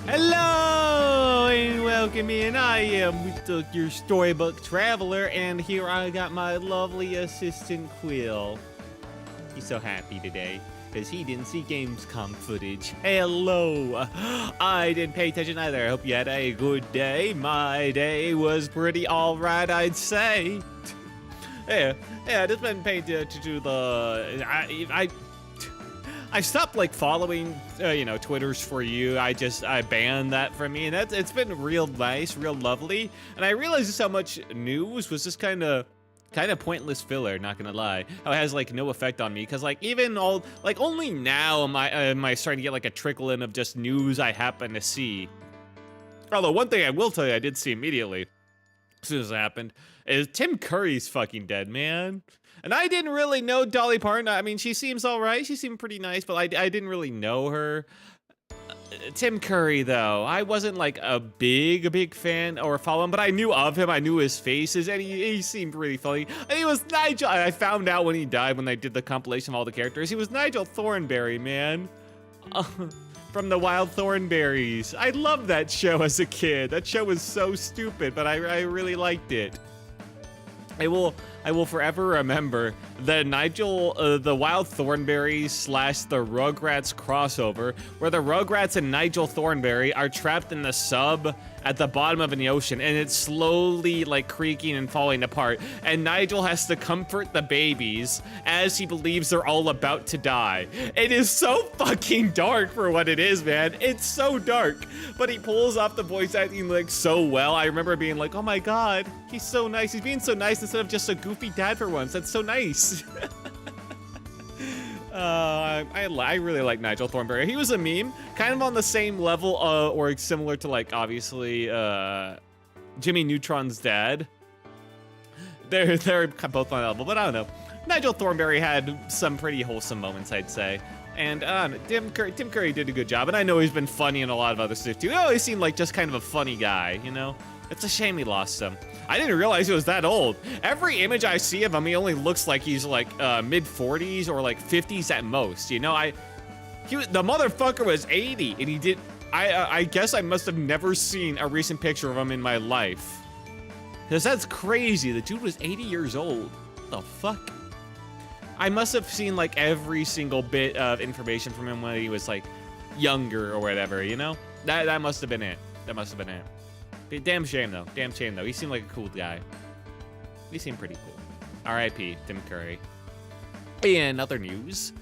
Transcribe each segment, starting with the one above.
Hello and welcome in. I am your storybook traveler, and here I got my lovely assistant Quill. He's so happy today because he didn't see Gamescom footage. Hello. I didn't pay attention either. I hope you had a good day. My day was pretty alright, I'd say. Yeah, I just been paying attention to the. I stopped like following, Twitter's for you. I banned that from me, and it's been real nice, real lovely. And I realized just how much news was just kind of pointless filler. Not gonna lie, how it has like no effect on me, because like even only now am I starting to get like a trickle in of just news I happen to see. Although one thing I will tell you, I did see immediately as soon as it happened, is Tim Curry's fucking dead, man. And I didn't really know Dolly Parton. I mean, she seems all right. She seemed pretty nice, but I didn't really know her. Tim Curry, though, I wasn't like a big fan or follow him, but I knew of him. I knew his faces, and he seemed really funny. And he was Nigel. I found out when he died, when they did the compilation of all the characters, he was Nigel Thornberry, man. From the Wild Thornberries. I loved that show as a kid. That show was so stupid, but I really liked it. I will forever remember the the Wild Thornberries / the Rugrats crossover, where the Rugrats and Nigel Thornberry are trapped in the sub at the bottom of an ocean, and it's slowly like creaking and falling apart, and Nigel has to comfort the babies as he believes they're all about to die. It is so fucking dark for what it is, man. It's so dark, but he pulls off the voice acting like so well. I remember being like, oh my god, he's so nice. He's being so nice instead of just a goofy dad for once. That's so nice. I really like Nigel Thornberry. He was a meme, kind of on the same level, or similar to like obviously Jimmy Neutron's dad. They're both on that level, but I don't know. Nigel Thornberry had some pretty wholesome moments, I'd say. And Tim Curry did a good job, and I know he's been funny in a lot of other stuff too. He always seemed like just kind of a funny guy, you know? It's a shame he lost him. I didn't realize he was that old. Every image I see of him, he only looks like he's like mid-40s or like 50s at most, you know? The motherfucker was 80, and he did. I guess I must have never seen a recent picture of him in my life. Because that's crazy. The dude was 80 years old. What the fuck? I must have seen like every single bit of information from him when he was like younger or whatever, you know? That must have been it. That must have been it. Damn shame though. Damn shame though. He seemed like a cool guy. He seemed pretty cool. R.I.P. Tim Curry. In other news,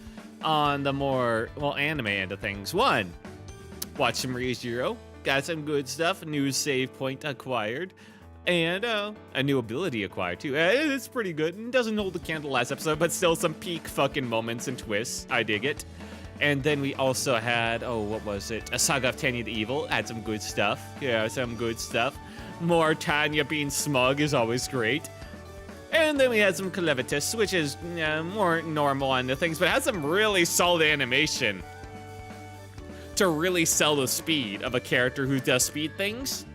on the more, anime end of things. One, watch some Re:Zero. got some good stuff. New save point acquired. And a new ability acquired too. It's pretty good. It doesn't hold the candle last episode, but still some peak fucking moments and twists. I dig it. And then we also had, what was it? A Saga of Tanya the Evil. Had some good stuff. Yeah, some good stuff. More Tanya being smug is always great. And then we had some Clevitus, which is more normal on the things, but had some really solid animation to really sell the speed of a character who does speed things.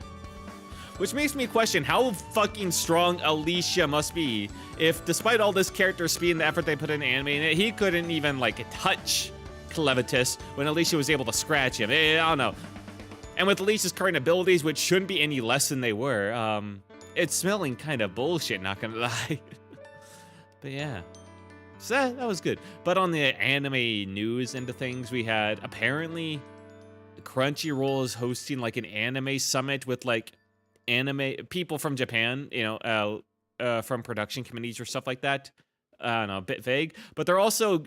Which makes me question how fucking strong Alicia must be if, despite all this character speed and the effort they put in animating it, he couldn't even, like, touch Clevitus when Alicia was able to scratch him. I don't know. And with Alicia's current abilities, which shouldn't be any less than they were, it's smelling kind of bullshit, not gonna lie. But yeah. So that was good. But on the anime news end of things, we had, apparently, Crunchyroll is hosting, like, an anime summit with, like, anime people from Japan, from production committees or stuff like that. I don't know, a bit vague. But they're also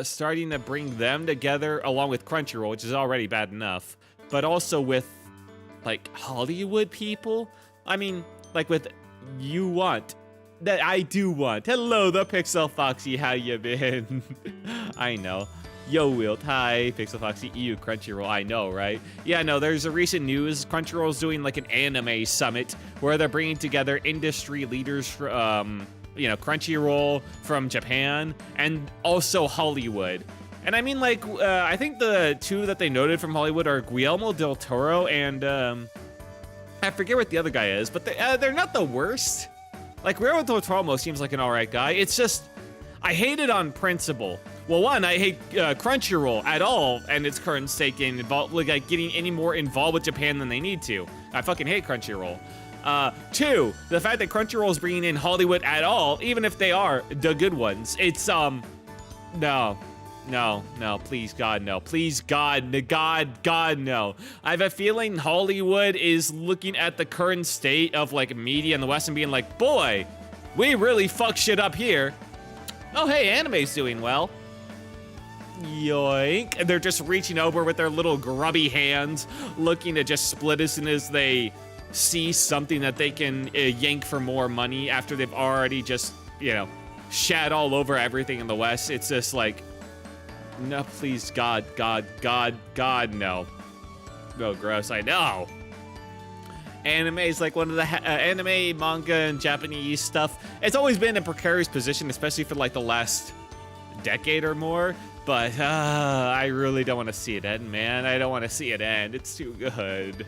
starting to bring them together along with Crunchyroll, which is already bad enough. But also with, like, Hollywood people. I mean, like with You Want. That I do want. Hello, the Pixel Foxy, how you been? I know. Yo, Wilt, hi, Pixel Foxy, EU, Crunchyroll, I know, right? Yeah, no, there's a recent news. Crunchyroll's doing like an anime summit where they're bringing together industry leaders from, Crunchyroll from Japan and also Hollywood. And I mean, like, I think the two that they noted from Hollywood are Guillermo del Toro and, I forget what the other guy is, but they're not the worst. Like, Guillermo del Toro seems like an alright guy. It's just, I hate it on principle. Well, one, I hate Crunchyroll at all and its current stake in like getting any more involved with Japan than they need to. I fucking hate Crunchyroll. Two, the fact that Crunchyroll is bringing in Hollywood at all, even if they are the good ones, it's, no, please, God, no. Please, God, no. I have a feeling Hollywood is looking at the current state of, like, media in the West and being like, boy, we really fuck shit up here. Oh, hey, anime's doing well. Yoink. And they're just reaching over with their little grubby hands, looking to just split us in as they see something that they can yank for more money after they've already just, shat all over everything in the West. It's just like, no, please, God, no. Oh, gross, I know. Anime is like one of the anime, manga, and Japanese stuff. It's always been in a precarious position, especially for like the last decade or more. But I really don't want to see it end, man. I don't want to see it end. It's too good.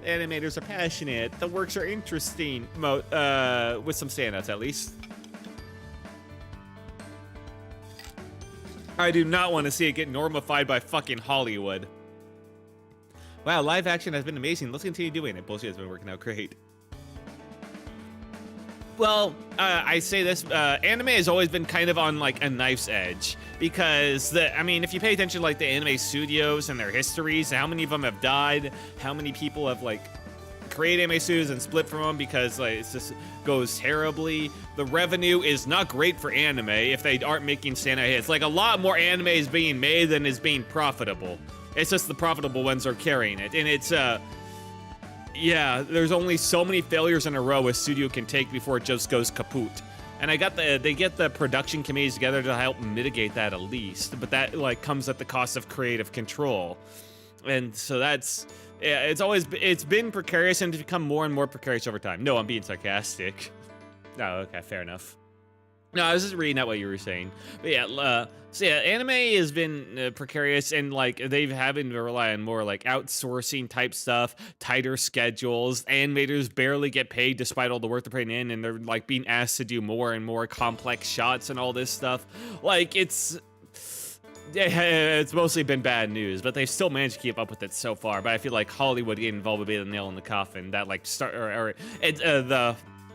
Animators are passionate. The works are interesting. With some standouts, at least. I do not want to see it get normified by fucking Hollywood. Wow, live action has been amazing. Let's continue doing it. Bullshit has been working out great. Well, I say this, anime has always been kind of on like a knife's edge because if you pay attention to like the anime studios and their histories, how many of them have died, how many people have like created anime studios and split from them because like it just goes terribly. The revenue is not great for anime if they aren't making standout hits. Like a lot more anime is being made than is being profitable. It's just the profitable ones are carrying it, and it's yeah, there's only so many failures in a row a studio can take before it just goes kaput. And they get the production committees together to help mitigate that at least, but that like comes at the cost of creative control. And so it's been precarious and it's become more and more precarious over time. No, I'm being sarcastic. Oh, okay, fair enough. No, I was just reading out what you were saying. But yeah, anime has been precarious and like they've having to rely on more like outsourcing type stuff, tighter schedules. Animators barely get paid despite all the work they're putting in, and they're like being asked to do more and more complex shots and all this stuff. Like it's mostly been bad news, but they've still managed to keep up with it so far. But I feel like Hollywood getting involved would be the nail in the coffin. That like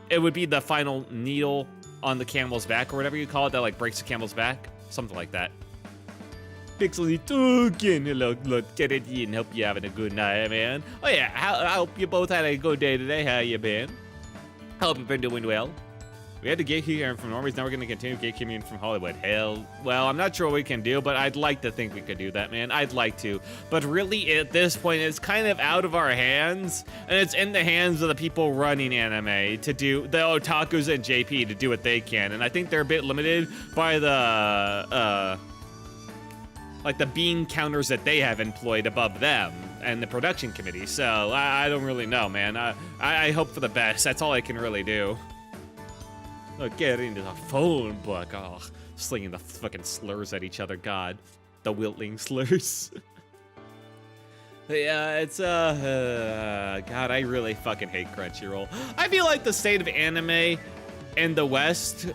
it would be the final needle on the camel's back or whatever you call it that like breaks the camel's back, something like that. Pixely Token, hello, look, get it in, hope you having a good night, man. Oh yeah, I hope you both had a good day today. How you been? Hope you've been doing well. We had to gatekeep from normies, now we're gonna continue gatekeeping from Hollywood. Hell, well, I'm not sure what we can do, but I'd like to think we could do that, man. I'd like to. But really, at this point, it's kind of out of our hands, and it's in the hands of the people running anime to do, the otakus and JP to do what they can. And I think they're a bit limited by the, like the bean counters that they have employed above them and the production committee. So I don't really know, man. I hope for the best. That's all I can really do. Look, get into the phone book. Oh, slinging the fucking slurs at each other. God, the wilting slurs. Yeah, it's God, I really fucking hate Crunchyroll. I feel like the state of anime in the West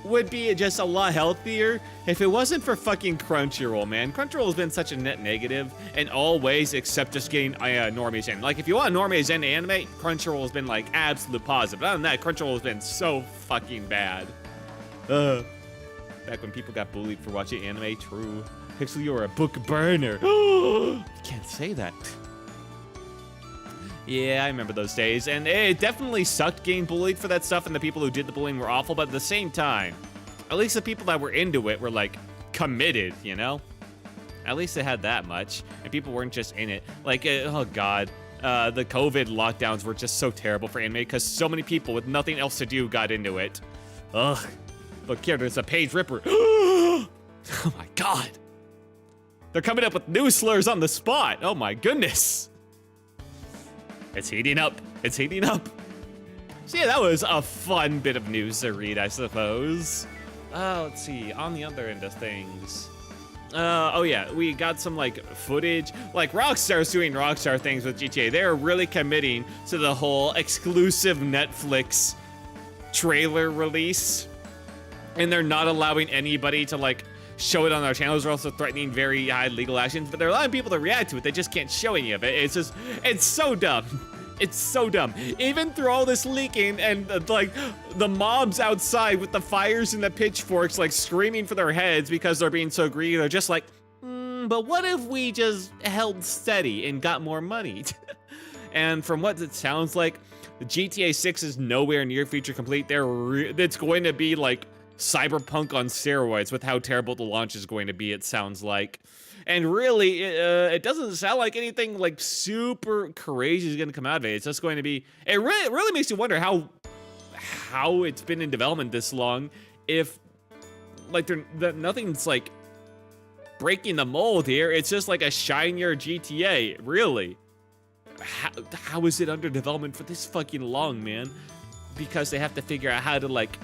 would be just a lot healthier if it wasn't for fucking Crunchyroll, man. Crunchyroll has been such a net negative in all ways except just getting normies in. Like, if you want normies in anime, Crunchyroll has been like absolute positive. Other than that, Crunchyroll has been so fucking bad. Back when people got bullied for watching anime, true. Pixel, you're a book burner. You can't say that. Yeah, I remember those days, and it definitely sucked getting bullied for that stuff, and the people who did the bullying were awful, but at the same time, at least the people that were into it were, like, committed, you know? At least they had that much, and people weren't just in it. Like, oh god, the COVID lockdowns were just so terrible for anime, because so many people with nothing else to do got into it. Ugh. Look here, there's a page ripper. Oh my god. They're coming up with new slurs on the spot. Oh my goodness. It's heating up. It's heating up. So yeah, that was a fun bit of news to read, I suppose. Let's see, on the other end of things. Oh yeah, we got some like footage. Like Rockstar's doing Rockstar things with GTA. They're really committing to the whole exclusive Netflix trailer release. And they're not allowing anybody to like show it on their channels. They're also threatening very high legal actions, but they're allowing people to react to it. They just can't show any of it. It's just, it's so dumb. It's so dumb. Even through all this leaking and like the mobs outside with the fires and the pitchforks like screaming for their heads because they're being so greedy, they're just like, but what if we just held steady and got more money? And from what it sounds like, the GTA 6 is nowhere near feature complete. It's going to be like Cyberpunk on steroids with how terrible the launch is going to be, it sounds like. And really, it doesn't sound like anything like super crazy is going to come out of it. It's just going to be, it really makes you wonder how it's been in development this long, if like nothing's like breaking the mold here. It's just like a shinier GTA, really. How is it under development for this fucking long, man? Because they have to figure out how to like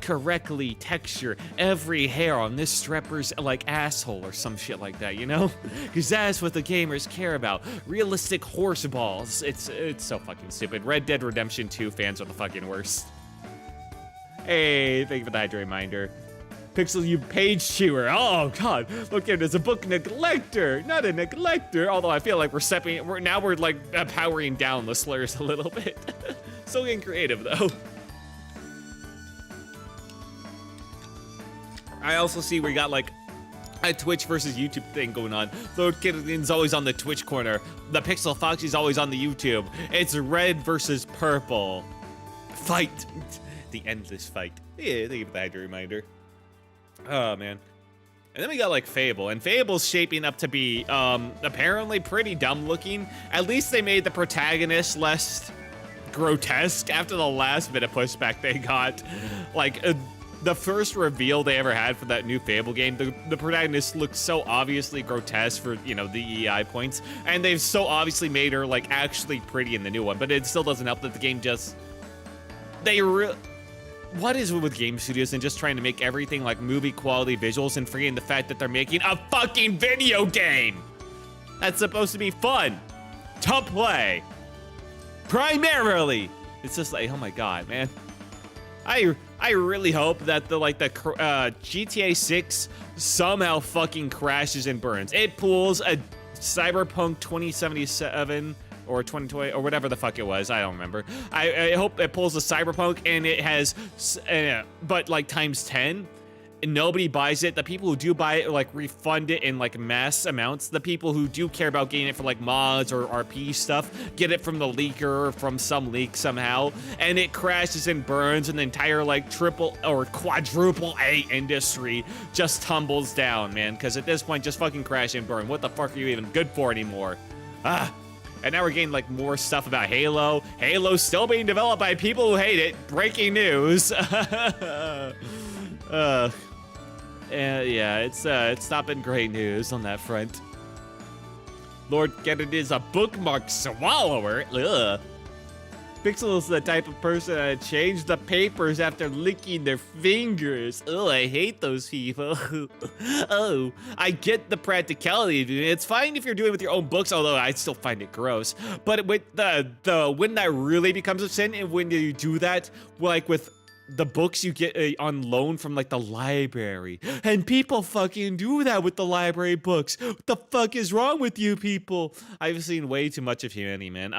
correctly texture every hair on this stripper's like asshole or some shit like that, you know? Because that's what the gamers care about. Realistic horse balls. It's so fucking stupid. Red Dead Redemption 2 fans are the fucking worst. Hey, thank you for the hydrate reminder. Pixel, you page chewer. Oh god, look here, there's a book neglector, not a neglector. Although I feel like we're like powering down the slurs a little bit. Still getting creative though. I also see we got like a Twitch versus YouTube thing going on. Lord Kitten's always on the Twitch corner. The Pixel Foxy's always on the YouTube. It's red versus purple. Fight. The endless fight. Yeah, thank you for the hydrate reminder. Oh man. And then we got like Fable, and Fable's shaping up to be apparently pretty dumb looking. At least they made the protagonist less grotesque after the last bit of pushback they got. Like the first reveal they ever had for that new Fable game, the protagonist looked so obviously grotesque for, you know, the EI points, and they've so obviously made her like actually pretty in the new one, but it still doesn't help that the game just, what is it with game studios and just trying to make everything like movie quality visuals and forgetting the fact that they're making a fucking video game that's supposed to be fun to play primarily? It's just like, oh my god, man. I really hope that the GTA 6 somehow fucking crashes and burns. It pulls a Cyberpunk 2077 or 2020 or whatever the fuck it was. I don't remember. I hope it pulls a Cyberpunk and it has, but like times 10, nobody buys it. The people who do buy it like refund it in like mass amounts. The people who do care about getting it for like mods or RP stuff get it from the leaker or from some leak somehow, and it crashes and burns, and the entire like triple or quadruple A industry just tumbles down, man. Because at this point, just fucking crash and burn. What the fuck are you even good for anymore? And now we're getting like more stuff about Halo. Halo's still being developed by people who hate it. Breaking news. Yeah, it's not been great news on that front. Lord Kennedy is a bookmark swallower. Ugh. Pixel is the type of person that change the papers after licking their fingers. Oh, I hate those people. Oh, I get the practicality of it. It's fine if you're doing it with your own books, although I still find it gross. But with the when that really becomes a sin, and when you do that, like with the books you get on loan from like the library, and people fucking do that with the library books. What the fuck is wrong with you people? I've seen way too much of humanity, man.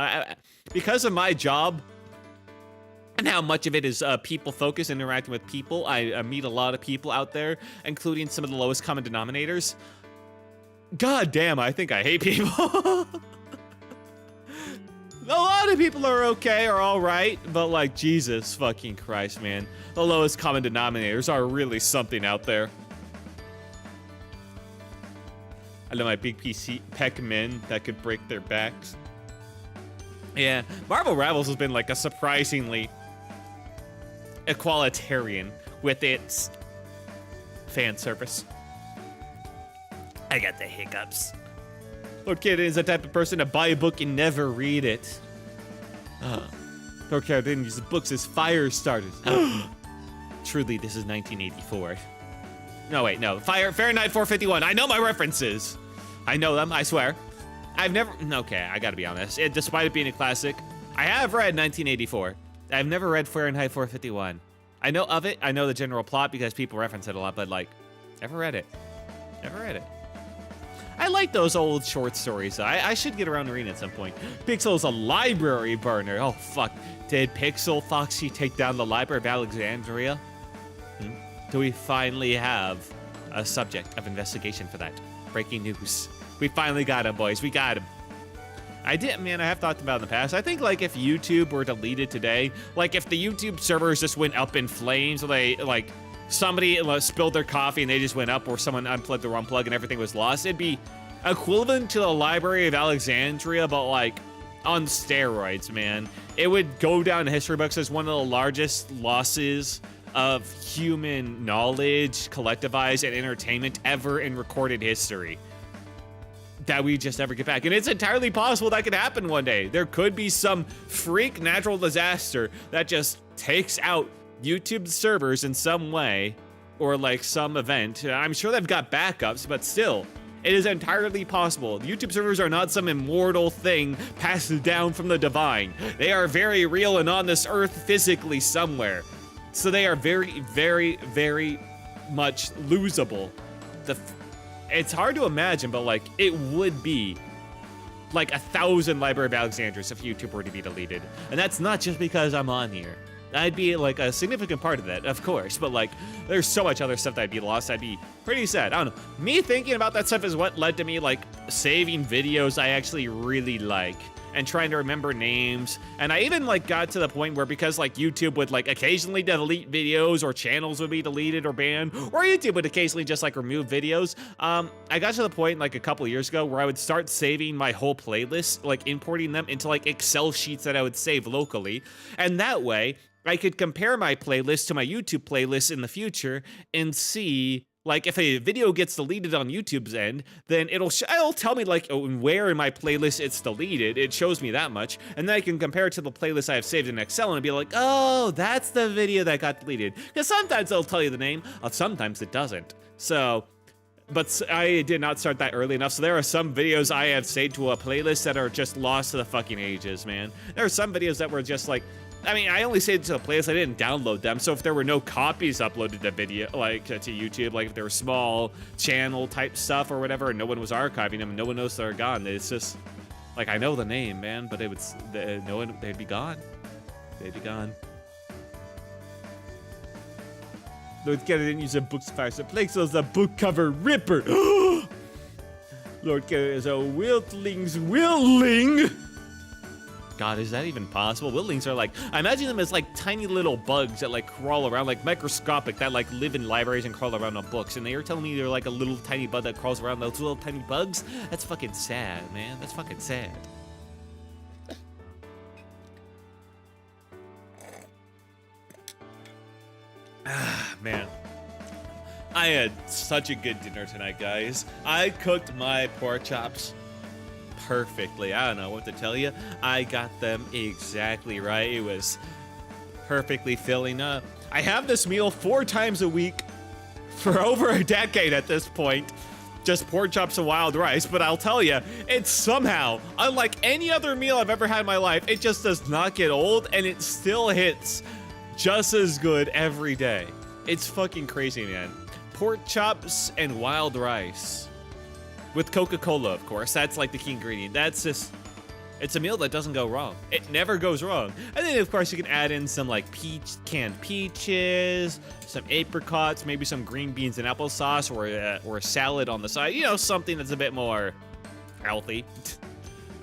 Because of my job and how much of it is people focused, interacting with people, I meet a lot of people out there, including some of the lowest common denominators. God damn, I think I hate people. A lot of people are okay or all right, but like, Jesus fucking Christ, man. The lowest common denominators are really something out there. I know my big PC peck men that could break their backs. Yeah, Marvel Rivals has been like a surprisingly equalitarian with its fan service. I got the hiccups. Lord Kid is the type of person to buy a book and never read it. Lord Kid didn't use the books as fire starters. Truly, this is 1984. No, wait, no. Fahrenheit 451. I know my references. I know them, I swear. I've never... Okay, I gotta be honest. Despite it being a classic, I have read 1984. I've never read Fahrenheit 451. I know of it. I know the general plot because people reference it a lot, but like, never read it. Never read it. I like those old short stories, though. I should get around to reading at some point. Pixel's a library burner. Oh, fuck. Did Pixel Foxy take down the Library of Alexandria? Do we finally have a subject of investigation for that? Breaking news. We finally got him, boys. We got him. I have thought about it in the past. I think, like, if YouTube were deleted today, like, if the YouTube servers just went up in flames, or they, like... somebody spilled their coffee and they just went up, or someone unplugged the wrong plug and everything was lost, it'd be equivalent to the Library of Alexandria, but like on steroids, man. It would go down in history books as one of the largest losses of human knowledge, collectivized, and entertainment ever in recorded history that we just never get back. And it's entirely possible that could happen one day. There could be some freak natural disaster that just takes out YouTube servers in some way, or like some event. I'm sure they've got backups, but still, it is entirely possible. YouTube servers are not some immortal thing passed down from the divine. They are very real and on this earth physically somewhere. So they are very, very, very much losable. It's hard to imagine, but like, it would be like 1,000 Library of Alexandrias if YouTube were to be deleted. And that's not just because I'm on here. I'd be like a significant part of that, of course, but like, there's so much other stuff that'd be lost. I'd be pretty sad. I don't know. Me thinking about that stuff is what led to me like saving videos I actually really like and trying to remember names. And I even like got to the point where, because like YouTube would like occasionally delete videos, or channels would be deleted or banned, or YouTube would occasionally just like remove videos. I got to the point like a couple years ago where I would start saving my whole playlist, like importing them into like Excel sheets that I would save locally. And that way, I could compare my playlist to my YouTube playlist in the future and see, like, if a video gets deleted on YouTube's end, then it'll tell me, like, where in my playlist it's deleted. It shows me that much. And then I can compare it to the playlist I have saved in Excel and be like, oh, that's the video that got deleted. Because sometimes it'll tell you the name, sometimes it doesn't. So... but I did not start that early enough, so there are some videos I have saved to a playlist that are just lost to the fucking ages, man. There are some videos that were just like... I mean, I only saved it to a playlist, I didn't download them, so if there were no copies uploaded to video, like, to YouTube, like if there were small channel type stuff or whatever, and no one was archiving them, and no one knows they're gone, it's just... like, I know the name, man, but it would... they'd be gone. They'd be gone. Lord Kennedy didn't use a book's fire, so Plexo's a book cover ripper. Lord Kennedy is a Wiltling's willing. God, is that even possible? Wiltlings are like, I imagine them as like tiny little bugs that like crawl around, like microscopic, that like live in libraries and crawl around on books. And they're telling me they're like a little tiny bug that crawls around those little tiny bugs? That's fucking sad, man. That's fucking sad. Ah, man. I had such a good dinner tonight, guys. I cooked my pork chops perfectly. I don't know what to tell you. I got them exactly right. It was perfectly filling up. I have this meal 4 times a week for over a decade at this point. Just pork chops and wild rice, but I'll tell you, it's somehow, unlike any other meal I've ever had in my life, it just does not get old, and it still hits just as good every day. It's fucking crazy, man. Pork chops and wild rice. With Coca-Cola, of course. That's like the key ingredient. That's just, it's a meal that doesn't go wrong. It never goes wrong. And then, of course, you can add in some like canned peaches, some apricots, maybe some green beans and applesauce, or a salad on the side. You know, something that's a bit more healthy.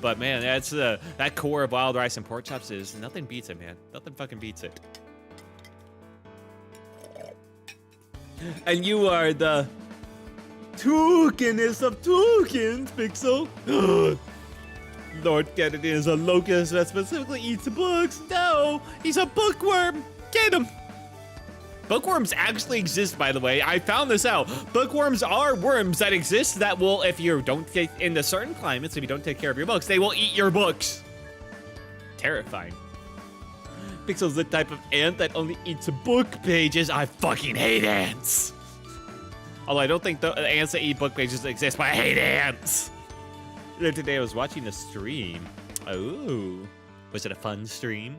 But man, that's that core of wild rice and pork chops is nothing beats it, man. Nothing fucking beats it. And you are the toucanest of toucans, Pixel. Lord Kennedy is a locust that specifically eats books. No, he's a bookworm. Get him. Bookworms actually exist, by the way. I found this out. Bookworms are worms that exist that will, if you don't take, in the certain climates, if you don't take care of your books, they will eat your books. Terrifying. Pixel's the type of ant that only eats book pages. I fucking hate ants. Although I don't think the ants that eat book pages exist, but I hate ants. Today I was watching a stream. Oh, was it a fun stream?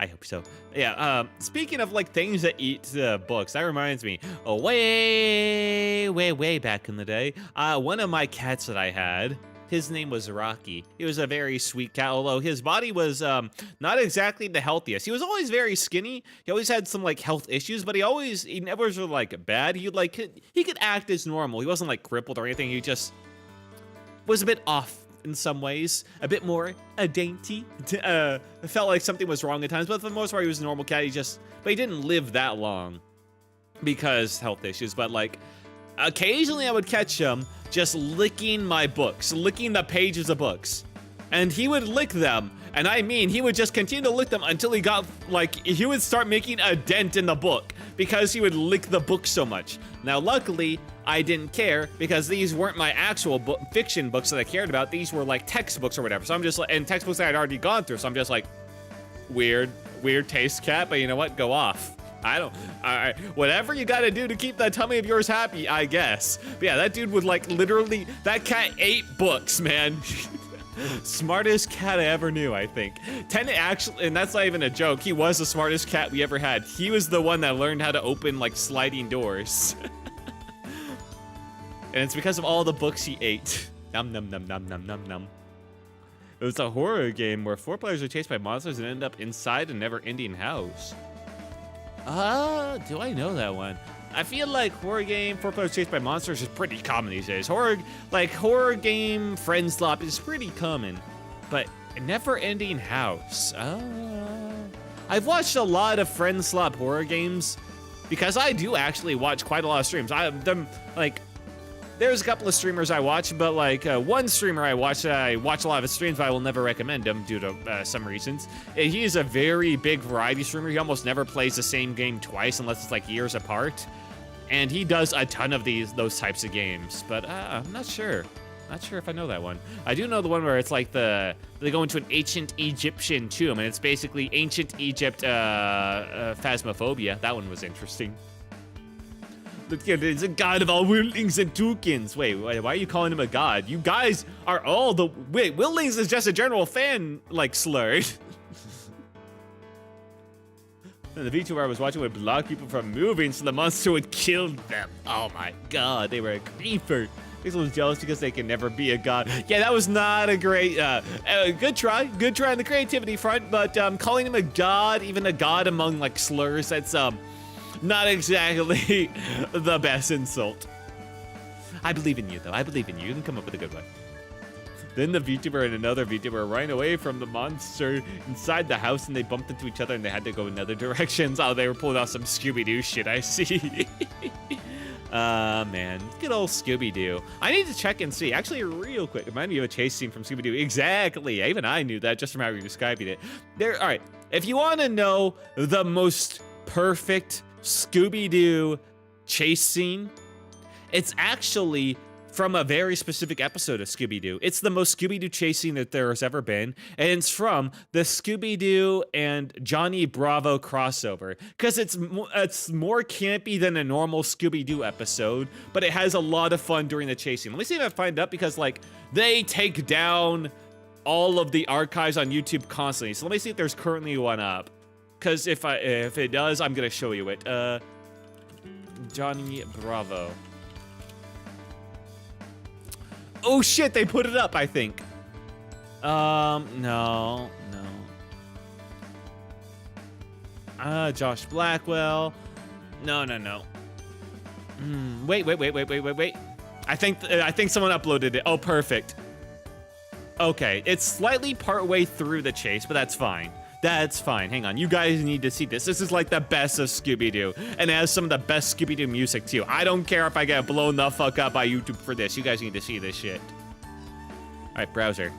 I hope so. Yeah, speaking of like things that eat books, that reminds me, way back in the day, one of my cats that I had, his name was Rocky. He was a very sweet cat, although his body was not exactly the healthiest. He was always very skinny. He always had some like health issues, but he never was like bad. He could act as normal. He wasn't like crippled or anything. He just was a bit off in some ways, a bit more dainty. It felt like something was wrong at times, but for the most part, he was a normal cat. But he didn't live that long because health issues. But like, occasionally I would catch him just licking my books, licking the pages of books. And he would lick them, and I mean, he would just continue to lick them until he got, like, he would start making a dent in the book because he would lick the book so much. Now, luckily, I didn't care because these weren't my actual fiction books that I cared about. These were like textbooks or whatever. So I'm just like, and textbooks that I'd already gone through. So I'm just like, weird taste, cat, but you know what? Go off. Whatever you gotta do to keep that tummy of yours happy, I guess. But yeah, that dude would like literally, that cat ate books, man. Smartest cat I ever knew, I think. Actually, and that's not even a joke, he was the smartest cat we ever had. He was the one that learned how to open like sliding doors. And it's because of all the books he ate. Num num num num num num num. It was a horror game where 4 players are chased by monsters and end up inside a never-ending house. Do I know that one? I feel like horror game, 4 players chased by monsters is pretty common these days. Horror game, friend slop is pretty common. But a never-ending house. I've watched a lot of friend slop horror games because I do actually watch quite a lot of streams. There's a couple of streamers I watch, but like one streamer I watch a lot of his streams, but I will never recommend him due to some reasons. He is a very big variety streamer. He almost never plays the same game twice unless it's like years apart. And he does a ton of those types of games, but I'm not sure. Not sure if I know that one. I do know the one where it's like they go into an ancient Egyptian tomb, and it's basically ancient Egypt phasmophobia. That one was interesting. The kid is a god of all Wiltlings and toucans. Wait, why are you calling him a god? You guys are all the... Wait, Wiltlings is just a general fan, like, slur. And the VTuber I was watching would block people from moving so the monster would kill them. Oh my god, they were a creeper. Pixel was jealous because they can never be a god. Yeah, that was not a great... good try on the creativity front, but calling him a god, even a god among, like, slurs, that's... Not exactly the best insult. I believe in you, though. I believe in you. You can come up with a good one. Then the VTuber and another VTuber ran away from the monster inside the house, and they bumped into each other, and they had to go in other directions. Oh, they were pulling out some Scooby-Doo shit, I see. Man. Good old Scooby-Doo. I need to check and see. Actually, real quick, it reminded me of a chase scene from Scooby-Doo. Exactly. Even I knew that just from how you were describing it. All right. If you want to know the most perfect Scooby-Doo chase scene, it's actually from a very specific episode of Scooby-Doo. It's the most Scooby-Doo chase scene that there has ever been, and it's from the Scooby-Doo and Johnny Bravo crossover, because it's more campy than a normal Scooby-Doo episode, but it has a lot of fun during the chase scene. Let me see if I find it up, because like they take down all of the archives on YouTube constantly. So let me see if there's currently one up, because if it does, I'm gonna show you it. Johnny Bravo. Oh shit, they put it up, I think. No. Josh Blackwell. No. Wait. I think someone uploaded it. Oh, perfect. Okay, it's slightly partway through the chase, but that's fine. That's fine. Hang on. You guys need to see this. This is like the best of Scooby-Doo. And it has some of the best Scooby-Doo music, too. I don't care if I get blown the fuck up by YouTube for this. You guys need to see this shit. All right, browser.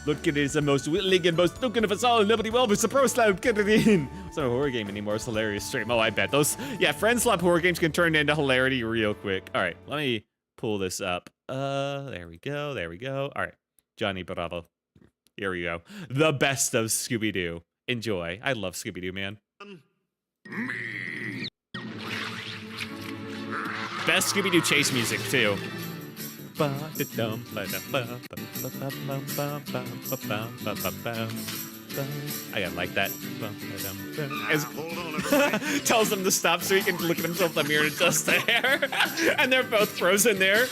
Look at it. It's the most whittling and most looking of us all. Nobody will be surprised. Get it in. It's not a horror game anymore. It's hilarious stream. Oh, I bet. Those, yeah, Friend Slap horror games can turn into hilarity real quick. All right, let me pull this up. There we go. All right, Johnny Bravo. Here we go. The best of Scooby-Doo. Enjoy. I love Scooby-Doo, man. Best Scooby-Doo chase music, too. I gotta like that. Tells them to stop so he can look at himself in the mirror and adjust the hair. And they're both frozen there.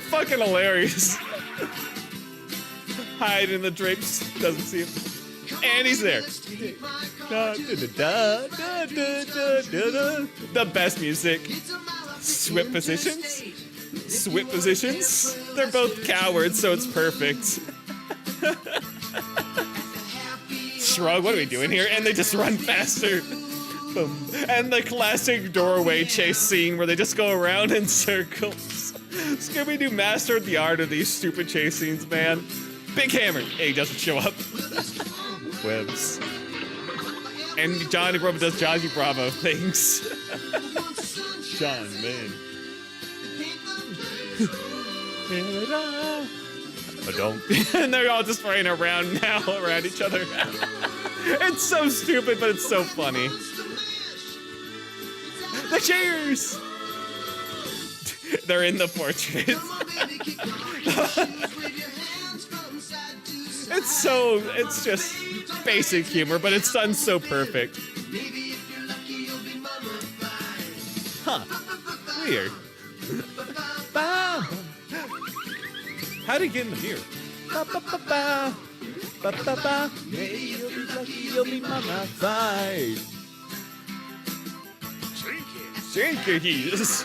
Fucking hilarious. Hide in the drapes. Doesn't see him. And he's there. The best music. Swip positions. They're both cowards, so it's perfect. Shrug, what are we doing here? And they just run faster. Boom. And the classic doorway chase scene where they just go around in circles. Scooby-Doo mastered the art of these stupid chase scenes, man. Big Hammer. Hey, he doesn't show up. Webs. And Johnny Bravo does Johnny Bravo things. John, man. And they're all just running around now, around each other. It's so stupid, but it's so funny. The cheers! They're in the portrait. It's just basic humor, but it's done so perfect. Huh. Weird. How'd he get in the mirror? Maybe you'll be lucky, you'll be mama side. Jinkies.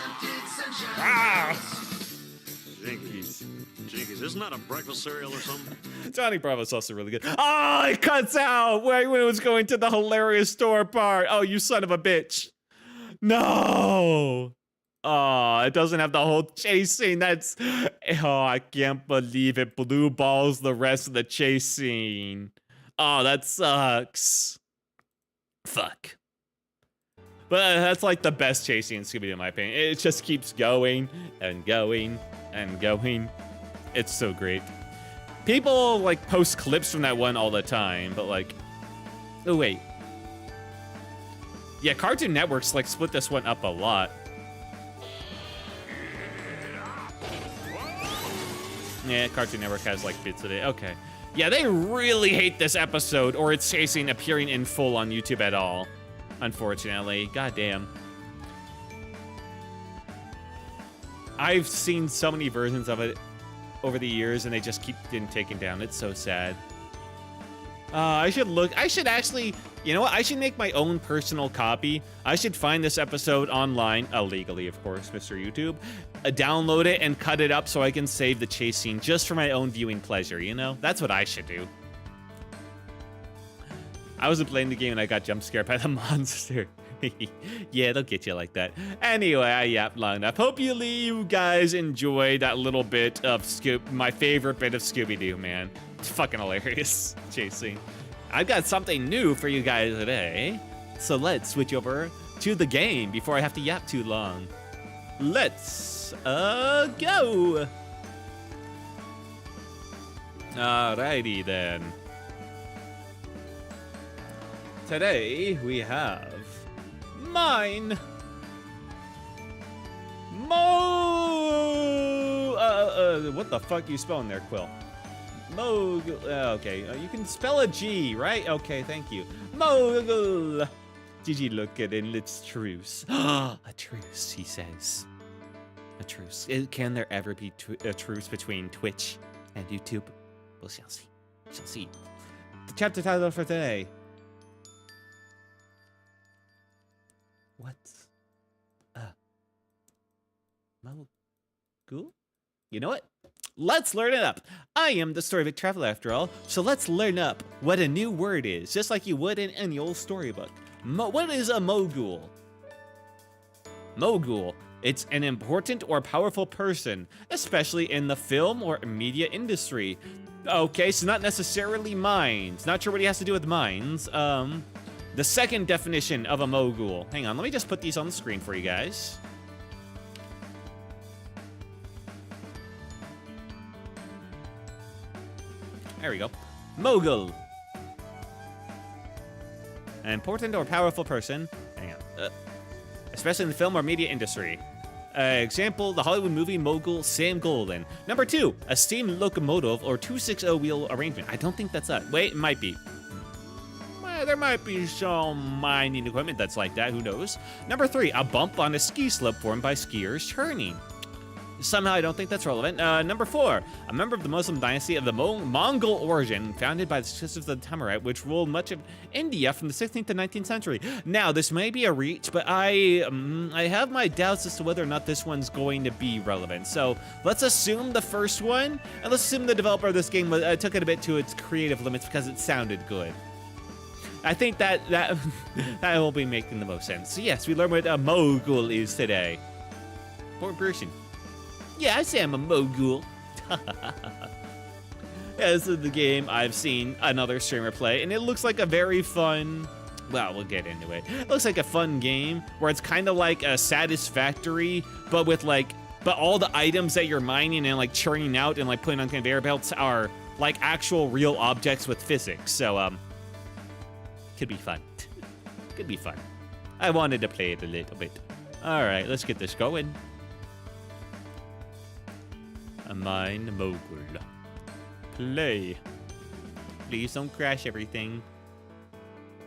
Jinkies, isn't that a breakfast cereal or something? Johnny Bravo's also really good. Oh, it cuts out when it was going to the hilarious store part. Oh, you son of a bitch. No. Oh, it doesn't have the whole chase scene. Oh, I can't believe it blue balls the rest of the chase scene. Oh, that sucks. Fuck. But that's like the best chase scene in Scooby-Doo in my opinion. It just keeps going and going and going. It's so great. People like post clips from that one all the time, but like, oh wait. Yeah, Cartoon Network's like split this one up a lot. Yeah, Cartoon Network has like bits of it. Okay. Yeah, they really hate this episode or its chasing appearing in full on YouTube at all. Unfortunately. Goddamn. I've seen so many versions of it over the years and they just keep getting taken down. It's so sad. I should actually, you know what? I should make my own personal copy. I should find this episode online, illegally, of course, Mr. YouTube, download it and cut it up so I can save the chase scene just for my own viewing pleasure, you know? That's what I should do. I wasn't playing the game and I got jump scared by the monster. Yeah, they'll get you like that. Anyway, I yapped long enough. Hope you guys enjoyed that little bit of my favorite bit of Scooby-Doo, man. It's fucking hilarious chasing. I've got something new for you guys today. So let's switch over to the game before I have to yap too long. Let's go. Alrighty then. Today we have mine. What the fuck you spelling there, Quill? Mogul. Okay, you can spell a G, right? Okay, thank you. Mogul. Did you look at it? Let's truce. A truce, he says. A truce. Can there ever be a truce between Twitch and YouTube? We shall see. We shall see. The chapter title for today. What? Mogul? You know what? Let's learn it up. I am the Storybook Traveler after all, so let's learn up what a new word is, just like you would in any old storybook. What is a mogul? Mogul. It's an important or powerful person, especially in the film or media industry. Okay, so not necessarily mines. Not sure what he has to do with mines. The second definition of a mogul. Hang on, let me just put these on the screen for you guys. There we go. Mogul. An important or powerful person. Hang on. Especially in the film or media industry. Example, the Hollywood movie Mogul, Sam Golden. Number 2, a steam locomotive or 260 wheel arrangement. I don't think that's that. Wait, it might be. Well, there might be some mining equipment that's like that. Who knows? Number 3, a bump on a ski slope formed by skiers turning. Somehow I don't think that's relevant. Number 4, a member of the Muslim dynasty of the Mongol origin, founded by the successors of the Timurid, which ruled much of India from the 16th to 19th century. Now, this may be a reach, but I have my doubts as to whether or not this one's going to be relevant. So let's assume the first one, and let's assume the developer of this game took it a bit to its creative limits because it sounded good. I think that will be making the most sense. So yes, we learned what a mogul is today. Important person. Yeah, I say I'm a mogul. Yeah, this is the game I've seen another streamer play, and it looks like a very fun... Well, we'll get into it. It looks like a fun game where it's kind of like a Satisfactory, but with but all the items that you're mining and like churning out and like putting on conveyor belts are like actual real objects with physics. So, could be fun. Could be fun. I wanted to play it a little bit. All right, let's get this going. A mine mogul. Play. Please don't crash everything.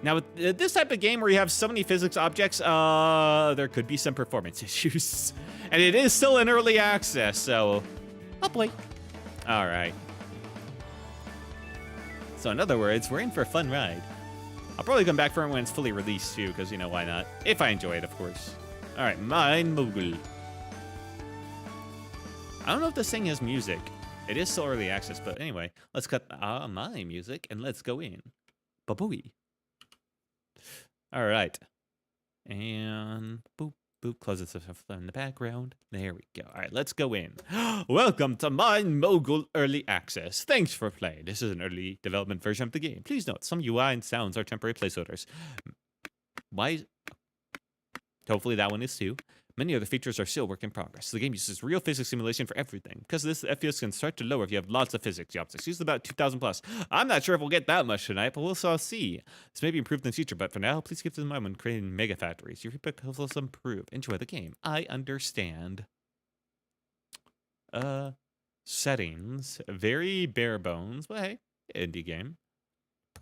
Now, with this type of game where you have so many physics objects, there could be some performance issues. And it is still in early access, so... Oh boy. All right. So in other words, we're in for a fun ride. I'll probably come back for it when it's fully released too, because, you know, why not? If I enjoy it, of course. All right, mine mogul. I don't know if this thing has music. It is still early access, but anyway, let's cut my music and let's go in. Ba-booey. All right. And boop, boop, close this stuff in the background. There we go. All right, let's go in. Welcome to Mine Mogul Early Access. Thanks for playing. This is an early development version of the game. Please note, some UI and sounds are temporary placeholders. Why? Hopefully that one is too. Many other features are still work in progress. The game uses real physics simulation for everything. Because this, the FPS can start to lower if you have lots of physics. The optics use about 2,000 plus. I'm not sure if we'll get that much tonight, but we'll see. This may be improved in the future, but for now, please keep this in mind when creating mega factories. Your feedback helps us improve. Enjoy the game. I understand. Settings. Very bare bones, but hey, indie game.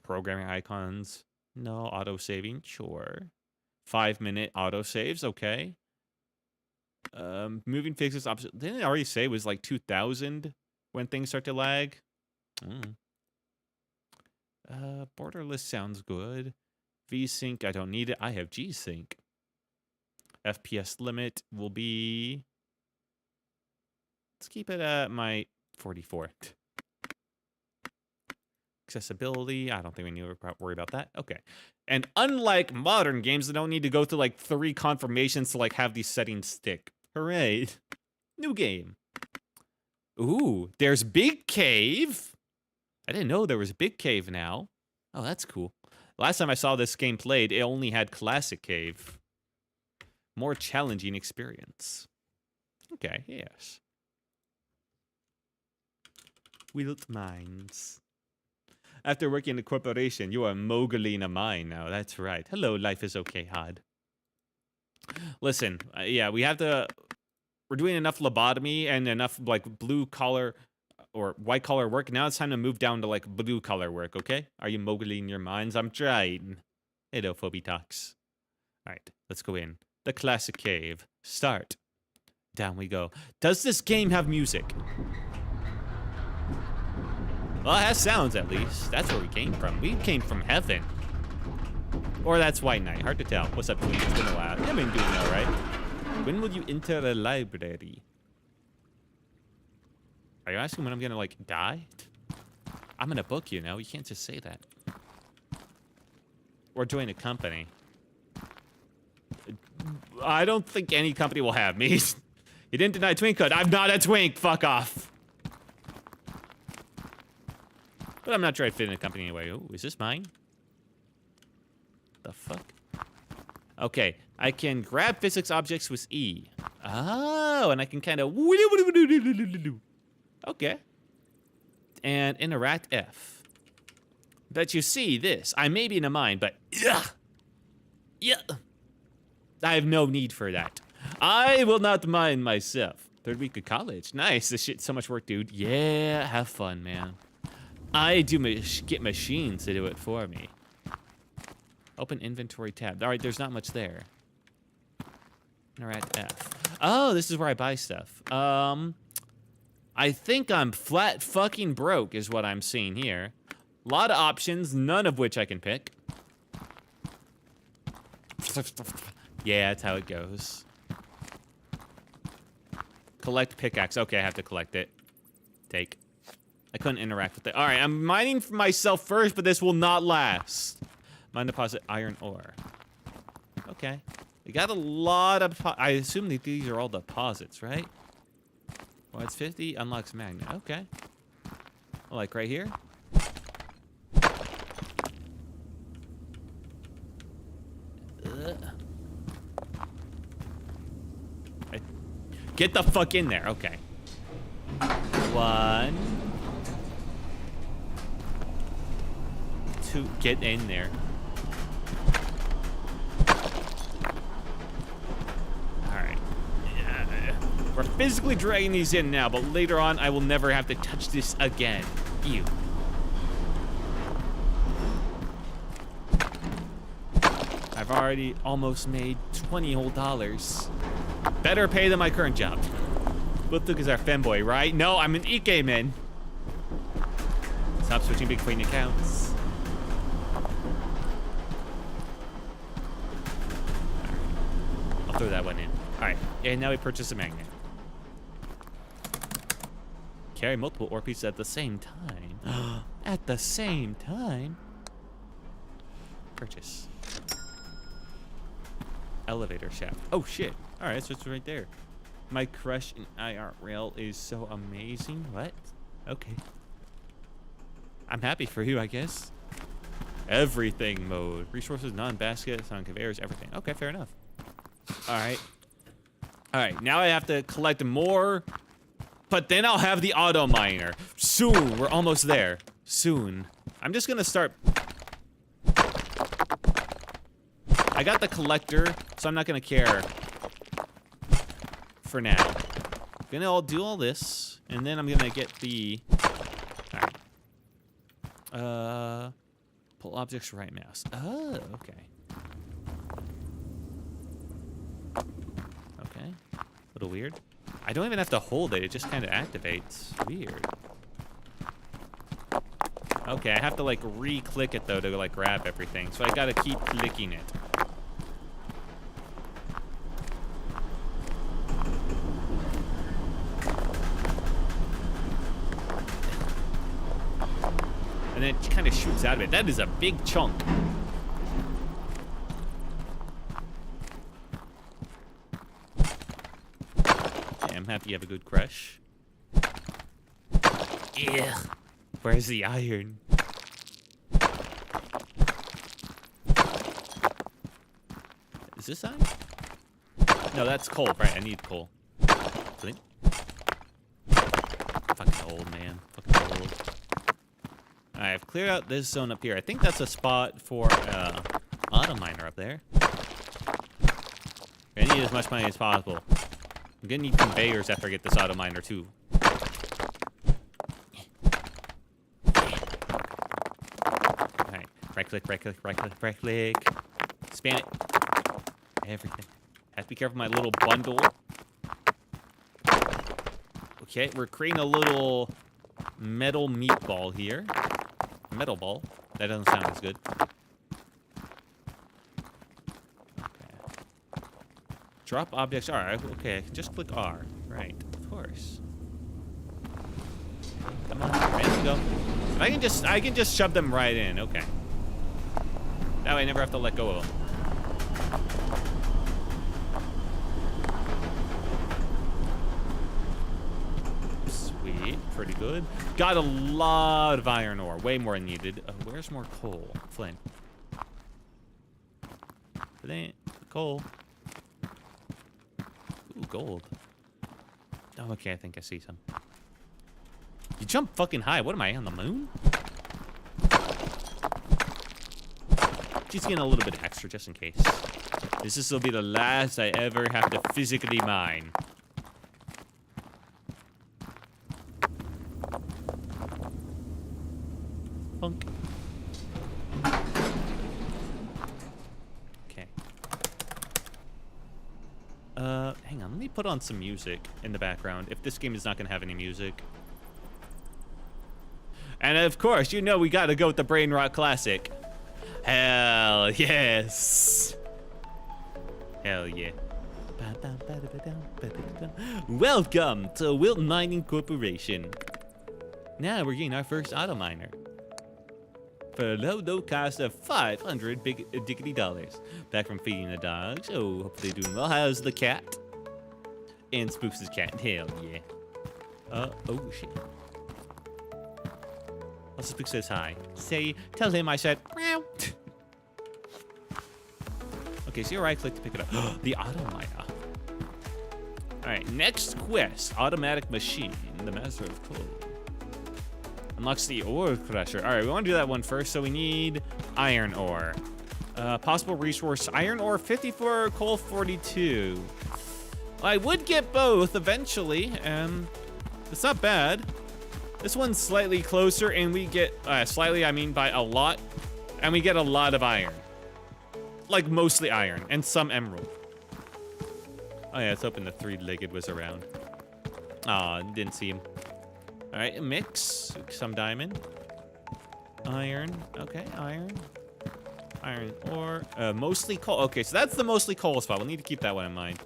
Programming icons. No, auto saving. Sure. 5-minute auto saves. Okay. Moving fixes option. Didn't it already say it was like 2000 when things start to lag? Borderless sounds good. VSync, I don't need it. I have G-Sync. FPS limit will be... Let's keep it at my 44. Accessibility, I don't think we need to worry about that. Okay. And unlike modern games, I don't need to go through like 3 confirmations to like have these settings stick. Hooray. New game. Ooh, there's Big Cave. I didn't know there was Big Cave now. Oh, that's cool. Last time I saw this game played, it only had Classic Cave. More challenging experience. Okay, yes. Wilt Mines. After working in a corporation, you are Mogul in a mine now. That's right. Hello, life is okay, Hod. Listen, yeah, we have to... We're doing enough lobotomy and enough, like, blue-collar or white-collar work. Now it's time to move down to, like, blue-collar work, okay? Are you Moguling your mines? I'm trying. Hello, Phobitox. All right, let's go in. The Classic Cave. Start. Down we go. Does this game have music? Well, it has sounds, at least. That's where we came from. We came from heaven. Or that's White Knight. Hard to tell. What's up, Tweet? It's been a while. I've been doing all right. When will you enter a library? Are you asking when I'm gonna, like, die? I'm in a book, you know. You can't just say that. Or join a company. I don't think any company will have me. You didn't deny Twinkhood. I'm not a twink. Fuck off. But I'm not trying to fit in a company anyway. Oh, is this mine? The fuck? Okay, I can grab physics objects with E. Oh, and I can kind of... Okay. And interact F. But you see this. I may be in a mine, but... Yeah. I have no need for that. I will not mine myself. Third week of college. Nice. This shit's so much work, dude. Yeah, have fun, man. I do get machines to do it for me. Open inventory tab. All right, there's not much there. Interact F. Oh, this is where I buy stuff. I think I'm flat fucking broke is what I'm seeing here. A lot of options, none of which I can pick. Yeah, that's how it goes. Collect pickaxe. Okay, I have to collect it. Take. I couldn't interact with it. All right, I'm mining for myself first, but this will not last. Mine deposit iron ore. Okay. We got a lot of... I assume that these are all deposits, right? Well, it's 50. Unlocks magnet. Okay. Like right here. Get the fuck in there. Okay. 1, 2. Get in there. Alright. We're physically dragging these in now, but later on I will never have to touch this again. Ew. I've already almost made $20 whole. Better pay than my current job. Lutuk is our femboy, right? No, I'm an Ikemen. Stop switching between accounts. Right. I'll throw that one in. Alright, and now we purchase a magnet. Carry multiple ore pieces at the same time. At the same time? Purchase. Elevator shaft. Oh shit. Alright, so it's right there. My crush in IRL is so amazing. What? Okay. I'm happy for you, I guess. Everything mode. Resources, non-baskets, non-conveyors, everything. Okay, fair enough. Alright. Alright, now I have to collect more. But then I'll have the auto miner. Soon. We're almost there. Soon. I'm just gonna start... I got the collector, so I'm not gonna care for now. I'm gonna do all this, and then I'm gonna get the... Alright. Pull objects right mouse. Oh, okay. Okay. A little weird. I don't even have to hold it, it just kind of activates. Weird. Okay, I have to like re-click it though to like grab everything. So I gotta keep clicking it. And then it kind of shoots out of it. That is a big chunk. Okay, I'm happy you have a good crush. Yeah. Where's the iron? Is this iron? No, that's coal, right? I need coal. Really? Fucking old, man. Fucking old. Alright, I've cleared out this zone up here. I think that's a spot for auto miner up there. I need as much money as possible. I'm gonna need conveyors after I get this auto miner too. Alright, right click, right click, right click, right click. Span it. Everything. Have to be careful of my little bundle. Okay, we're creating a little metal meatball here. Metal ball. That doesn't sound as good. Okay. Drop objects R. Okay, just click R. Right, of course. Come on, ready to go. I can just shove them right in. Okay. That way I never have to let go of them. Pretty good. Got a lot of iron ore. Way more than needed. Where's more coal? Flint. Flint. Coal. Ooh, gold. Oh, okay. I think I see some. You jump fucking high. What am I, on the moon? Just getting a little bit extra just in case. This will be the last I ever have to physically mine. Okay. Hang on. Let me put on some music in the background. If this game is not going to have any music. And of course, you know we got to go with the Brain Rot Classic. Hell yes. Hell yeah. Welcome to Wilton Mining Corporation. Now we're getting our first auto miner. For a low cost of $500 big diggity dollars. Back from feeding the dogs. Oh, hope they're doing well. How's the cat? And Spooks' cat. Hell yeah. Oh shit. Also, Spooks says hi. Tell him I said, meow. Okay, so you're right click to pick it up. The auto miner. Alright, next quest. Automatic machine. The master of coal. Unlocks the ore crusher. All right, we want to do that one first, so we need iron ore. Possible resource, iron ore 54, coal 42. I would get both eventually, and it's not bad. This one's slightly closer, and we get, slightly I mean by a lot, and we get a lot of iron. Like mostly iron, and some emerald. Oh yeah, let's hoping the three-legged was around. Aw, didn't see him. All right, mix some diamond, iron. Okay, iron ore, mostly coal. Okay, so that's the mostly coal spot. We'll need to keep that one in mind.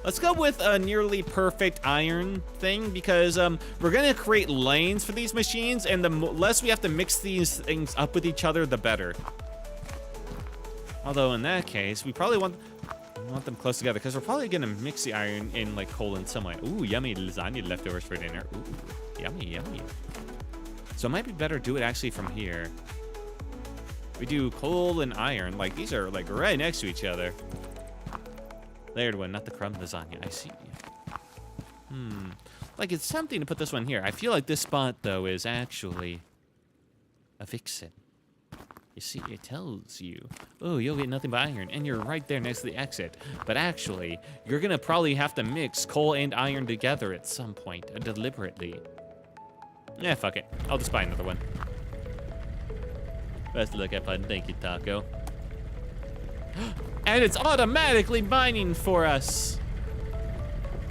Let's go with a nearly perfect iron thing because we're gonna create lanes for these machines, and the less we have to mix these things up with each other, the better. Although in that case, we probably want them close together because we're probably gonna mix the iron in like coal in some way. Ooh, yummy lasagna leftovers for dinner. Ooh, yummy, yummy. So it might be better to do it actually from here. We do coal and iron. Like these are like right next to each other. Layered one, not the crumb lasagna. I see. Like it's tempting to put this one here. I feel like this spot though is actually a vixen. You see, it tells you, oh, you'll get nothing but iron, and you're right there next to the exit. But actually, you're gonna probably have to mix coal and iron together at some point, deliberately. Yeah, fuck it. I'll just buy another one. Best of luck, have fun. Thank you, Taco. And it's automatically mining for us.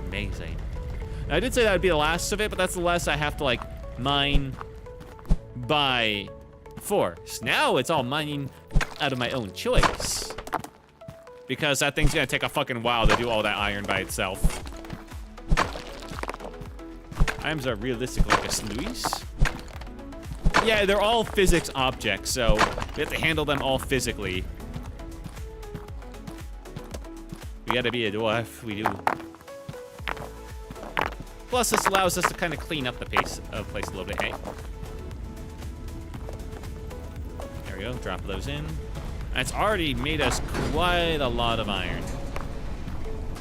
Amazing. Now, I did say that would be the last of it, but that's the last I have to, like, mine by force. Now it's all mining out of my own choice. Because that thing's gonna take a fucking while to do all that iron by itself. Items are realistic like a sluice. Yeah, they're all physics objects, so we have to handle them all physically. We gotta be a dwarf, we do. Plus, this allows us to kind of clean up the place a little bit, hey? There we go, drop those in. And it's already made us quite a lot of iron.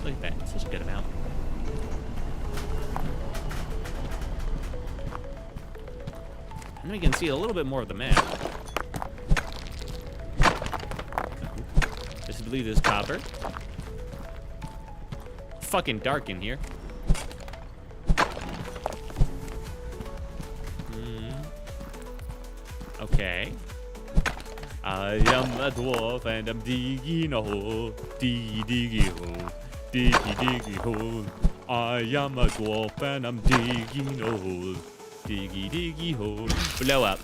Look at that, such a good amount. And we can see a little bit more of the map. Just believe this copper. Fucking dark in here. Okay. I am a dwarf and I'm digging a hole. Diggy diggy hole. Diggy diggy hole. I am a dwarf and I'm digging a hole. Diggy diggy hole. Blow up.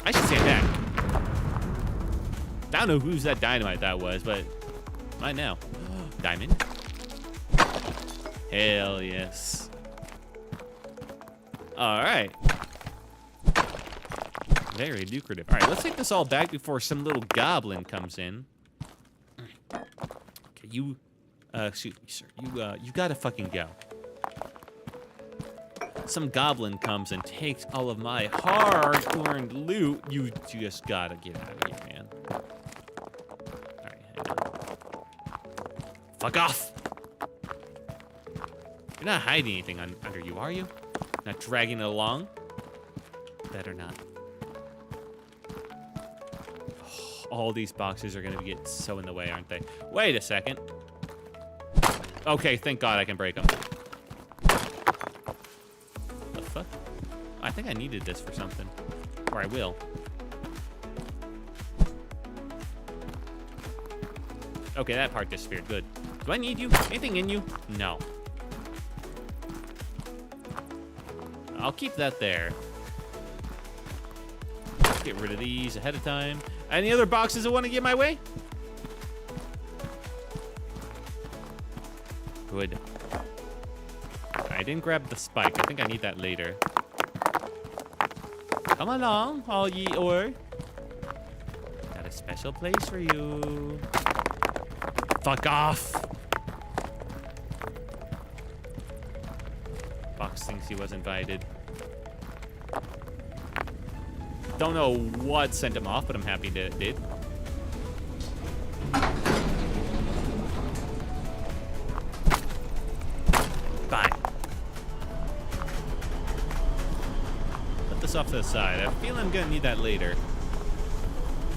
I should say that. I don't know whose that dynamite that was, but right now. Diamond. Hell yes. Alright. Very lucrative. Alright, let's take this all back before some little goblin comes in. Okay, you excuse me, sir. You gotta fucking go. Some goblin comes and takes all of my hard-earned loot. You just gotta get out of here, man. Alright. Fuck off! You're not hiding anything under you, are you? Not dragging it along? Better not. Oh, all these boxes are gonna get so in the way, aren't they? Wait a second. Okay, thank God I can break them. The fuck? I think I needed this for something. Or I will. Okay, that part disappeared. Good. Do I need you? Anything in you? No. I'll keep that there. Let's get rid of these ahead of time. Any other boxes that want to get my way? Good. I didn't grab the spike. I think I need that later. Come along, all ye ore. Got a special place for you. Fuck off. Fox thinks he was invited. Don't know what sent him off, but I'm happy that it did. Bye. Put this off to the side. I feel I'm gonna need that later.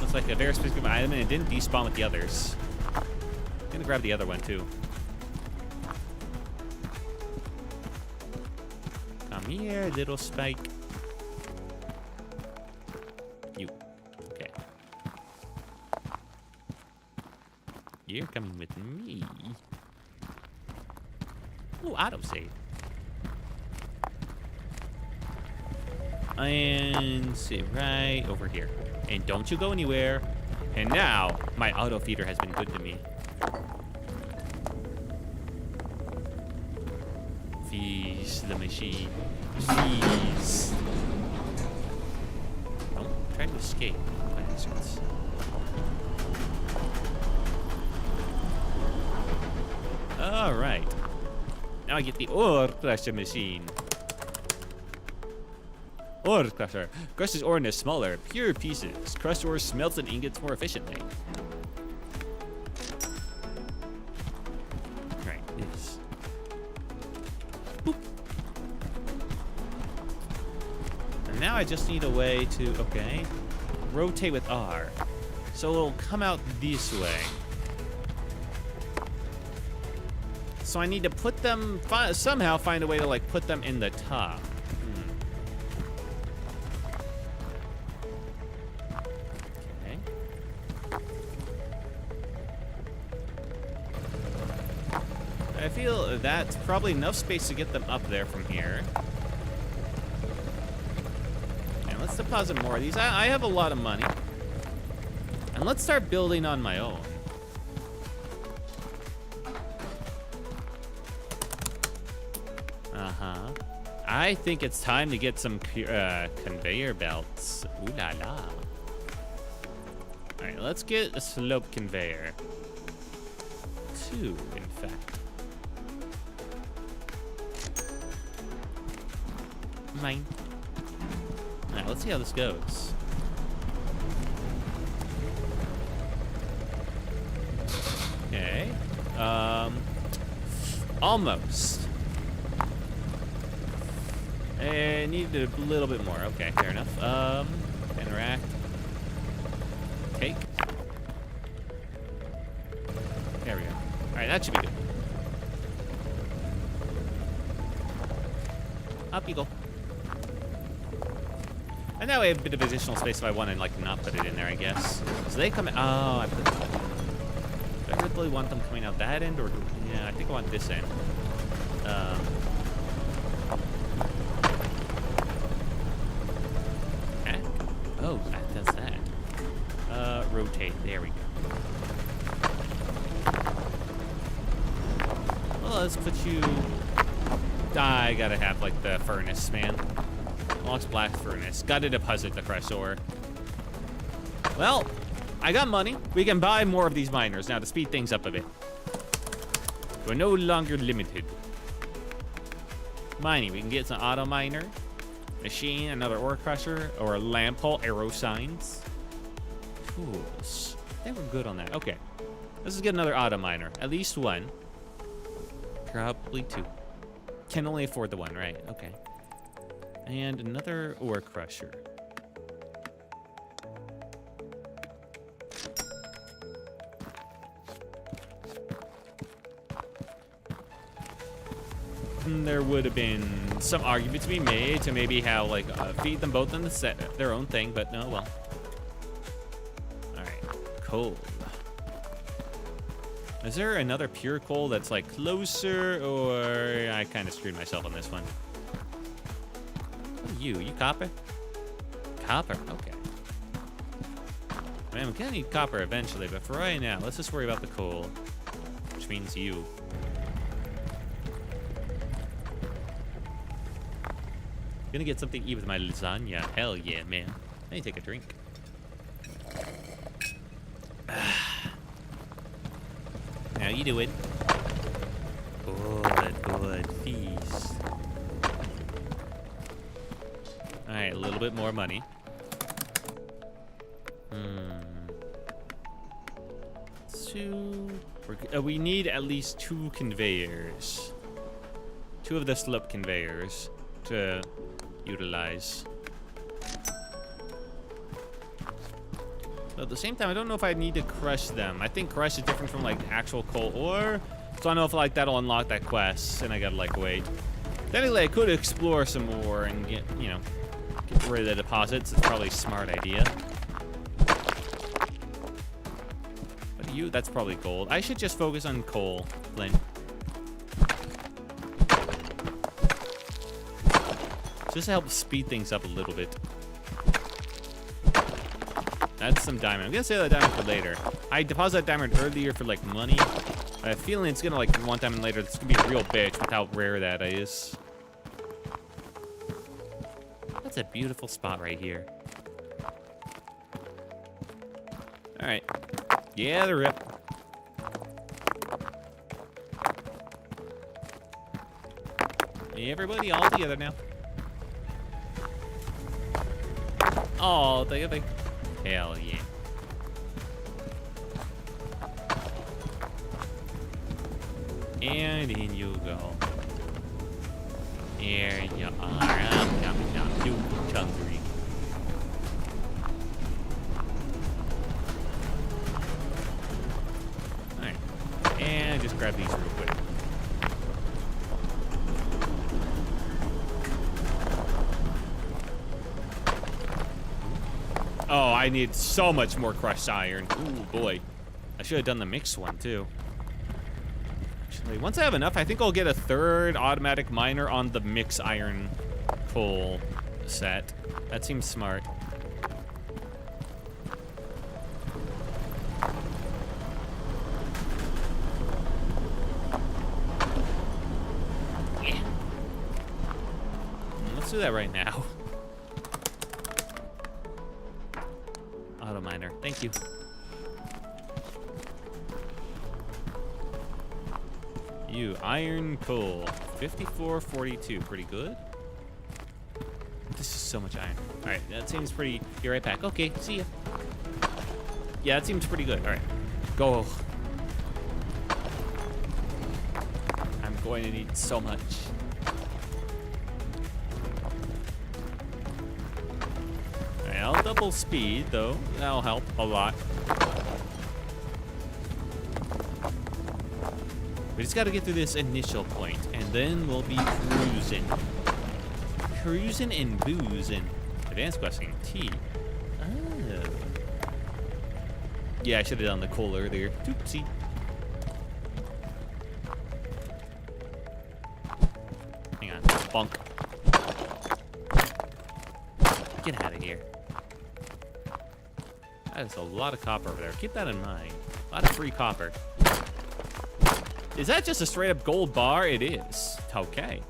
Looks like a very specific item, and it didn't despawn with the others. I'm gonna grab the other one too. Come here, little spike. You. Okay. You're coming with me. Ooh, autosave. And sit right over here. And don't you go anywhere. And now, my auto feeder has been good to me. Fees the machine. Fees. Don't try to escape, bastards. Alright. Now I get the ore crusher machine. Ore crusher. Crushes ore into smaller, pure pieces. Crushed ore smelts and ingots more efficiently. Right, this. Boop. And now I just need a way to, okay, rotate with R. So it'll come out this way. So I need to put them, somehow find a way to like put them in the top. Okay. I feel that's probably enough space to get them up there from here. let's deposit more of these. I have a lot of money. And let's start building on my own. Uh-huh. I think it's time to get some conveyor belts. Ooh la la. All right, let's get a slope conveyor. 2, in fact. Mine. All right, let's see how this goes. Okay. Almost. And needed a little bit more. Okay, fair enough. Interact. Take. There we go. All right, that should be good. Up you go. And now we have a bit of additional space if I want to, like, not put it in there, I guess. So they come in. Oh, I put. Do I really want them coming out that end, or yeah, I think I want this end. Oh, that does that. Rotate. There we go. Well, let's put you. I gotta have like the furnace, man. Unlocks black furnace. Gotta deposit the fresh ore. Well, I got money. We can buy more of these miners now to speed things up a bit. We're no longer limited. Mining. We can get some auto miner, machine, another ore crusher, or a lamp hole, arrow signs. Tools. They were good on that. Okay. Let's get another auto miner. At least one. Probably 2. Can only afford the one, right? Okay. And another ore crusher. There would have been some argument to be made to maybe how, like, feed them both in the set their own thing, but no, well. All right, coal. Is there another pure coal that's like closer, or I kind of screwed myself on this one? What are you? You copper? Copper, okay. Man, we're gonna need copper eventually, but for right now, let's just worry about the coal, which means you. Gonna get something to eat with my lasagna. Hell yeah, man. I need to take a drink. How you doing? Good feast. All right, a little bit more money. We need at least 2 conveyors. 2 of the slope conveyors to utilize. But at the same time, I don't know if I need to crush them. I think crush is different from like actual coal ore. So I don't know if like that'll unlock that quest and I gotta like wait. Technically, I could explore some more and get, you know, get rid of the deposits. It's probably a smart idea. But you, that's probably gold. I should just focus on coal, Flynn. Just to help speed things up a little bit. That's some diamond. I'm gonna save that diamond for later. I deposited that diamond earlier for like money. I have a feeling it's gonna like 1 diamond later. It's gonna be a real bitch with how rare that is. That's a beautiful spot right here. All right. Yeah, the rip. Everybody all together now. Oh, they think. Hell yeah. And in you go. Here you are. I'm coming down to hungry. Alright. And just grab these real quick. Oh, I need so much more crushed iron. Ooh, boy. I should have done the mixed one, too. Actually, once I have enough, I think I'll get a 3rd automatic miner on the mix iron coal. set. That seems smart. Yeah. Let's do that right now. Auto miner, thank you. You, iron coal, 5442, pretty good. This is so much iron. All right, that seems pretty, you're right back. Okay, see ya. Yeah, that seems pretty good. All right, go. I'm going to need so much. All right, I'll double speed though. That'll help a lot. We just got to get through this initial point, and then we'll be cruising. Cruising and boozing. Advanced questing, T. Oh. Yeah, I should have done the coal earlier. Oopsie. Hang on, bonk. Get out of here. That is a lot of copper over there. Keep that in mind. A lot of free copper. Is that just a straight up gold bar? It is. Okay.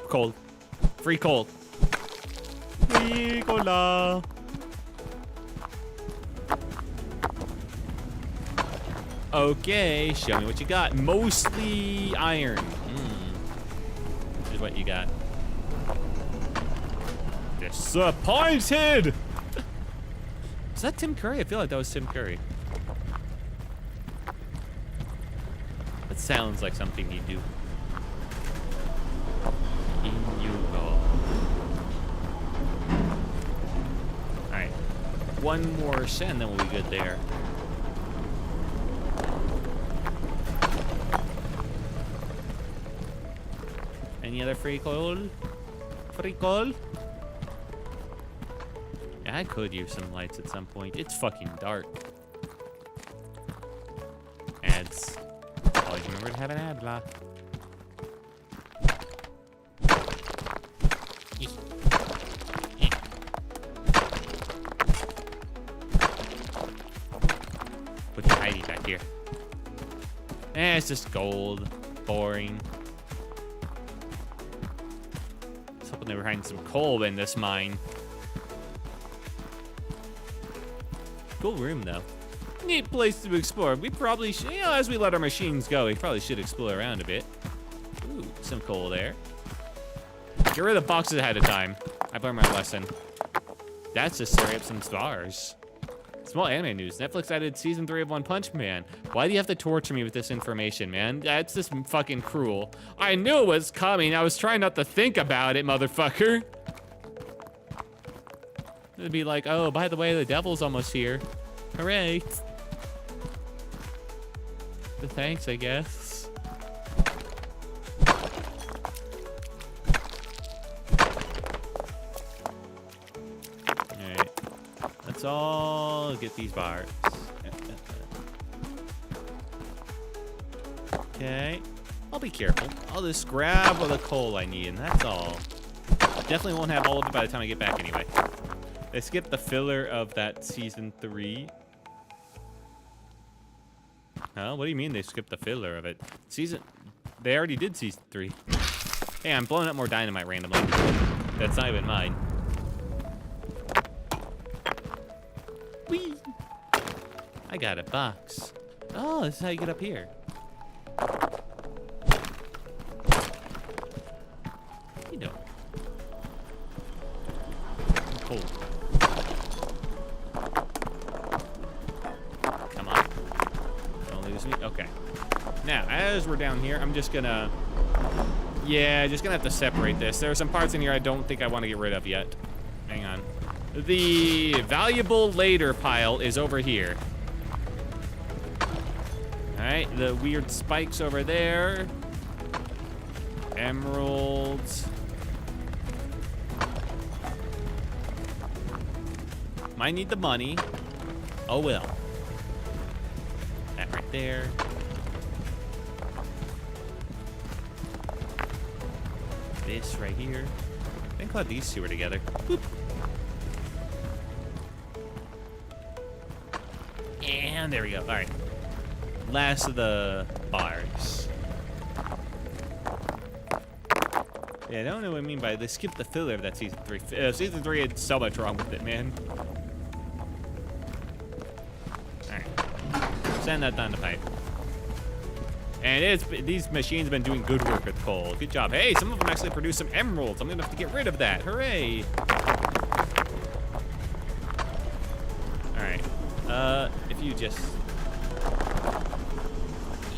Coal. Free coal. Free cola. Okay, show me what you got. Mostly iron. Here's what you got. Disappointed! Is that Tim Curry? I feel like that was Tim Curry. That sounds like something he'd do. In you go. Alright. One more send, then we'll be good there. Any other free coal? Free coal? Yeah, I could use some lights at some point. It's fucking dark. Ads. Always remember to have an ad block. What's hiding back here? It's just gold. Boring. I was hoping they were hiding some coal in this mine. Cool room, though. Neat place to explore. We probably should, you know, as we let our machines go, we probably should explore around a bit. Ooh, some coal there. Get rid of the boxes ahead of time. I learned my lesson. That's just straight up some stars. Small anime news. Netflix added season 3 of One Punch Man. Why do you have to torture me with this information, man? That's just fucking cruel. I knew it was coming. I was trying not to think about it, motherfucker. It'd be like, oh, by the way, the devil's almost here. Hooray. But thanks, I guess. Alright. Let's all get these bars. Okay. I'll be careful. I'll just grab all the coal I need, and that's all. Definitely won't have all of it by the time I get back anyway. They skipped the filler of that season 3. Huh? What do you mean they skipped the filler of it? They already did season 3. Hey, I'm blowing up more dynamite randomly. That's not even mine. Whee! I got a box. Oh, this is how you get up here. You know. Cool. Come on. Don't lose me. Okay. Now, as we're down here, I'm just gonna... Yeah, just gonna have to separate this. There are some parts in here I don't think I want to get rid of yet. Hang on. The valuable later pile is over here. Alright, the weird spikes over there. Emeralds. Might need the money. Oh well. That right there. this right here. Thank God these two are together. Boop. And there we go. All right. Last of the bars. Yeah, I don't know what I mean by they skipped the filler of that season 3. Season 3 had so much wrong with it, man. Alright. Send that down the pipe. And these machines have been doing good work with coal. Good job. Hey, some of them actually produce some emeralds. I'm gonna have to get rid of that. Hooray! Alright. If you just...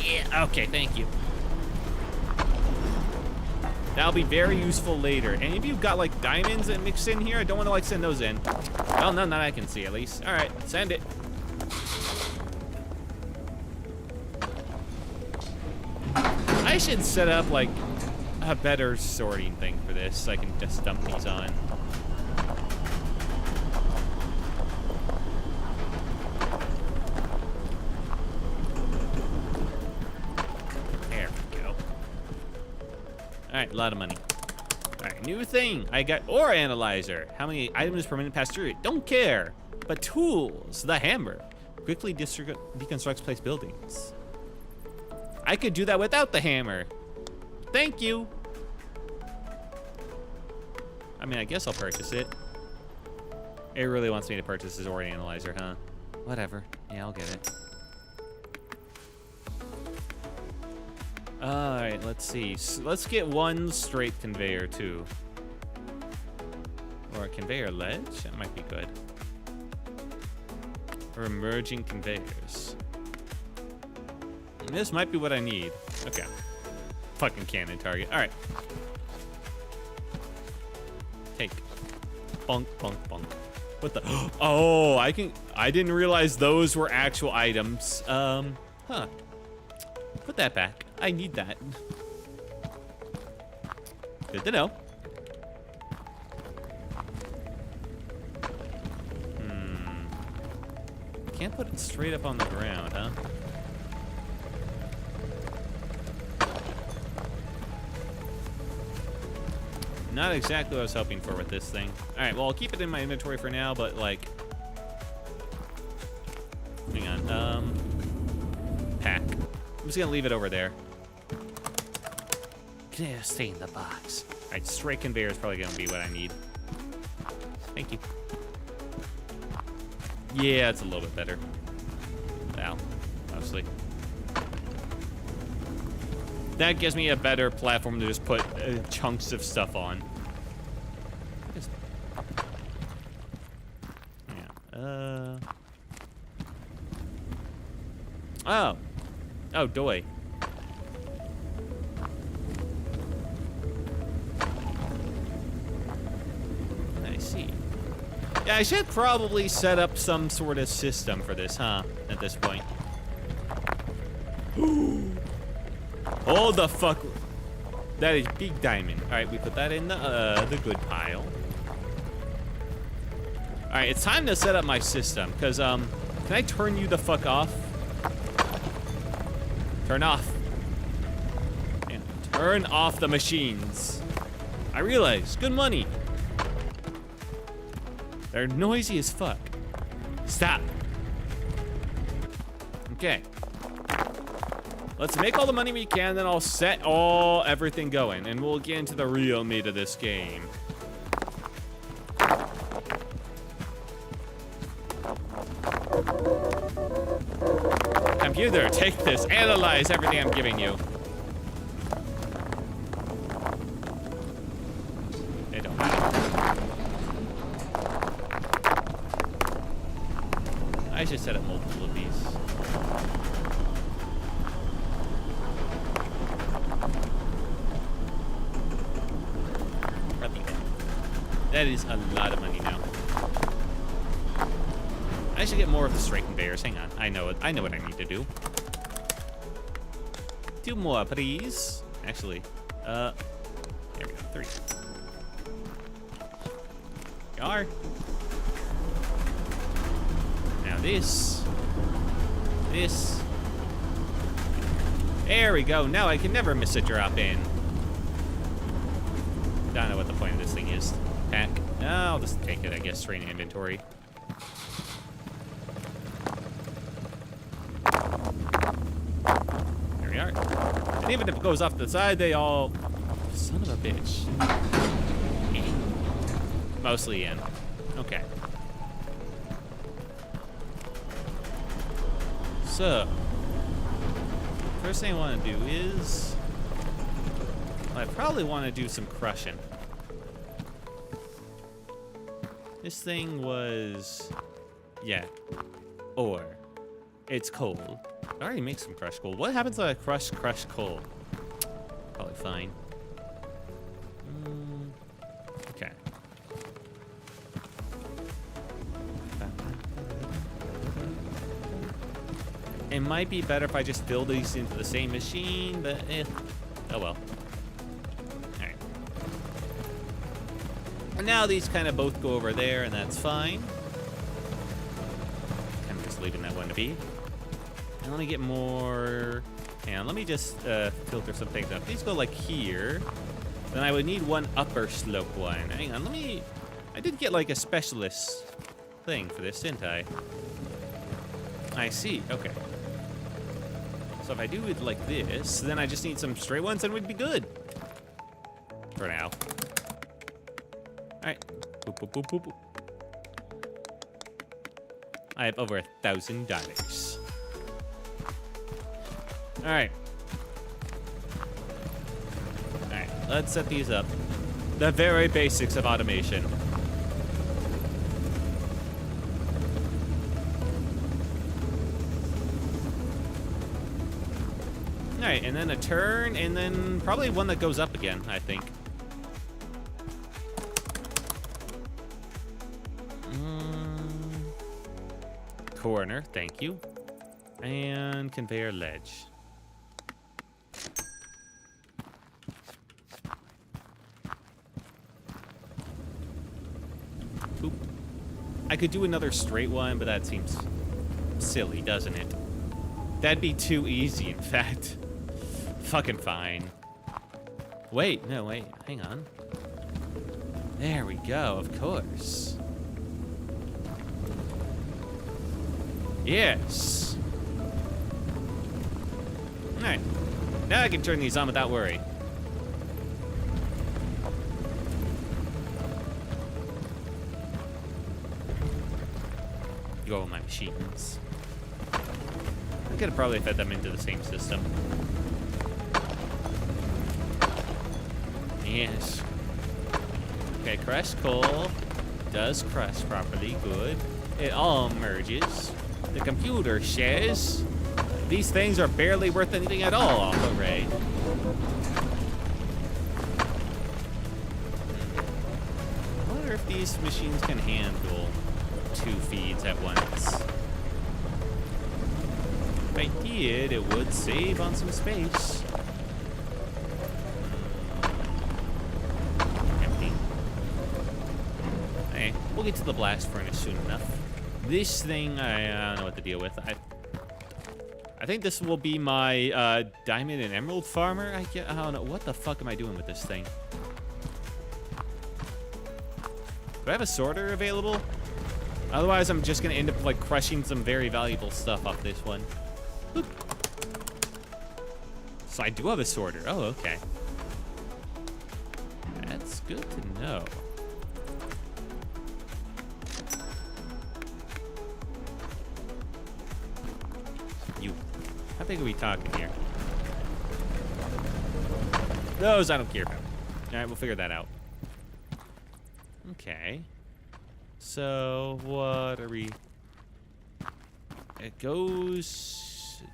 Yeah, okay, thank you. That'll be very useful later. Any of you got like diamonds that mix in here? I don't want to like send those in. Well, none that I can see at least. All right, send it. I should set up like a better sorting thing for this so I can just dump these on. All right, a lot of money. All right, new thing. I got ore analyzer. How many items per minute pass through it? Don't care. But tools, the hammer. Quickly deconstructs place buildings. I could do that without the hammer. Thank you. I mean, I guess I'll purchase it. It really wants me to purchase his ore analyzer, huh? Whatever. Yeah, I'll get it. All right, let's see. So let's get one straight conveyor too. Or a conveyor ledge? That might be good. Or emerging conveyors. This might be what I need. Okay. Fucking cannon target. All right. Take. Bunk, bunk, bunk. What the? Oh, I didn't realize those were actual items. Huh. Put that back. I need that. Good to know. Can't put it straight up on the ground, huh? Not exactly what I was hoping for with this thing. All right, well, I'll keep it in my inventory for now, but like... Hang on, pack. I'm just gonna leave it over there. Yeah, stay in the box. All right, straight conveyor is probably gonna be what I need. Thank you. Yeah, it's a little bit better. Wow, mostly. That gives me a better platform to just put chunks of stuff on. Yeah. Oh. Oh, doy. I see. Yeah, I should probably set up some sort of system for this, huh? At this point. Oh, the fuck. That is big diamond. All right, we put that in the good pile. All right, it's time to set up my system. Because, can I turn you the fuck off? Turn off. Man, turn off the machines. I realize, good money. They're noisy as fuck. Stop. Okay. Let's make all the money we can, then I'll set everything going, and we'll get into the real meat of this game. Computer, take this. Analyze everything I'm giving you. It don't matter. I should set up multiple of these. That is a lot of money now. I should get more of the straight conveyors. Hang on. I know what I need to do. 2 more, please. Actually, there we go. 3. You are. Now this. There we go. Now I can never miss a drop in. don't know what the point of this thing is. Pack. No, I'll just take it, I guess, straight in inventory. There we are. And even if it goes off to the side, they all... Son of a bitch. Mostly in. Okay. So, first thing I want to do is... I probably want to do some crushing. This thing was... Yeah. Ore. It's coal. I already make some crushed coal. What happens when I crush crushed coal? Probably fine. Okay. It might be better if I just build these into the same machine, but oh well. Alright. And now these kind of both go over there, and that's fine. I'm just leaving that one to be. And let me get more... Hang on, let me just filter some things up. These go like here. Then I would need one upper slope one. Hang on, let me... I did get like a specialist thing for this, didn't I? I see, okay. So if I do it like this, then I just need some straight ones and we'd be good. For now. Alright. Boop, boop, boop, boop, boop. I have over $1,000. Alright. Alright, let's set these up. The very basics of automation. Alright, and then a turn, and then probably one that goes up again, I think. Corner, thank you. And conveyor ledge. Oop. I could do another straight one, but that seems silly, doesn't it? That'd be too easy, in fact. Fucking fine. Wait, no, wait, hang on. There we go, of course. Yes. Alright. Now I can turn these on without worry. Go with my machines. I could have probably fed them into the same system. Yes. Okay, crushed coal does crush properly. Good. It all merges. The computer says these things are barely worth anything at all. Hooray. I wonder if these machines can handle 2 feeds at once. If I did, it would save on some space. Empty. Hey, we'll get to the blast furnace soon enough. This thing, I don't know what to deal with. I think this will be my diamond and emerald farmer. I don't know. What the fuck am I doing with this thing? Do I have a sorter available? Otherwise, I'm just going to end up like crushing some very valuable stuff off this one. Oop. So I do have a sorter. Oh, okay. That's good to know. How big are we talking here? Those I don't care about. All right, we'll figure that out. Okay. So what are we? It goes.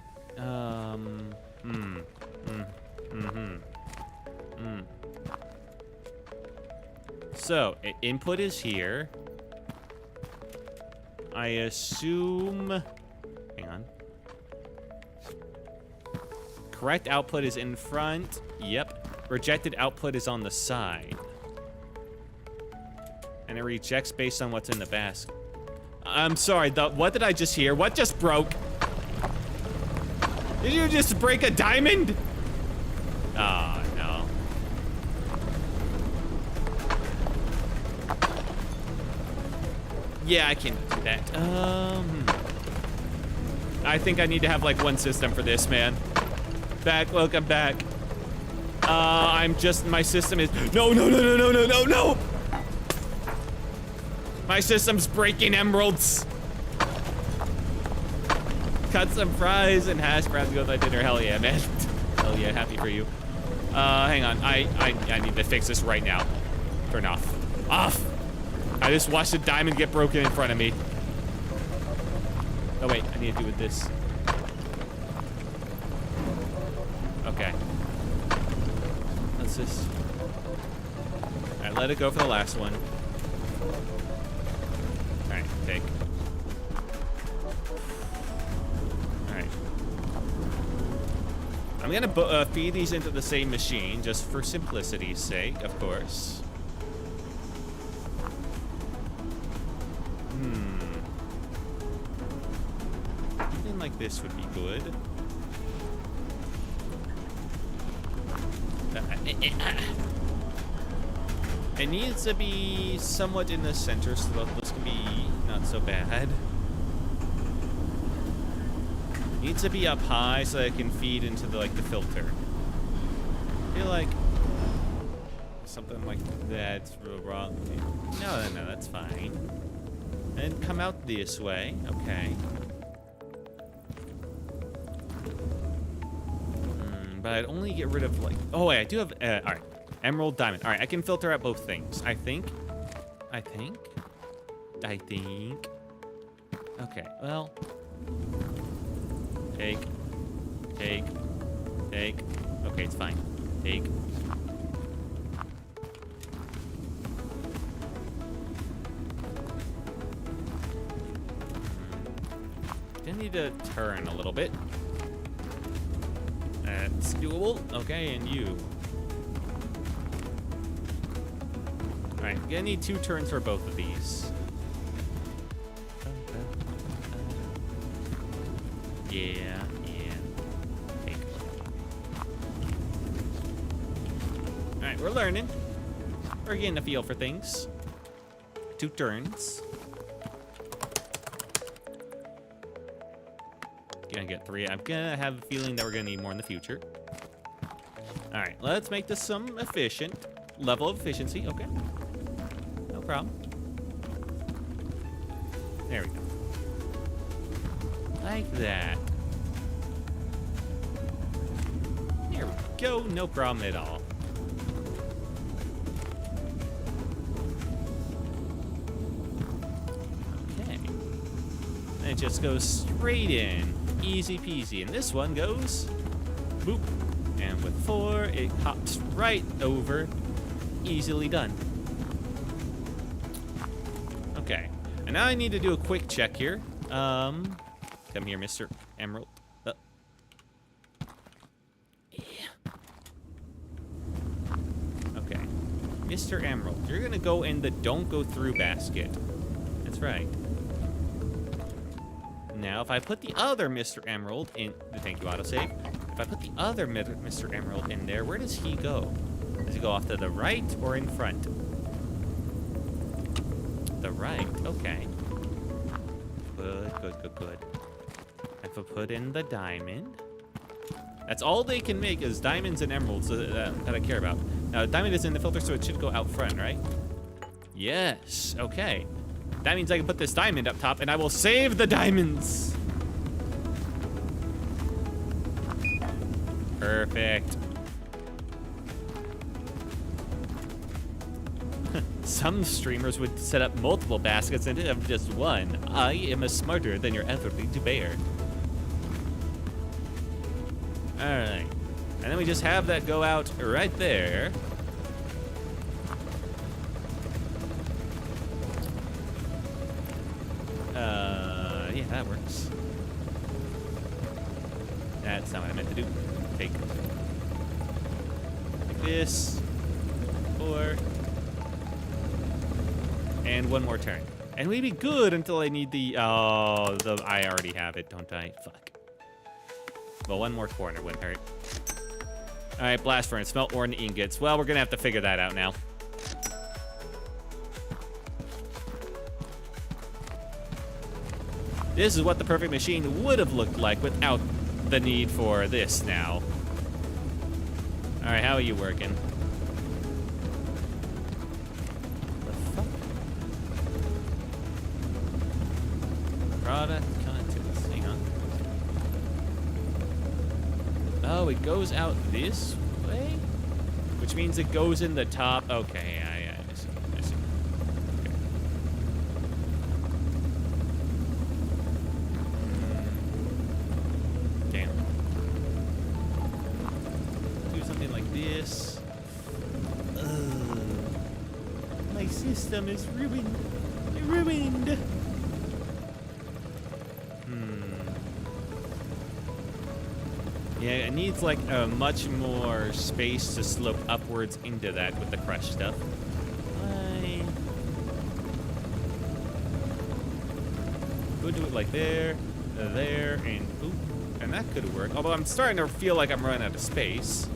So input is here. I assume. Hang on. Correct output is in front. Yep. Rejected output is on the side. And it rejects based on what's in the basket. I'm sorry, what did I just hear? What just broke? Did you just break a diamond? Oh, no. Yeah, I can do that. I think I need to have like one system for this, man. Welcome back. My system is, no. My system's breaking emeralds. Cut some fries and hash browns to go with my dinner. Hell yeah, man. Hell yeah, happy for you. Hang on, I need to fix this right now. Turn off. Off! I just watched a diamond get broken in front of me. Oh wait, I need to do with this. Okay. Let's just... Alright, let it go for the last one. Alright, take. Alright. I'm gonna feed these into the same machine, just for simplicity's sake, of course. Something like this would be good. It needs to be somewhat in the center so that this can be not so bad. Needs to be up high so that it can feed into the filter. I feel like something like that's real wrong. No, that's fine. And come out this way. Okay. But I'd only get rid of oh wait, I do have all right, emerald, diamond. All right, I can filter out both things. I think. Okay, well, take. Okay, it's fine. Take. Gonna need to turn a little bit. That's doable. Okay, and you. Alright, gonna need 2 turns for both of these. Yeah. Take. Alright, we're learning. We're getting a feel for things. 2 turns. Gonna get 3. I'm gonna have a feeling that we're gonna need more in the future. All right, let's make this some efficient level of efficiency. Okay, no problem. There we go. Like that. There we go. No problem at all. Okay. And it just goes straight in. Easy peasy. And this one goes boop. And with 4, it hops right over. Easily done. Okay. And now I need to do a quick check here. Come here, Mr. Emerald. Yeah. Okay. Mr. Emerald, you're gonna go in the don't go through basket. That's right. Now, if I put the other Mr. Emerald in... Thank you, autosave. If I put the other Mr. Emerald in there, where does he go? Does he go off to the right or in front? The right. Okay. Good. If I put in the diamond... That's all they can make is diamonds and emeralds that I care about. Now, diamond is in the filter, so it should go out front, right? Yes. Okay. That means I can put this diamond up top, and I will save the diamonds. Perfect. Some streamers would set up multiple baskets instead of just one. I am smarter than you're ever going to bear. All right. And then we just have that go out right there. Yeah, that works. That's not what I meant to do. Take. Like this. 4. And 1 more turn. And we'd be good until I need the... Oh, I already have it, don't I? Fuck. Well, 1 more corner wouldn't hurt. All right, blast furnace, smelt ore and ingots. Well, we're gonna have to figure that out now. This is what the perfect machine would have looked like without the need for this now. All right, how are you working? The fuck? Product contents. Hang on. Oh, it goes out this way? Which means it goes in the top. Okay, I see. I see. Okay. Damn. Do something like this. Ugh. My system is ruined. Ruined. Yeah, it needs like a much more space to slope upwards into that with the crush stuff. Go do it like there, and ooh, and that could work. Although I'm starting to feel like I'm running out of space.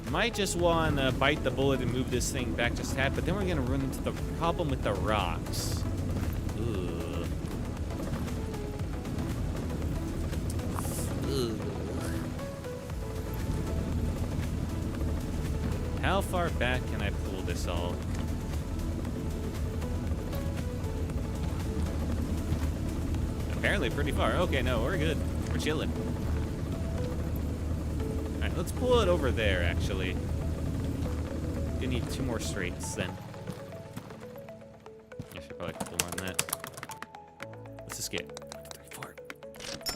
Might just want to bite the bullet and move this thing back just a tad, but then we're gonna run into the problem with the rocks. Ugh. Ugh. How far back can I pull this all? Apparently pretty far. Okay, no, we're good. We're chilling. Alright, let's pull it over there, actually. We need 2 more straights, then. I should probably pull more than that. Let's escape. 3, 4.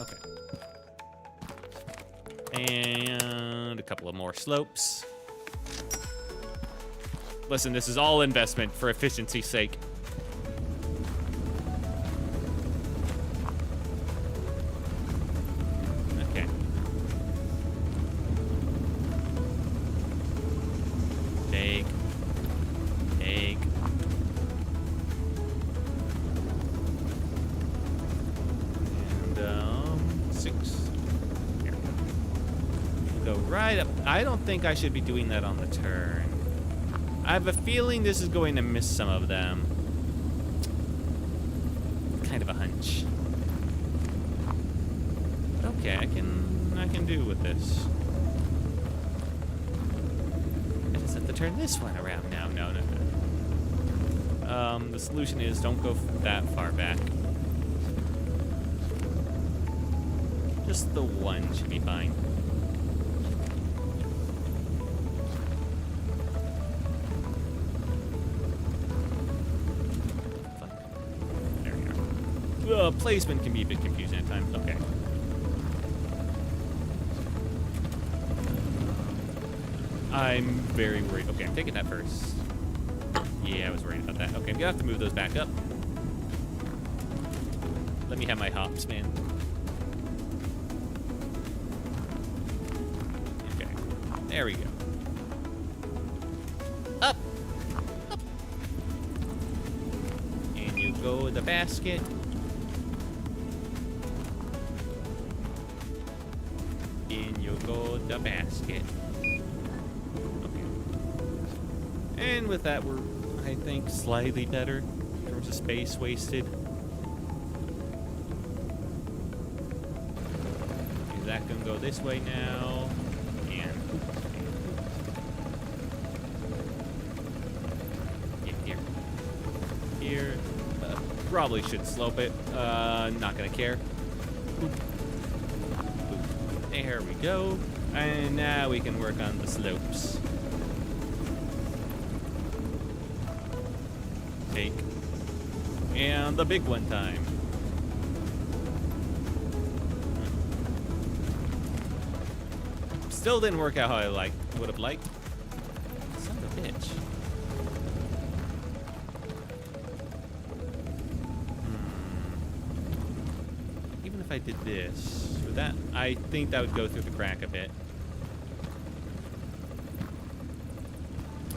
Okay. And a couple of more slopes. Listen, this is all investment for efficiency's sake. Okay. Take. And, 6. Here. Go right up. I don't think I should be doing that on the turn. I have a feeling this is going to miss some of them. Kind of a hunch. But okay, I can do with this. I just have to turn this one around now. No. The solution is don't go that far back. Just the one should be fine. Placement can be a bit confusing at times. Okay. I'm very worried. Okay, I'm taking that first. Yeah, I was worried about that. Okay, I'm gonna have to move those back up. Let me have my hops, man. Okay. There we go. Up! Up! And you go with the basket. Go the basket. Okay. And with that, we're, I think, slightly better in terms of space wasted. Is that gonna go this way now? And yeah, here. Probably should slope it. Not gonna care. There we go. And now we can work on the slopes. Take. And the big one time. Still didn't work out how I would have liked. Son of a bitch. Even if I did this. That I think that would go through the crack a bit.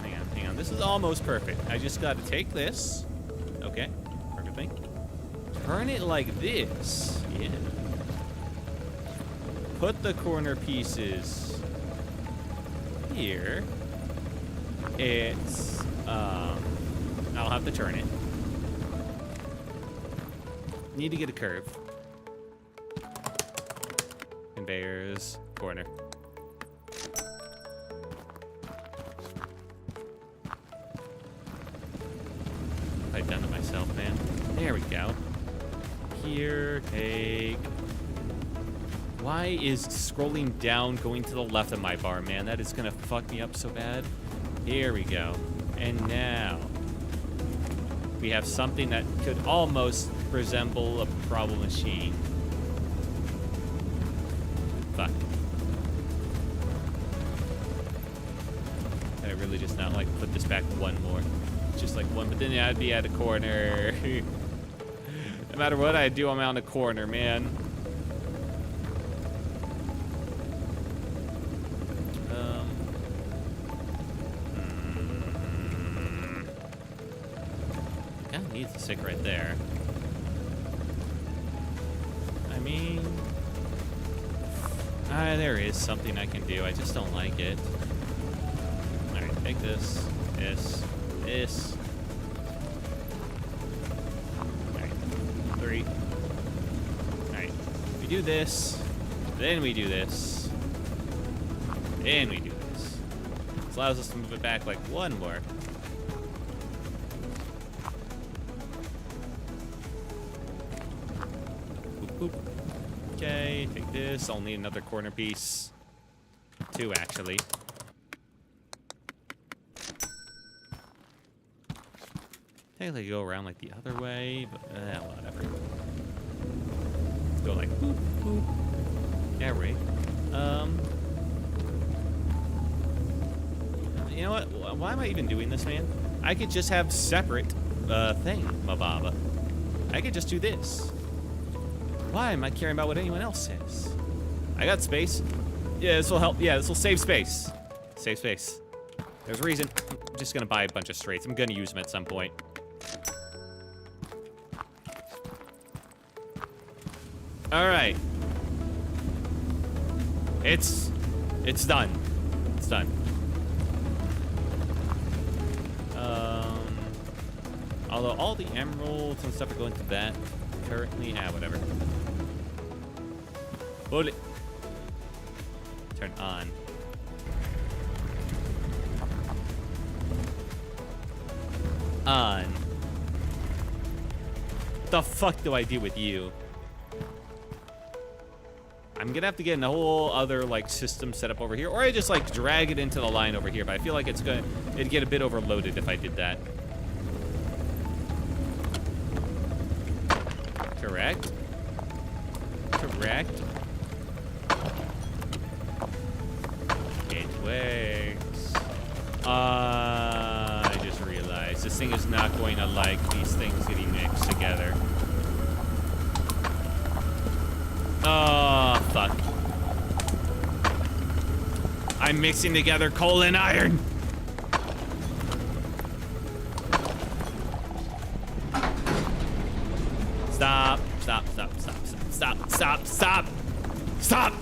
Hang on. This is almost perfect. I just got to take this. Okay, perfect thing. Turn it like this. Yeah. Put the corner pieces here. It's I'll have to turn it. Need to get a curve. Conveyors. Corner. I've done it myself, man. There we go. Here, take. Why is scrolling down going to the left of my bar, man? That is gonna fuck me up so bad. Here we go. And now we have something that could almost resemble a problem machine. Fuck. I really just not like put this back one more. Just like one, but then I'd be at a corner. No matter what I do, I'm out in a corner, man. Kind of needs to stick right there. I mean, there is something I can do. I just don't like it. All right, take this, this. All right, 3. All right, we do this, then we do this, then we do this. This allows us to move it back like one more. Boop, boop. Okay, take this. I'll need another corner piece. 2, actually. Technically go around like the other way, but whatever. Let's go like boop, boop. Yeah, right. You know what? Why am I even doing this, man? I could just have separate thing, Mababa. I could just do this. Why am I caring about what anyone else says? I got space. Yeah, this will help. Yeah, this will save space. Save space. There's a reason. I'm just gonna buy a bunch of straights. I'm gonna use them at some point. All right. It's done. It's done. Although all the emeralds and stuff are going to that currently. Whatever. Hold it. Turn on. On. What the fuck do I do with you? I'm gonna have to get a whole other like system set up over here, or I just like drag it into the line over here. But I feel like it'd get a bit overloaded if I did that. Correct. Correct. It works. I just realized this thing is not going to like these things getting mixed together. Oh, fuck. I'm mixing together coal and iron. Stop. Stop, stop, stop, stop, stop, stop, stop.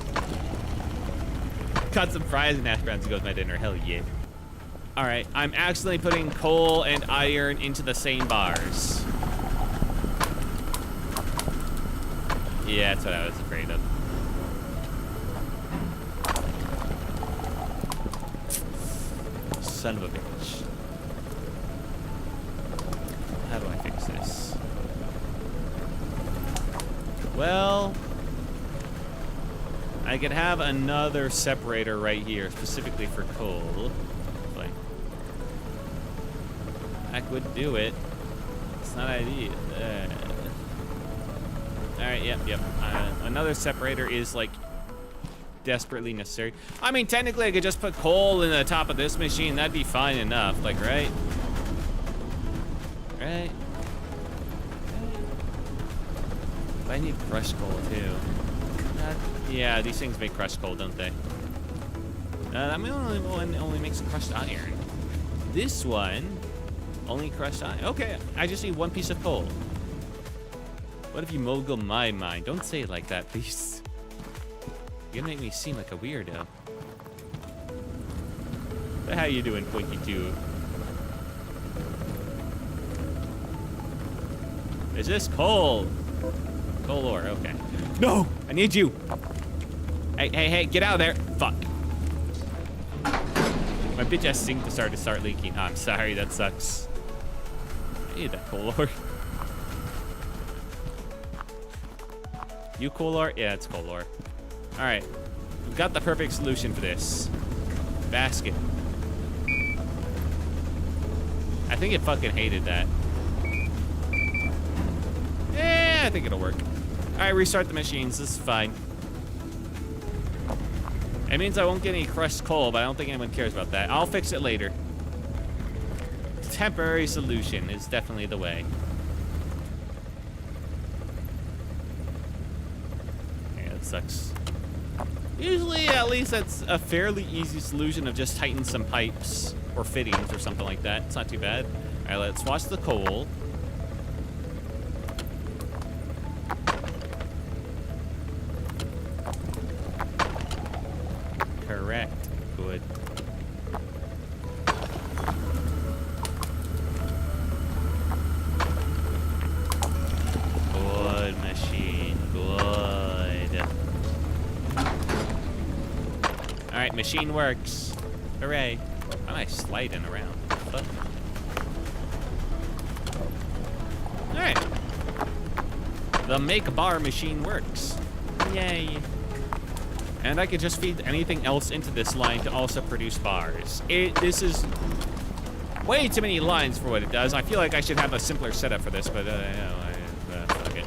Cut some fries and hash browns to go with my dinner. Hell yeah. All right, I'm accidentally putting coal and iron into the same bars. Yeah, that's what I was afraid of. Son of a bitch. How do I fix this? Well, I could have another separator right here, specifically for coal. Like, I would do it. It's not ideal. Alright, yep. Another separator is, like, desperately necessary. I mean, technically, I could just put coal in the top of this machine. That'd be fine enough, like, right? Right? But I need crushed coal, too. Yeah, these things make crushed coal, don't they? I mean, only makes crushed iron. This one only crushed iron. Okay, I just need one piece of coal. What if you mogul my mind? Don't say it like that, please. You're gonna make me seem like a weirdo. But how you doing, Twinkie 2? Is this coal? Coal ore, okay. No! I need you! Hey, get out of there! Fuck. My bitch ass sink to start leaking. Oh, I'm sorry, that sucks. I need that coal ore. You coal ore? Yeah, it's coal ore. Alright. We've got the perfect solution for this. Basket. I think it fucking hated that. Yeah, I think it'll work. Alright, restart the machines. This is fine. It means I won't get any crushed coal, but I don't think anyone cares about that. I'll fix it later. Temporary solution is definitely the way. Yeah, that sucks. Usually, at least that's a fairly easy solution of just tighten some pipes or fittings or something like that. It's not too bad. All right, let's wash the coal. Correct. Good. Good machine. Good. All right, machine works. Hooray. Why am I sliding around? What? All right. The make bar machine works. Yay. And I can just feed anything else into this line to also produce bars. This is way too many lines for what it does. I feel like I should have a simpler setup for this, but fuck it.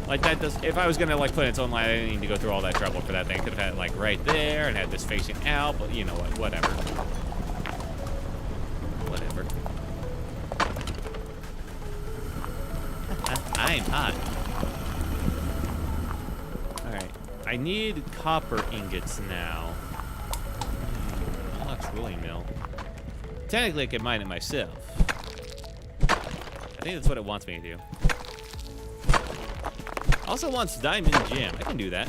Like that does. If I was gonna like put its own line, I didn't need to go through all that trouble for that thing. Could have had it like right there and had this facing out. But you know what? Whatever. Whatever. I'm hot. I need copper ingots now. Unlocks rolling mill. Technically, I could mine it myself. I think that's what it wants me to do. Also wants diamond gem. I can do that.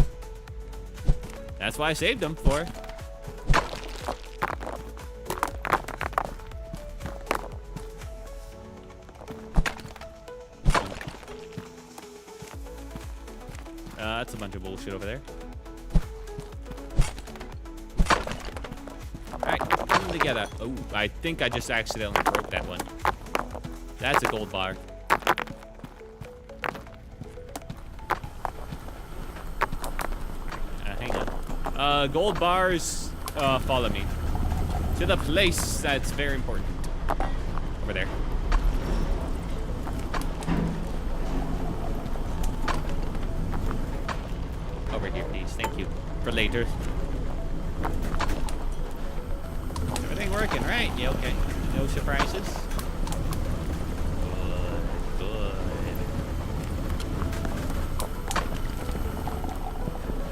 That's why I saved them for. That's a bunch of bullshit over there. Alright, put them together. Oh, I think I just accidentally broke that one. That's a gold bar. Hang on. Gold bars, follow me. To the place that's very important. Over there. Over here, please. Thank you. For later. Everything working, right? Yeah, okay. No surprises. Good.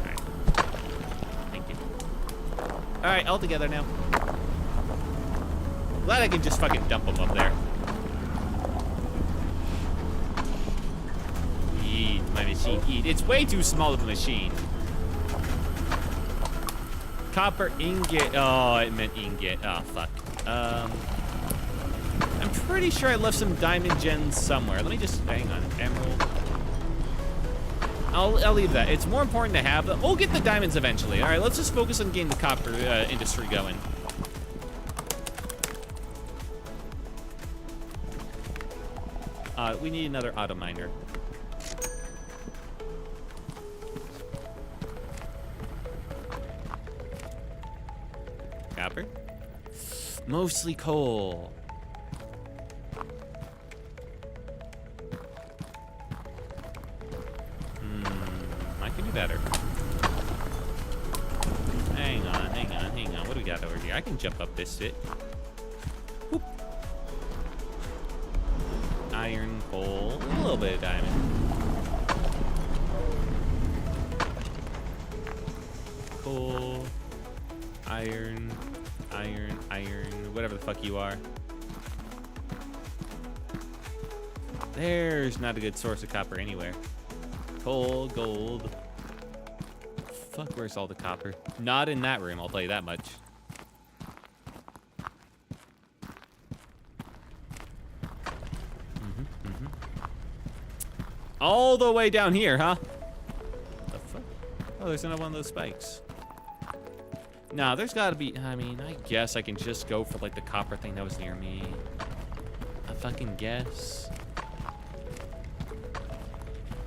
Alright. Thank you. Alright, all together now. Glad I can just fucking dump them up there. My machine eat. It's way too small of a machine. Copper ingot. Oh, it meant ingot. Oh, fuck. I'm pretty sure I left some diamond gems somewhere. Let me just hang on. Emerald. I'll leave that. It's more important to have them. We'll get the diamonds eventually. All right, let's just focus on getting the copper industry going. We need another auto miner. Copper? Mostly coal. I can do better. Hang on. What do we got over here? I can jump up this shit. Whoop. Iron, coal, a little bit of diamond. Coal, iron, whatever the fuck you are. There's not a good source of copper anywhere. Coal, gold. Fuck, where's all the copper? Not in that room, I'll tell you that much. All the way down here, huh? The fuck? Oh, there's another one of those spikes. Nah, there's gotta be, I mean, I guess I can just go for like the copper thing that was near me. I fucking guess.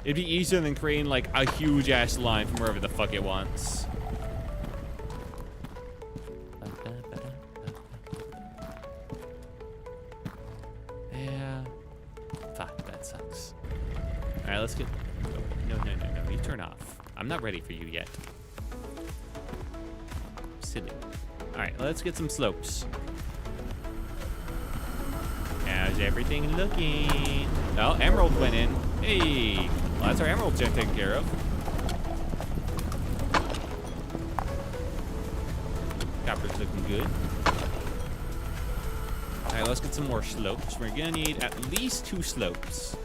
It'd be easier than creating like a huge ass line from wherever the fuck it wants. Yeah. Fuck, that sucks. Alright, let's get, no, you turn off. I'm not ready for you yet. Silly. Alright, let's get some slopes. How's everything looking? Oh, emerald went in. Hey, well, that's our emerald gen taken care of. Copper's looking good. Alright, let's get some more slopes. We're gonna need at least 2 slopes.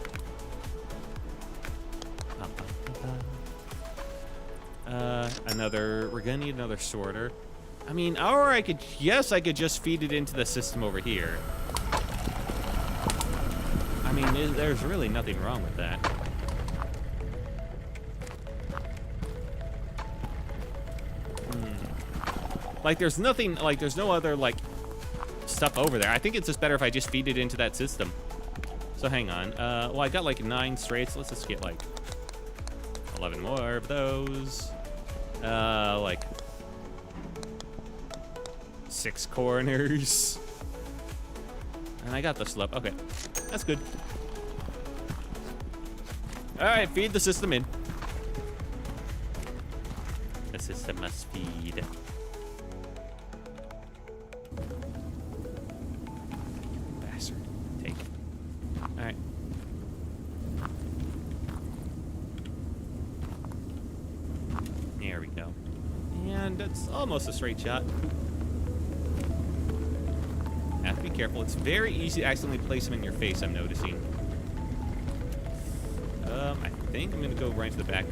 We're gonna need another sorter. I mean, or I could just feed it into the system over here. I mean, there's really nothing wrong with that. Like, there's nothing, like, there's no other, like, stuff over there. I think it's just better if I just feed it into that system. So hang on. Well, I got, like, 9 straight, so let's just get, like, 11 more of those. Like 6 corners. And I got the slope. Okay, that's good. All right, feed the system in. The system must feed. Bastard. Take it. All right. There we go. And that's almost a straight shot. Have to be careful. It's very easy to accidentally place them in your face, I'm noticing. I think I'm gonna go right to the back.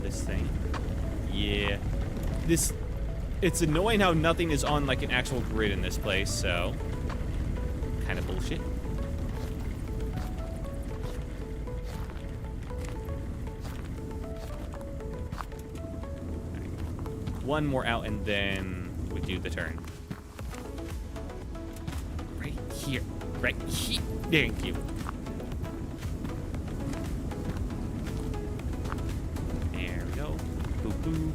This thing. Yeah. It's annoying how nothing is on like an actual grid in this place, so kind of bullshit. One more out and then we do the turn. Right here. Right here. Thank you. There we go. Boo boo.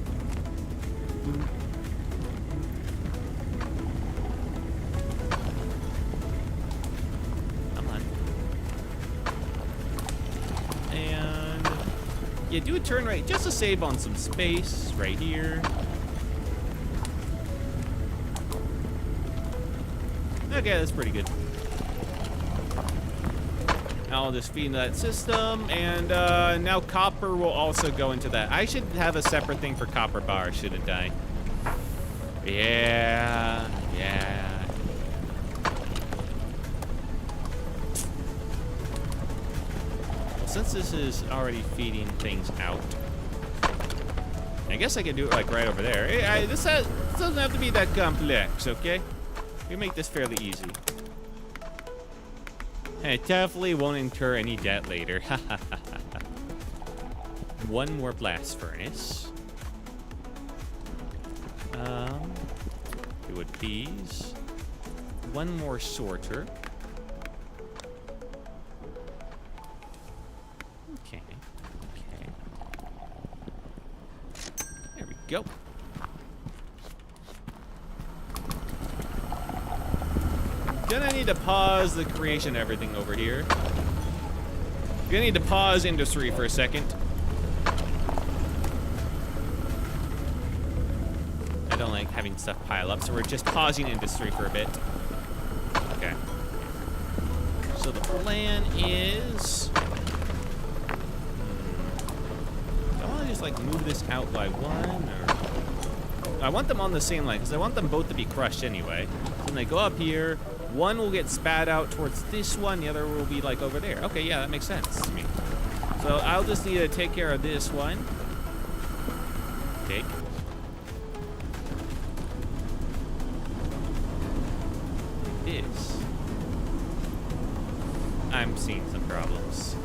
Boo. Come on. And yeah, do a turn right just to save on some space right here. Okay, that's pretty good. I'll just feed that system, and now copper will also go into that. I should have a separate thing for copper bars, shouldn't I? Yeah. Well, since this is already feeding things out, I guess I could do it like right over there. This doesn't have to be that complex, okay? We make this fairly easy. And it definitely won't incur any debt later. One more blast furnace. Do with these. One more sorter. Okay. There we go. Gonna need to pause the creation of everything over here. Gonna need to pause industry for a second. I don't like having stuff pile up, so we're just pausing industry for a bit. Okay. So the plan is... do I want to just like move this out by one, or... I want them on the same line, because I want them both to be crushed anyway. So when they go up here, one will get spat out towards this one, the other will be like over there. Okay, yeah, that makes sense to me. So I'll just need to take care of this one. Okay. This. I'm seeing some problems.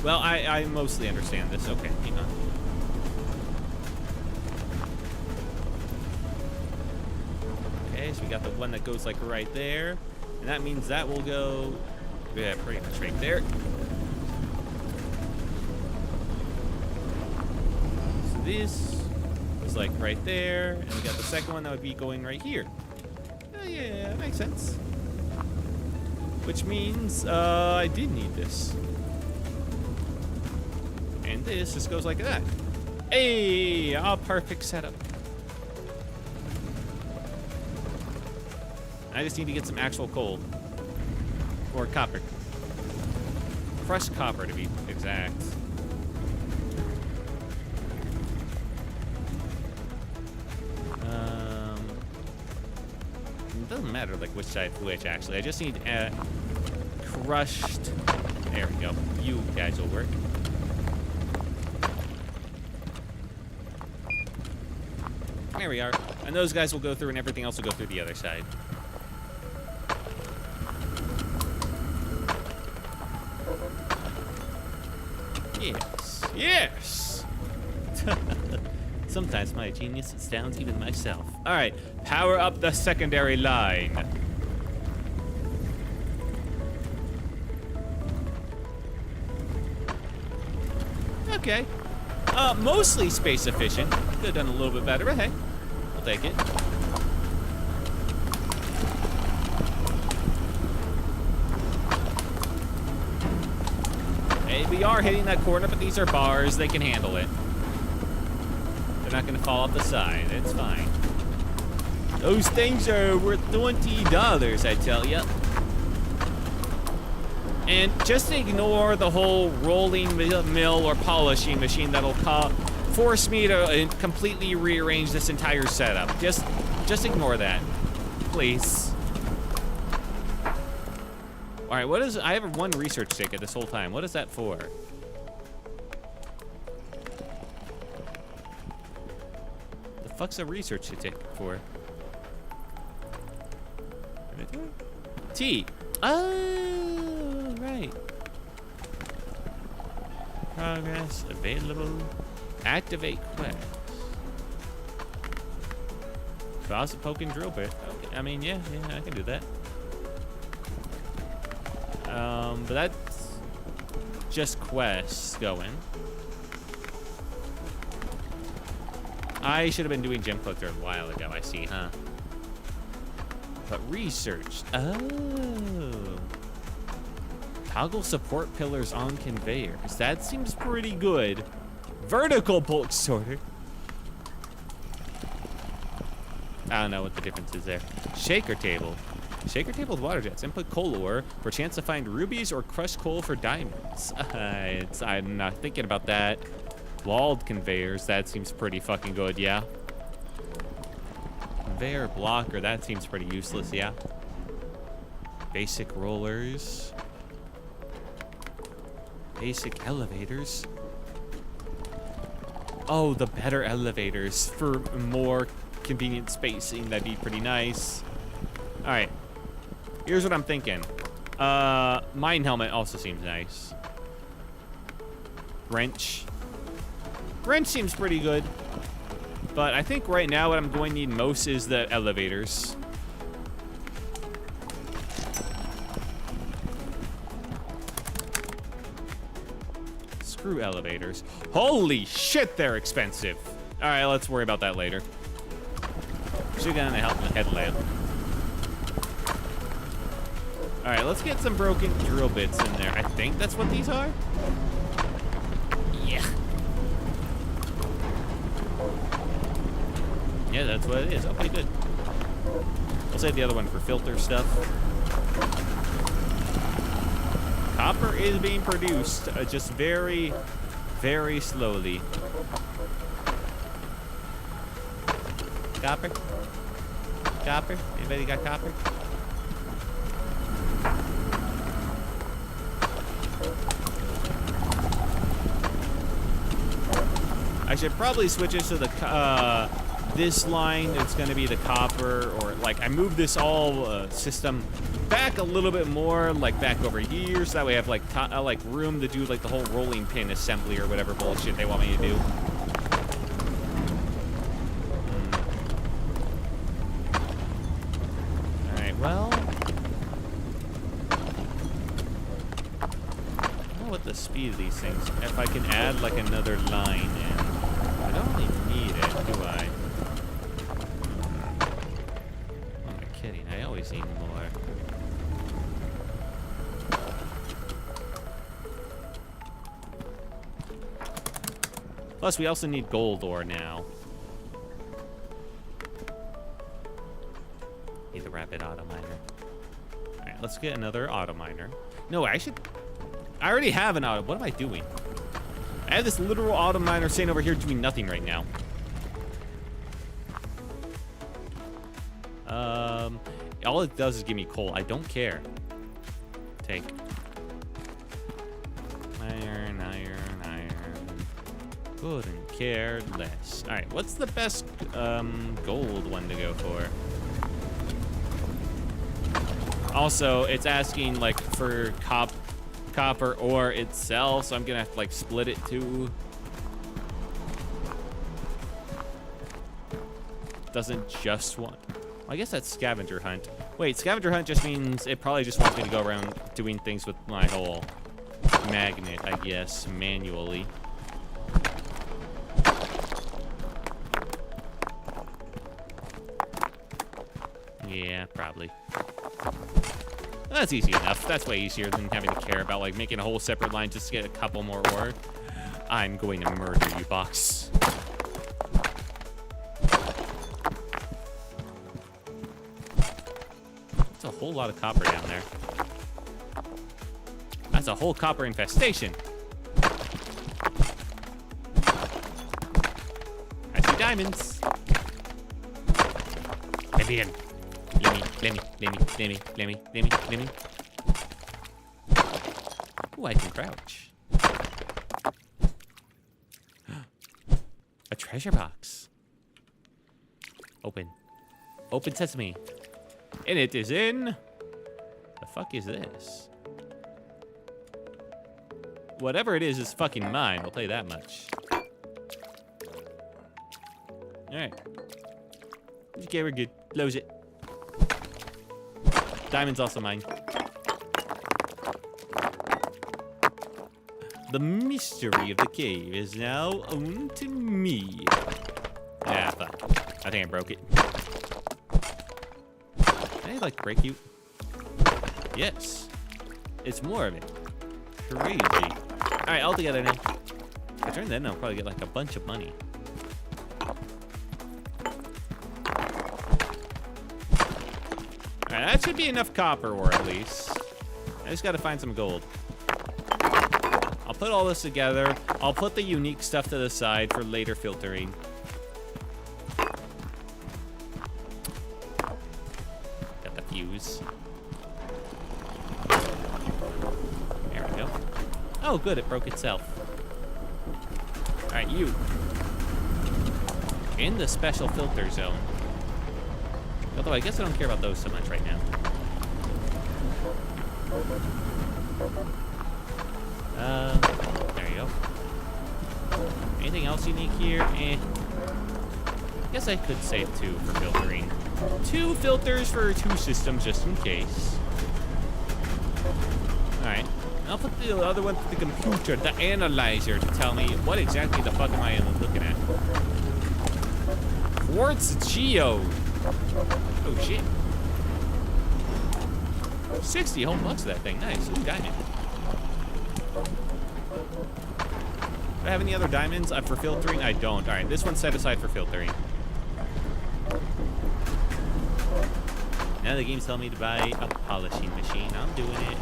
Well, I mostly understand this. Okay, hang on. Okay, so we got the one that goes like right there. And that means that will go, yeah, pretty much right there. So this is like right there. And we got the second one that would be going right here. Yeah, that makes sense. Which means I did need this. And this just goes like that. Hey, a perfect setup. I just need to get some actual coal. Or copper. Crushed copper, to be exact. It doesn't matter, like, which side which, actually. I just need crushed... There we go. You guys will work. There we are. And those guys will go through, and everything else will go through the other side. Yes. Yes! Sometimes my genius astounds even myself. All right, power up the secondary line. Okay. Mostly space efficient. Could have done a little bit better, but hey, I'll take it. Hey, we are hitting that corner, but these are bars. They can handle it. They're not gonna fall off the side. It's fine. Those things are worth $20, I tell ya. And just ignore the whole rolling mill or polishing machine that'll force me to completely rearrange this entire setup. Just ignore that, please. All right, what is? I have one research ticket this whole time. What is that for? The fuck's a research ticket for? T. Oh, right. Progress available. Activate quest. Cross a poking drill bit. Okay, I mean, yeah, I can do that. But that's just quests going. I should have been doing gem collector a while ago, I see, huh? But research. Oh. Toggle support pillars on conveyors. That seems pretty good. Vertical bulk sorter. I don't know what the difference is there. Shaker table. Shaker table with water jets. Input coal ore for a chance to find rubies or crushed coal for diamonds. I'm not thinking about that. Walled conveyors. That seems pretty fucking good, yeah. Conveyor blocker. That seems pretty useless, yeah. Basic rollers. Basic elevators. Oh, the better elevators for more convenient spacing. That'd be pretty nice. All right. Here's what I'm thinking. Mine helmet also seems nice. Wrench. Wrench seems pretty good. But I think right now what I'm going to need most is the elevators. Screw elevators. Holy shit, they're expensive. All right, let's worry about that later. Should have gotten a headlamp. All right, let's get some broken drill bits in there. I think that's what these are. Yeah. Yeah, that's what it is. Okay, good. We'll save the other one for filter stuff. Copper is being produced, just very, very slowly. Copper? Copper? Anybody got copper? I should probably switch into the this line, it's going to be the copper, or like I moved this all system back a little bit more, like back over here, so that way I have like room to do like the whole rolling pin assembly or whatever bullshit they want me to do. All right, well, I don't know what the speed of these things. If I can add like another line in, I don't really need it, do I? I always need more. Plus, we also need gold ore now. Need the rapid auto miner. Alright, let's get another auto miner. No, I already have an auto. What am I doing? I have this literal auto miner sitting over here doing nothing right now. All it does is give me coal. I don't care. Take. Iron, iron, iron. Couldn't care less. Alright, what's the best gold one to go for? Also, it's asking like for copper ore itself, so I'm gonna have to like split it too. Doesn't just want. I guess that's scavenger hunt. Wait, scavenger hunt just means it probably just wants me to go around doing things with my whole magnet, I guess, manually. Yeah, probably. That's easy enough. That's way easier than having to care about like making a whole separate line just to get a couple more ore. I'm going to murder you, box. A whole lot of copper down there. That's a whole copper infestation. I see diamonds. Let me in. Let me. Ooh, I can crouch. A treasure box. Open. Open sesame. And it is in. The fuck is this? Whatever it is fucking mine. I'll tell you that much. Alright. Okay, we're good. Close it. Diamond's also mine. The mystery of the cave is now owned to me. Ah, fuck. I think I broke it. Can I, like, break you? Yes. It's more of it. Crazy. Alright, all together now. If I turn that in, I'll probably get, like, a bunch of money. Alright, that should be enough copper ore, at least. I just gotta find some gold. I'll put all this together. I'll put the unique stuff to the side for later filtering. Got the fuse. There we go. Oh, good, it broke itself. Alright, you. In the special filter zone. Although I guess I don't care about those so much right now. There you go. Anything else unique here? Eh. Guess I could save 2 for filtering. 2 filters for 2 systems just in case. Alright. I'll put the other one to the computer, the analyzer, to tell me what exactly the fuck am I looking at. Quartz geode. Oh shit. 60 whole bucks of that thing. Nice. Ooh, diamond. Do I have any other diamonds for filtering? I don't. Alright, this one's set aside for filtering. Now the game's telling me to buy a polishing machine. I'm doing it.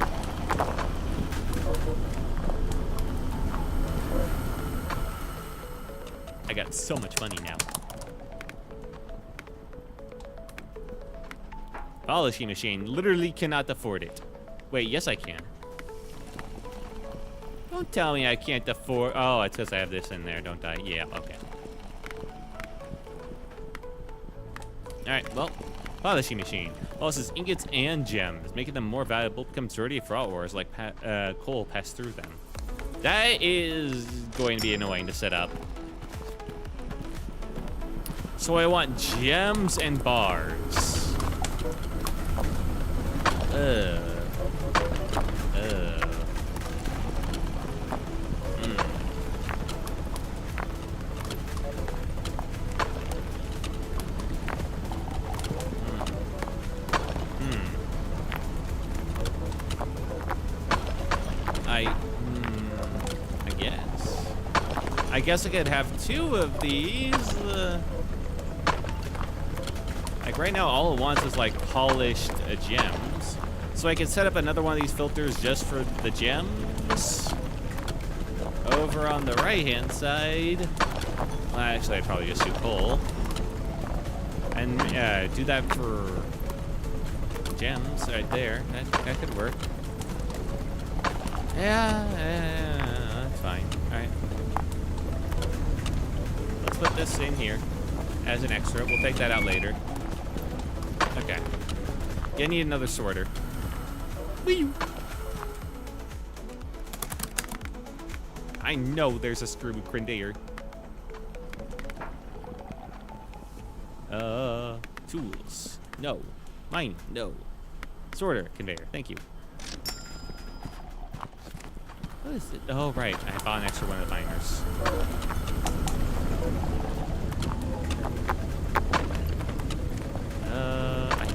I got so much money now. Polishing machine. Literally cannot afford it. Wait, yes I can. Don't tell me I can't afford... Oh, it's because I have this in there, don't I? Yeah, okay. Alright, well, polishing machine. Polishes ingots and gems, making them more valuable, becomes dirty for all ores like coal pass through them. That is going to be annoying to set up. So I want gems and bars. I guess I could have 2 of these. Like right now, all it wants is like polished gems. So I could set up another one of these filters just for the gems. Over on the right-hand side. Well, actually, I'd probably just do coal. And do that for gems right there. That could work. Yeah, that's fine. All right. Let's put this in here as an extra. We'll take that out later. Okay. I need another sorter. Whee! I know there's a screw conveyor. Tools. No. Mine. No. Sorter conveyor. Thank you. What is it? Oh, right. I bought an extra one of the miners.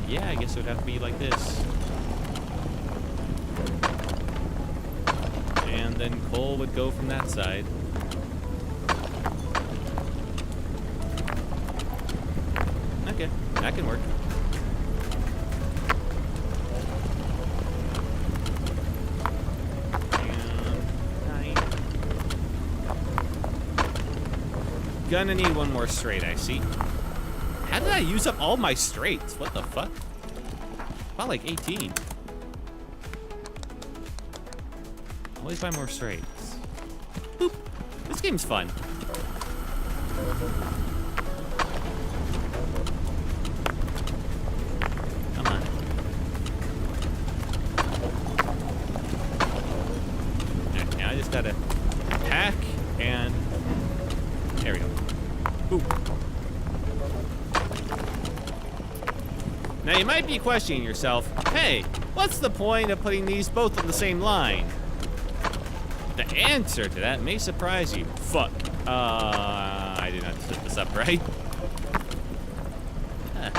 Yeah, I guess it would have to be like this. And then coal would go from that side. Okay, that can work. Gonna need one more straight, I see. How did I use up all my straights? What the fuck? About like 18. Always buy more straights. Boop. This game's fun. Come on. Alright, now I just gotta hack and there we go. Boop. Now you might be questioning yourself, hey, what's the point of putting these both on the same line? The answer to that may surprise you. Fuck. I did not set this up right. Huh.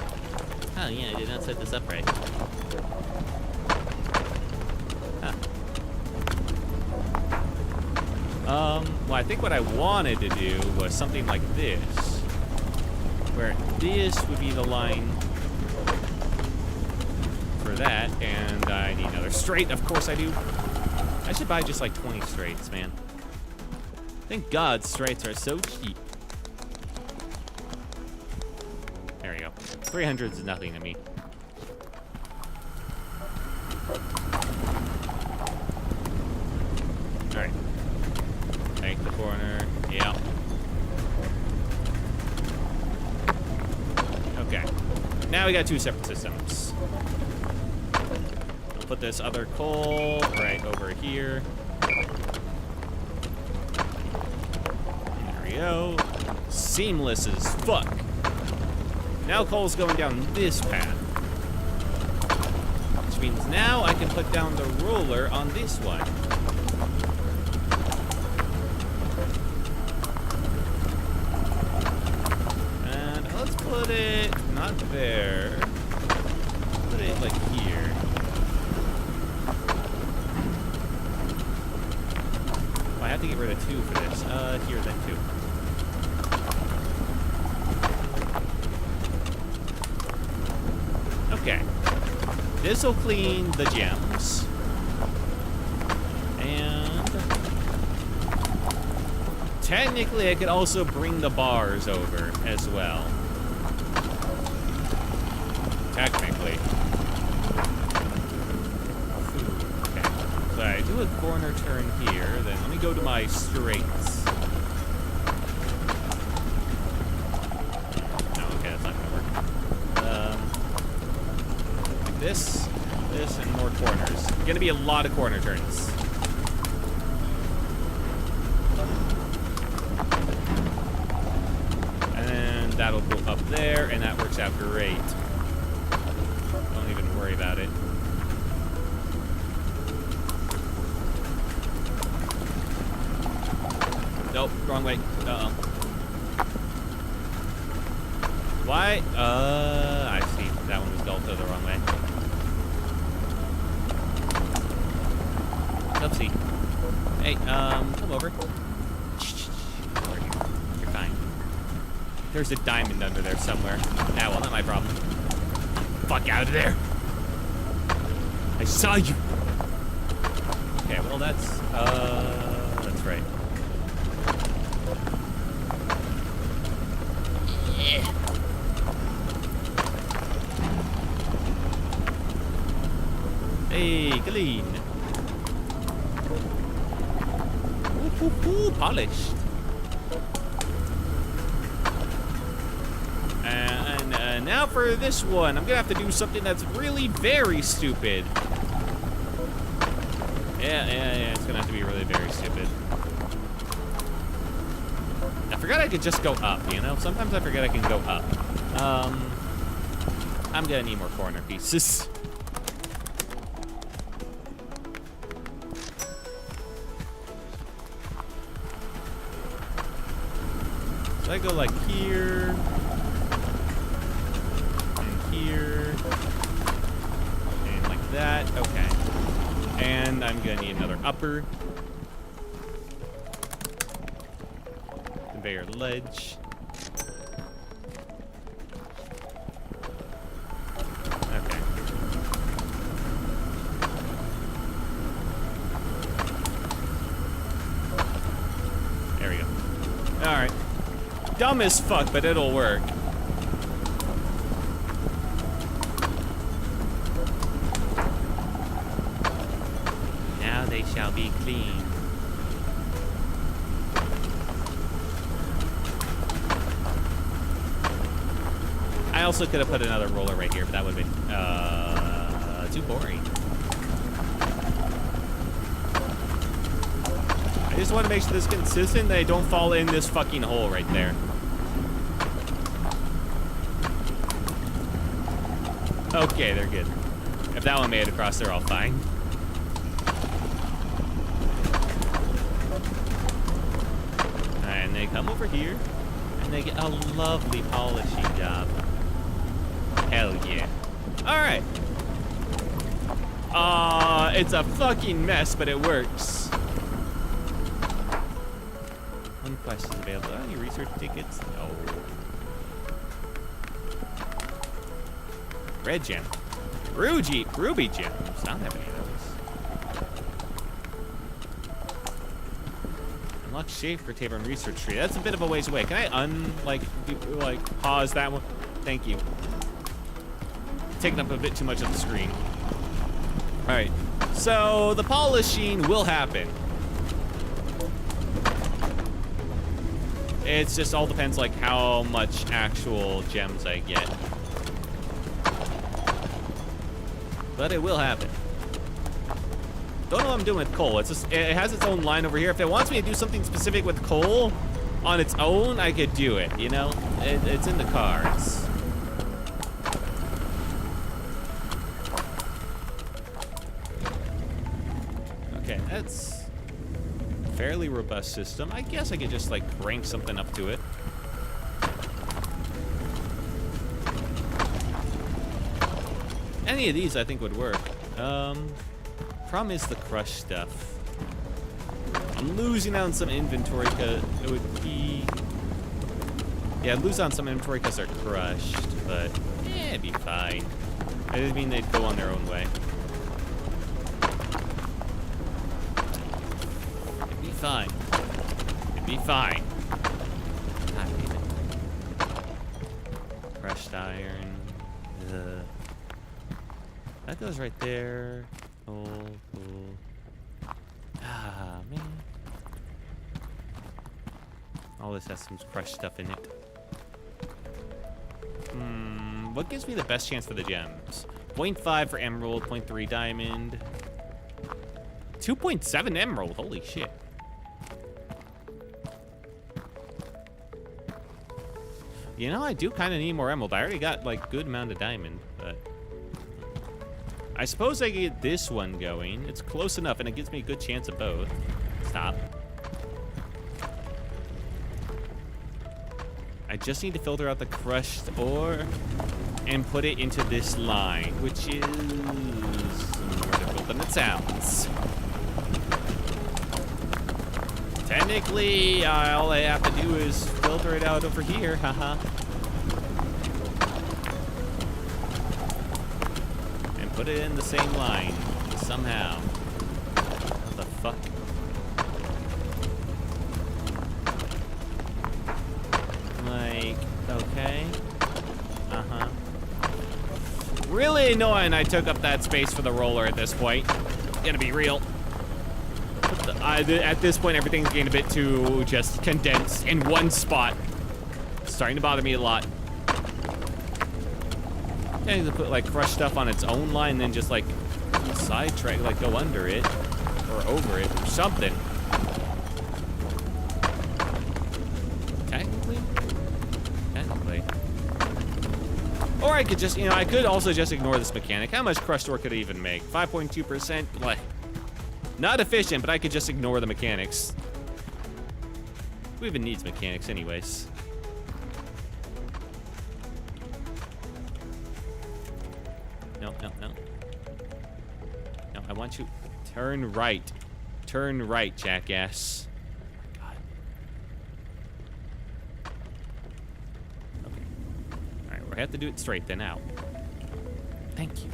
Oh yeah, I did not set this up right. Huh. Well, I think what I wanted to do was something like this, where this would be the line for that, and I need another straight. Of course I do. I should buy just like 20 straights, man. Thank God straights are so cheap. There we go. 300 is nothing to me. Alright. Take the corner. Yeah. Okay. Now we got 2 separate systems. I'll put this other coal right over here. There we go. Seamless as fuck. Now coal's going down this path. Which means now I can put down the ruler on this one. And let's put it not there. Put it like here. Oh, I have to get rid of 2 for this. Here then 2. Okay. This'll clean the gems. And technically I could also bring the bars over as well. Technically. Okay. So I do a corner turn here, then let me go to my straights. No, okay, that's not gonna work. gonna be a lot of corner turns. And that'll go up there, and that works out great. Don't even worry about it. Nope, wrong way. Uh-oh. Why? I see. That one was Delta the wrong way. Oopsie. Hey, come over. You're fine. There's a diamond under there somewhere. Ah, well, not my problem. Fuck out of there. I saw you. Okay, well, that's right. Hey, clean. Ooh, polished. And now for this one, I'm gonna have to do something that's really very stupid. Yeah, it's gonna have to be really very stupid. I forgot I could just go up, you know? Sometimes I forget I can go up. I'm gonna need more corner pieces. So I go like here, and here, and like that, okay. And I'm gonna need another upper. Conveyor ledge. Okay. There we go. Alright. Dumb as fuck, but it'll work. Now they shall be clean. I also could have put another roller right here, but that would have been too boring. I just want to make sure this is consistent, that I don't fall in this fucking hole right there. Okay, they're good. If that one made it across, they're all fine. And they come over here, and they get a lovely polishing job. Hell yeah. Alright. It's a fucking mess, but it works. One question available. Any research tickets? No. Red gem. Ruby gems. I don't have any of those. Unlock Schaefer table and research tree. That's a bit of a ways away. Can I pause that one? Thank you. Taking up a bit too much of the screen. All right. So the polishing will happen. It's just all depends like how much actual gems I get. But it will happen. Don't know what I'm doing with coal. It's just, it has its own line over here. If it wants me to do something specific with coal on its own, I could do it, you know? It's in the cards. Okay, that's a fairly robust system. I guess I could just like crank something up to it. Any of these I think would work. Problem is the crush stuff. I'm losing out on some inventory because it would be... Yeah, I'd lose out on some inventory because they're crushed, but it'd be fine. I didn't mean they'd go on their own way. It'd be fine. It'd be fine. God damn it. Crushed iron. Ugh. That goes right there. Cool. Ah, man. All this has some crushed stuff in it. What gives me the best chance for the gems? 0.5 for emerald, 0.3 diamond. 2.7 emerald, holy shit. You know, I do kind of need more emerald. I already got, like, good amount of diamond, but... I suppose I can get this one going. It's close enough, and it gives me a good chance of both. Stop. I just need to filter out the crushed ore and put it into this line, which is more difficult than it sounds. Technically, all I have to do is filter it out over here, haha. And put it in the same line, somehow. What the fuck? Like, okay. Uh-huh. Really annoying I took up that space for the roller at this point. Gonna be real. At this point, everything's getting a bit too just condensed in one spot. It's starting to bother me a lot. I need to put like crushed stuff on its own line and then just like sidetrack, like go under it or over it or something. Technically. Or I could just, you know, I could also just ignore this mechanic. How much crushed ore could it even make? 5.2%? Like, not efficient, but I could just ignore the mechanics. Who even needs mechanics anyways? No. No, I want you. Turn right. Turn right, jackass. God. Okay. Alright, we'll have to do it straight then out. Thank you.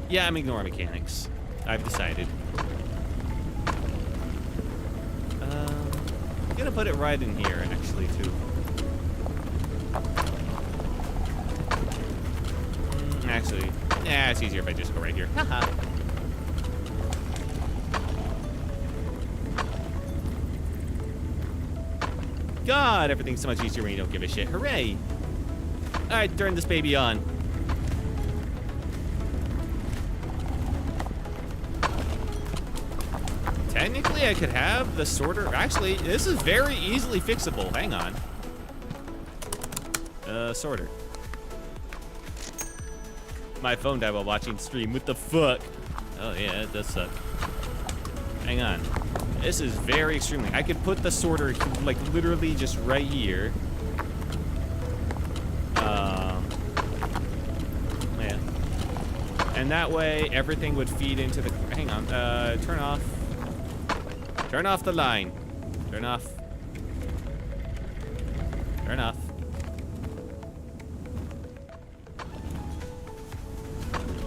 Yeah, I'm ignoring mechanics. I've decided. I'm gonna put it right in here, actually, too. Actually, yeah, it's easier if I just go right here. Haha. God, everything's so much easier when you don't give a shit. Hooray! Alright, turn this baby on. Technically, I could have the sorter. Actually, this is very easily fixable. Hang on. Sorter. My phone died while watching stream. What the fuck? Oh, yeah, it does suck. Hang on. This is very extremely. I could put the sorter, like, literally just right here. Yeah. And that way, everything would feed into the. Hang on. Turn off. Turn off the line. Turn off. Turn off.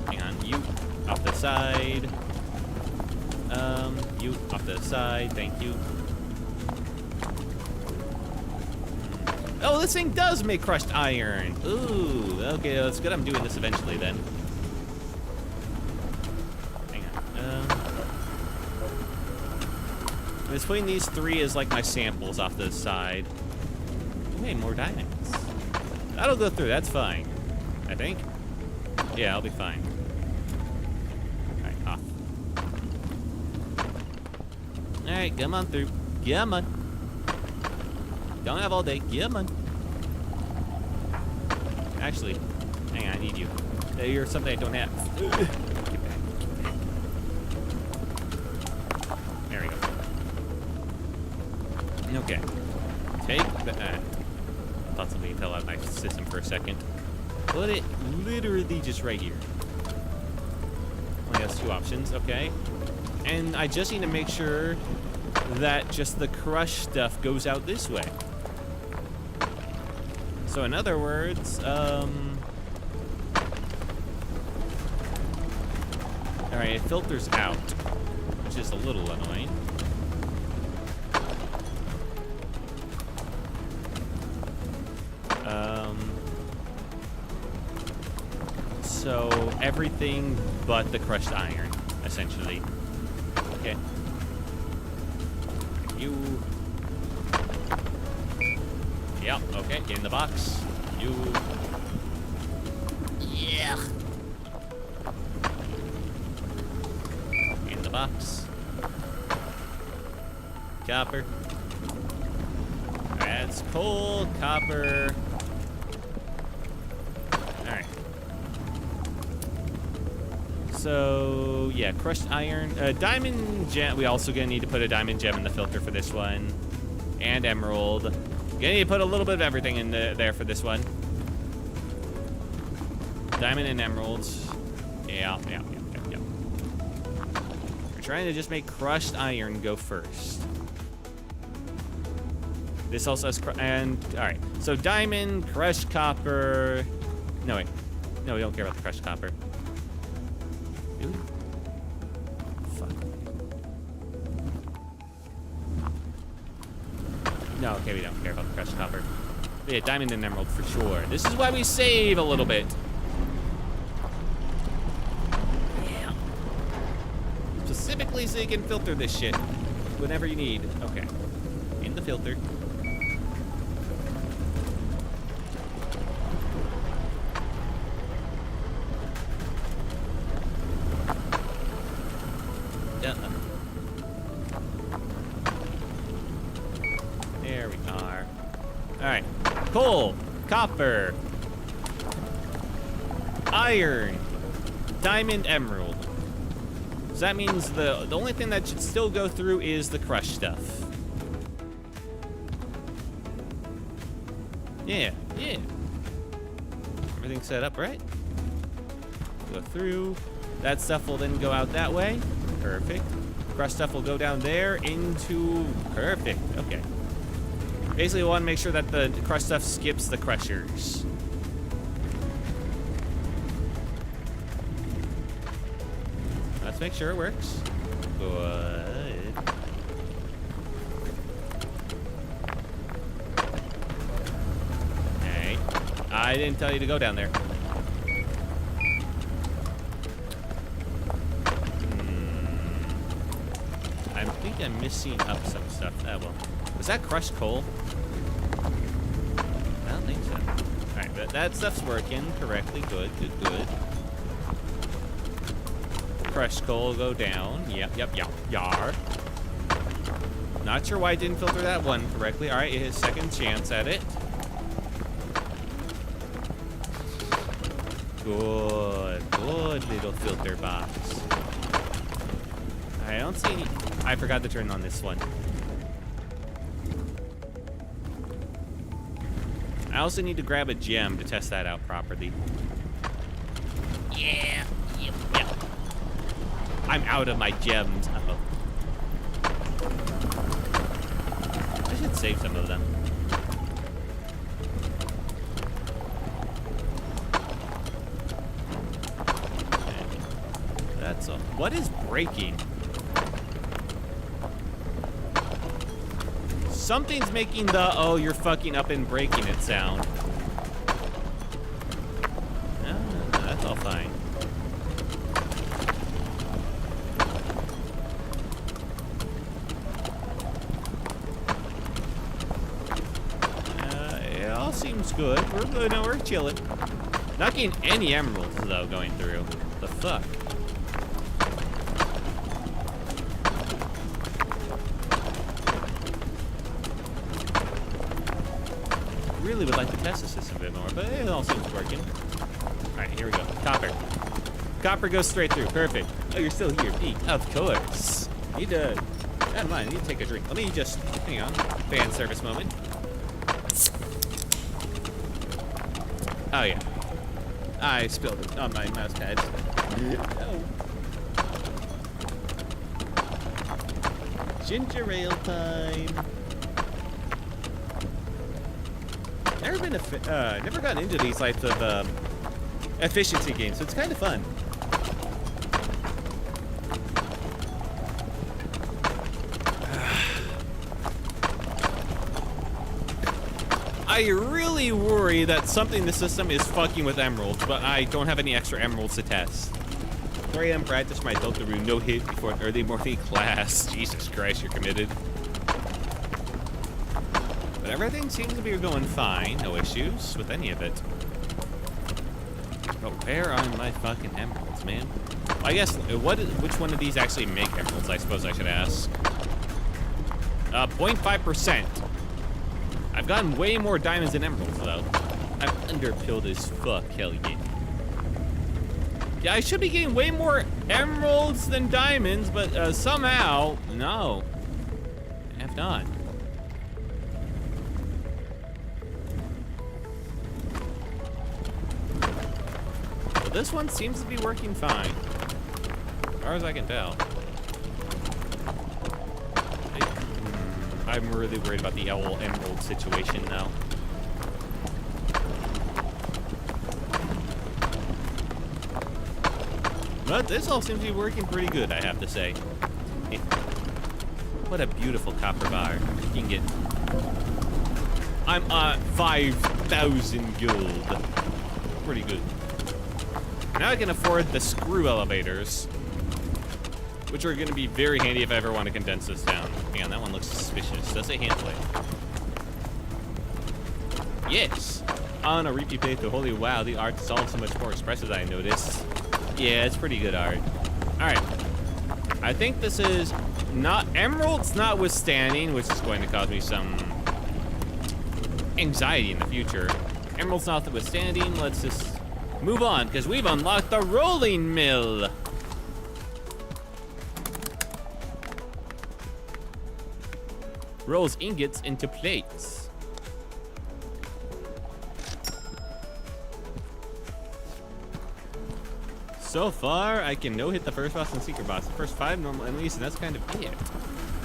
Hang on. You off the side. You off the side. Thank you. Oh, this thing does make crushed iron. Ooh, okay, that's good. I'm doing this eventually then. Hang on. Between these three is like my samples off the side. Okay, more diamonds. That'll go through. That's fine. I think. Yeah, I'll be fine. Alright, off. Alright, come on through. Come on. Don't have all day. Come on. Actually, hang on, I need you. You're something I don't have. Get back. There we go. Okay. Take that. I thought something fell out of my system for a second. Put it literally just right here. Only has two options, okay. And I just need to make sure that just the crushed stuff goes out this way. So in other words, alright, it filters out, which is a little annoying. So everything but the crushed iron, essentially. Okay. You. Yep, okay, get in the box. You. Yeah. In the box. Copper. That's coal, copper. Alright. So, yeah, crushed iron. Diamond gem. We also gonna need to put a diamond gem in the filter for this one. And emerald. Gonna need to put a little bit of everything in there for this one. Diamond and emeralds. Yeah. We're trying to just make crushed iron go first. This also has alright. So diamond, crushed copper. No, wait. No, we don't care about the crushed copper. Do we? Fuck. No, okay, we don't care about the crushed copper. But yeah, diamond and emerald for sure. This is why we save a little bit. Yeah. Specifically so you can filter this shit whenever you need. Okay. In the filter. There we are. Alright. Coal, copper, iron, diamond, emerald. So that means the only thing that should still go through is the crushed stuff. Yeah. Everything's set up, right? Go through. That stuff will then go out that way. Perfect. Crushed stuff will go down there into... Perfect. Okay. Basically, we want to make sure that the crushed stuff skips the crushers. Let's make sure it works. Good. Okay. I didn't tell you to go down there. I think I'm missing up some stuff. Oh, well. Was that crushed coal? I don't think so. Alright, but that stuff's working correctly. Good. Crushed coal go down. Yep. Yar. Not sure why I didn't filter that one correctly. Alright, it has second chance at it. Good little filter box. I don't see any... I forgot to turn on this one. I also need to grab a gem to test that out properly. Yeah. Yep. I'm out of my gems. Uh-oh. I should save some of them. Okay. That's all. What is breaking? Something's making the, oh, you're fucking up and breaking it sound. No, that's all fine. It all seems good. We're good. No, we're chilling. Not getting any emeralds, though, going through. The fuck? Really would like to test the system a bit more, but it all seems working. Alright, here we go. Copper goes straight through. Perfect. Oh, you're still here, Pete. Of course. Need to... Never mind, I need to take a drink. Let me just... Hang on. Fan service moment. Oh, yeah. I spilled it on my mouse pad. Oh. Ginger ale time. Never gotten into these types of efficiency games, so it's kind of fun. I really worry that something in the system is fucking with emeralds, but I don't have any extra emeralds to test. 3 a.m. practice my Delta Rune, no hit before an early morning class. Jesus Christ, you're committed. But everything seems to be going fine. No issues with any of it. But where are my fucking emeralds, man? Well, I guess, which one of these actually make emeralds, I suppose I should ask. 0.5%. I've gotten way more diamonds than emeralds, though. I'm underpilled as fuck, hell yeah. Yeah, I should be getting way more emeralds than diamonds, but somehow, no. I have not. Well, this one seems to be working fine, as far as I can tell. I'm really worried about the emerald situation, though. But this all seems to be working pretty good, I have to say. What a beautiful copper bar. You can get... I'm at 5,000 gold. Pretty good. Now I can afford the screw elevators, which are going to be very handy if I ever want to condense this down. Hang on, that one looks suspicious. Does it handle it? Yes! On a repeat playthrough. Holy wow, the art is all so much more expressive than I noticed. Yeah, it's pretty good art. Alright. I think this is not emeralds notwithstanding, which is going to cause me some anxiety in the future. Emeralds notwithstanding, let's just move on, because we've unlocked the rolling mill. Rolls ingots into plates. So far, I can no-hit the first boss and secret boss. The first 5 normal enemies, and that's kind of it.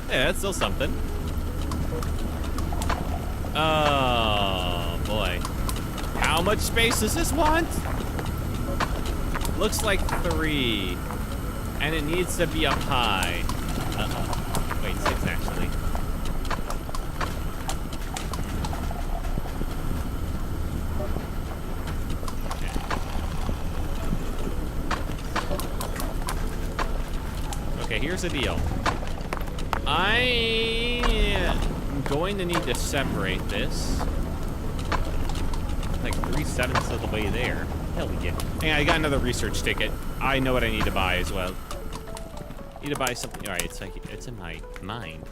Yeah, that's still something. Oh, boy. How much space does this want? Looks like 3. And it needs to be up high. Uh-oh. Wait, 6 actually. Okay, here's the deal. I'm going to need to separate this. Like 3/7 of the way there. Hell yeah. Hey, I got another research ticket. I know what I need to buy as well. Need to buy something. All right, it's in my mind.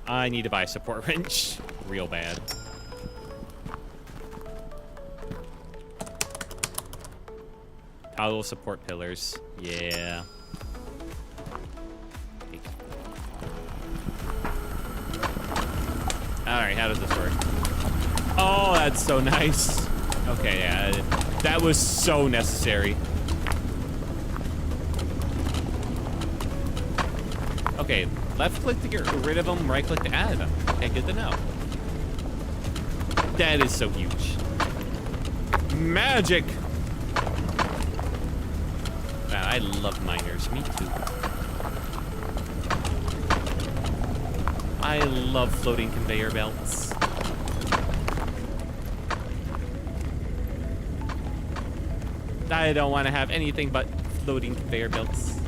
I need to buy a support wrench. Real bad. Toggle support pillars. Yeah. Alright, how does this work? Oh, that's so nice. Okay, yeah, that was so necessary. Okay, left click to get rid of them, right click to add them. Okay, good to know. That is so huge. Magic! Man, I love miners, me too. I love floating conveyor belts. I don't want to have anything but floating conveyor belts.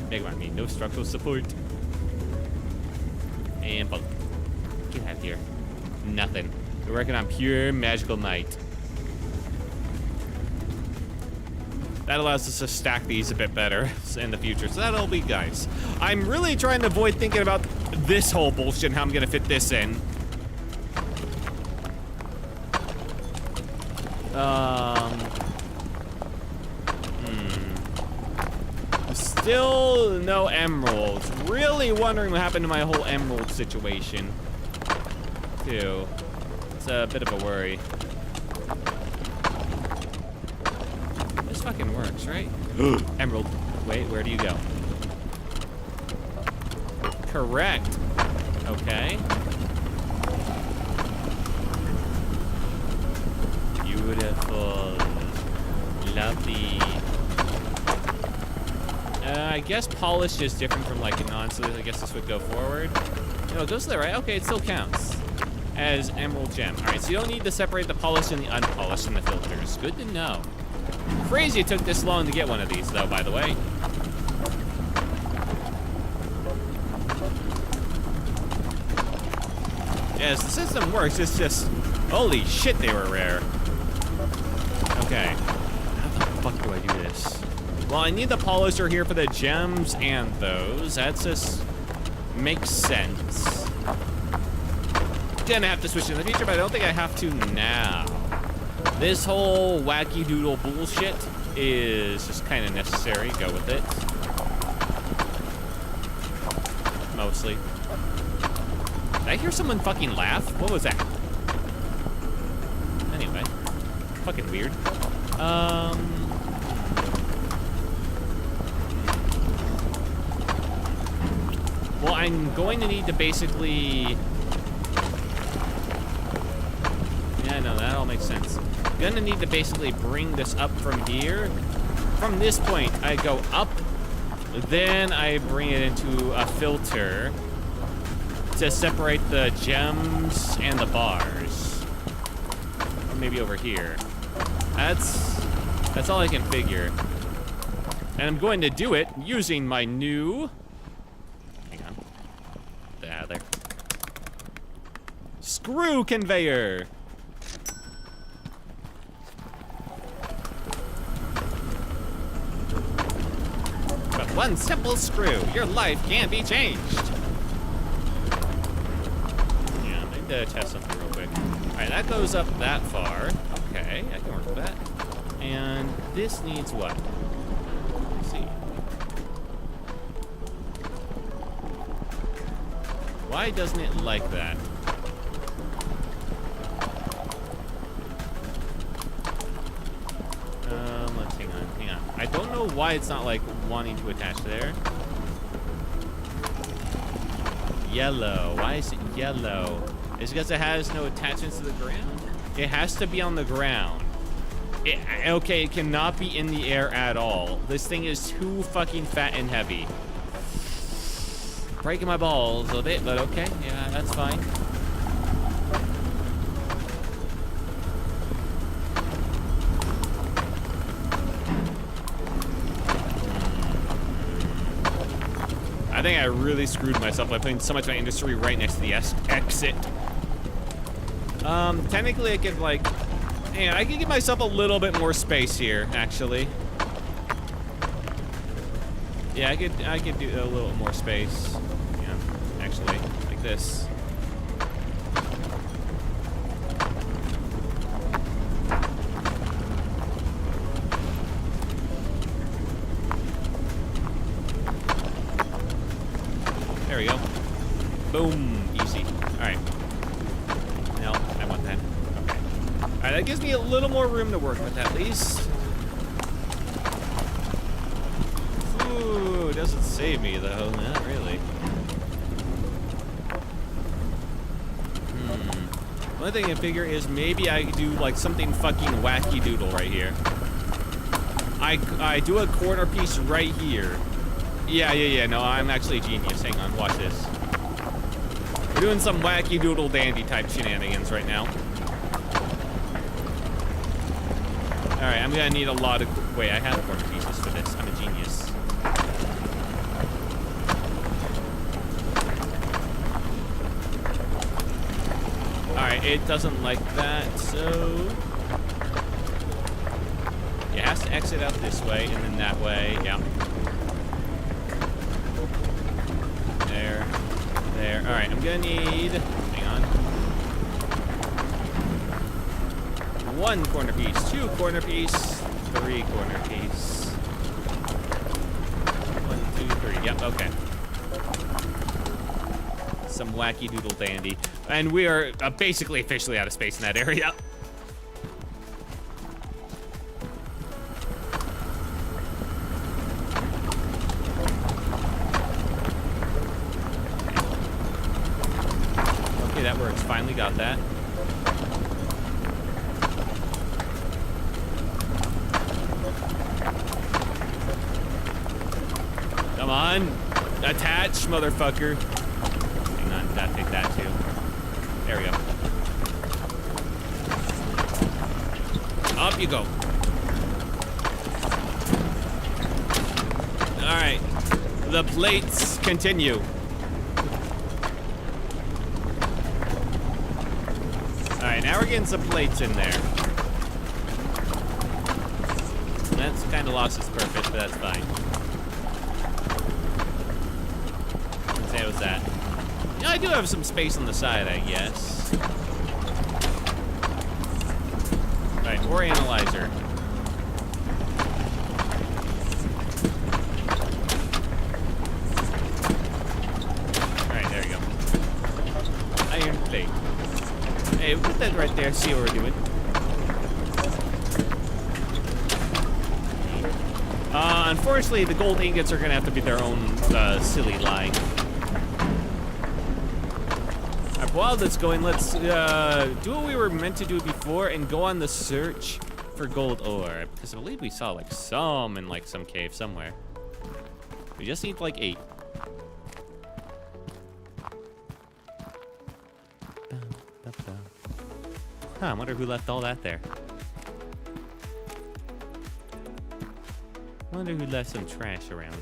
Make one me, no structural support. And bulk. Get out of here. Nothing. We're working on pure magical might. That allows us to stack these a bit better in the future. So that'll be nice. I'm really trying to avoid thinking about this whole bullshit and how I'm gonna fit this in. Still no emeralds. Really wondering what happened to my whole emerald situation, too. It's a bit of a worry. This fucking works, right? Emerald. Wait, where do you go? Correct. Okay. Beautiful. Lovely. I guess polished is different from like non, so I guess this would go forward. No, it goes to the right. Okay, it still counts as emerald gem. All right, so you don't need to separate the polished and the unpolished in the filters. Good to know. Crazy it took this long to get one of these, though, by the way. Yes, the system works. It's just, holy shit, they were rare. Okay. How the fuck do I do this? Well, I need the polisher here for the gems and those. That just makes sense. Gonna have to switch in the future, but I don't think I have to now. This whole wacky doodle bullshit is just kind of necessary. Go with it. Mostly. Did I hear someone fucking laugh? What was that? Anyway. Fucking weird. Well, I'm going to need to basically... Yeah, no, that all makes sense. I'm gonna need to basically bring this up from here. From this point, I go up, then I bring it into a filter to separate the gems and the bars. Or maybe over here. That's all I can figure. And I'm going to do it using my new... Hang on. There. Screw conveyor! But one simple screw, your life can be changed. Yeah, I need to test something real quick. Alright, that goes up that far. Okay, I can work with that. And this needs what? Let's see. Why doesn't it like that? Let's hang on. I don't know why it's not like wanting to attach there. Yellow. Why is it yellow? Is it because it has no attachments to the ground? It has to be on the ground. Okay, it cannot be in the air at all. This thing is too fucking fat and heavy. Breaking my balls a bit, but okay. Yeah, that's fine. I think I really screwed myself by putting so much of my industry right next to the exit. Technically I could like, yeah, I could give myself a little bit more space here, actually. Yeah, I could do a little more space. Yeah, actually, like this. There we go. Boom. Easy. Alright. No, I want that. Okay. Alright, that gives me a little more room to work with at least. Ooh, doesn't save me though. Not really. One thing I figure is maybe I could do like something fucking wacky doodle right here. I do a corner piece right here. Yeah, no, I'm actually a genius. Hang on, watch this. We're doing some wacky doodle dandy type shenanigans right now. Alright, I'm gonna need a lot of... Wait, I have corner pieces for this. I'm a genius. Alright, it doesn't like that, so... It has to exit out this way, and then that way, yeah. There. Alright, I'm gonna need... Hang on. One corner piece, two corner piece, three corner piece. 1, 2, 3. Yep, okay. Some wacky doodle dandy. And we are basically officially out of space in that area. That works. Finally got that. Come on. Attach, motherfucker. Hang on. Gotta take that too. There we go. Up you go. Alright. The plates continue. Alright, now we're getting some plates in there. That's kind of lost its purpose, but that's fine. Let's say it was that. Yeah, I do have some space on the side, I guess. Alright, ore analyzer. Alright, there we go. Iron plate. Hey, put that right there, see what we're doing. Unfortunately, the gold ingots are gonna have to be their own silly line. Alright, while that's going, let's do what we were meant to do before and go on the search for gold ore. Because I believe we saw like some in like some cave somewhere. We just need like 8. Huh, I wonder who left all that there. I wonder who left some trash around.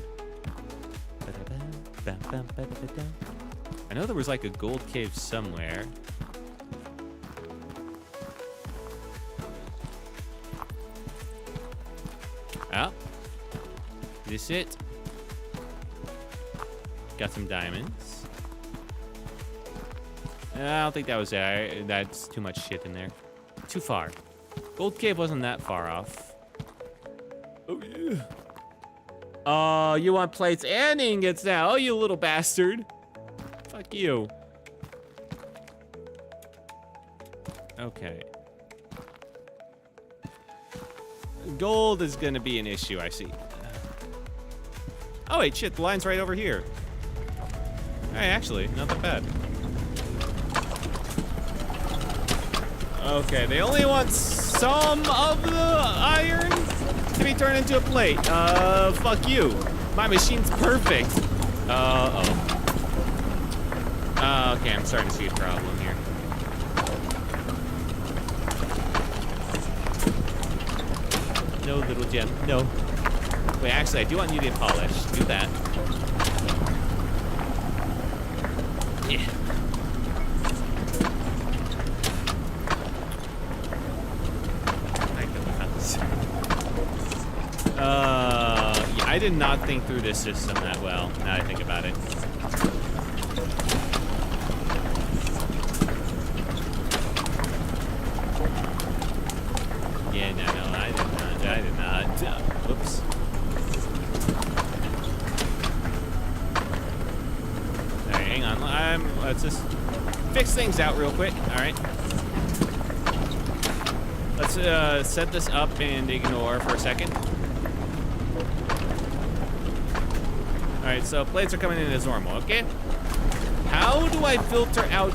I know there was like a gold cave somewhere. Oh. Is this it? Got some diamonds. I don't think that was it. That's too much shit in there. Too far. Gold cave wasn't that far off. Oh, yeah. Oh, you want plates and ingots now. Oh, you little bastard. Fuck you. Okay. Gold is gonna be an issue, I see. Oh, wait, shit, the line's right over here. Hey, actually, not that bad. Okay, they only want some of the iron to be turned into a plate. Fuck you. My machine's perfect. Uh-oh. Okay, I'm starting to see a problem here. No, little gem, no. Wait, actually, I do want you to polish. Do that. Yeah. Yeah, I did not think through this system that well, now that I think about it. Yeah, no, I did not. Whoops. Alright, hang on, let's just fix things out real quick, alright. Let's set this up and ignore for a second. Alright, so plates are coming in as normal, okay? How do I filter out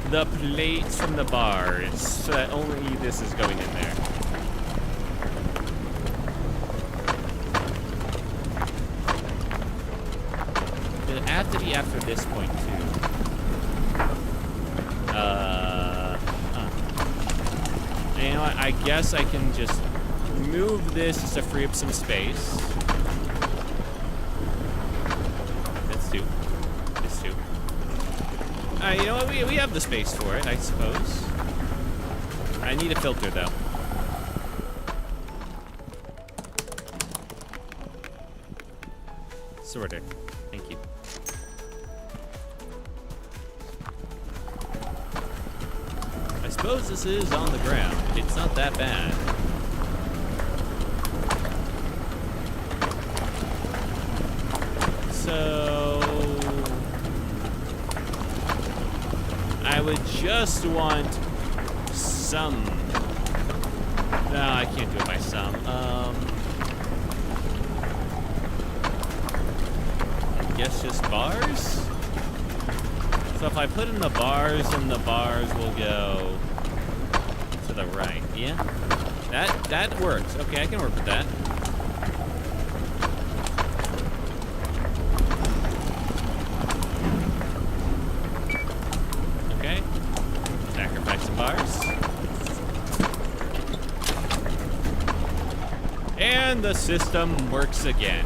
the plates from the bars so that only this is going in there? It'll have to be after this point, too. You know what, I guess I can just move this just to free up some space. That's 2. That's 2. You know what, we have the space for it, I suppose. I need a filter, though. Sorter. Thank you. I suppose this is on the ground. It's not that bad. So I would just want some. No, I can't do it by some. I guess just bars? So if I put in the bars, then the bars will go to the right. Yeah? That works. Okay, I can work with that. Okay. Sacrifice some bars. And the system works again.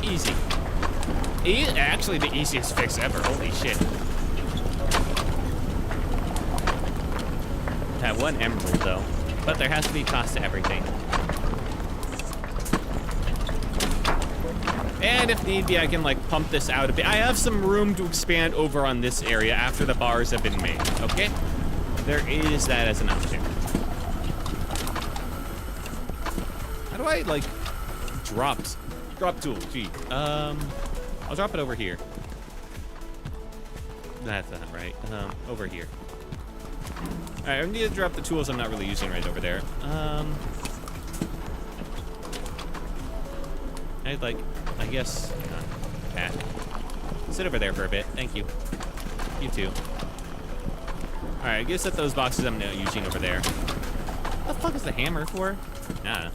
Easy. Actually, the easiest fix ever. Holy shit. have 1 emerald, though. But there has to be a cost to everything. And if need be, I can, like, pump this out a bit. I have some room to expand over on this area after the bars have been made, okay? There is that as an option. How do I, like, drop tool? Gee. I'll drop it over here. That's not right. Over here. All right, I need to drop the tools I'm not really using right over there. I'd like, I guess, Pat. Sit over there for a bit. Thank you. You too. All right, I guess set those boxes I'm not using over there. What the fuck is the hammer for? Nah.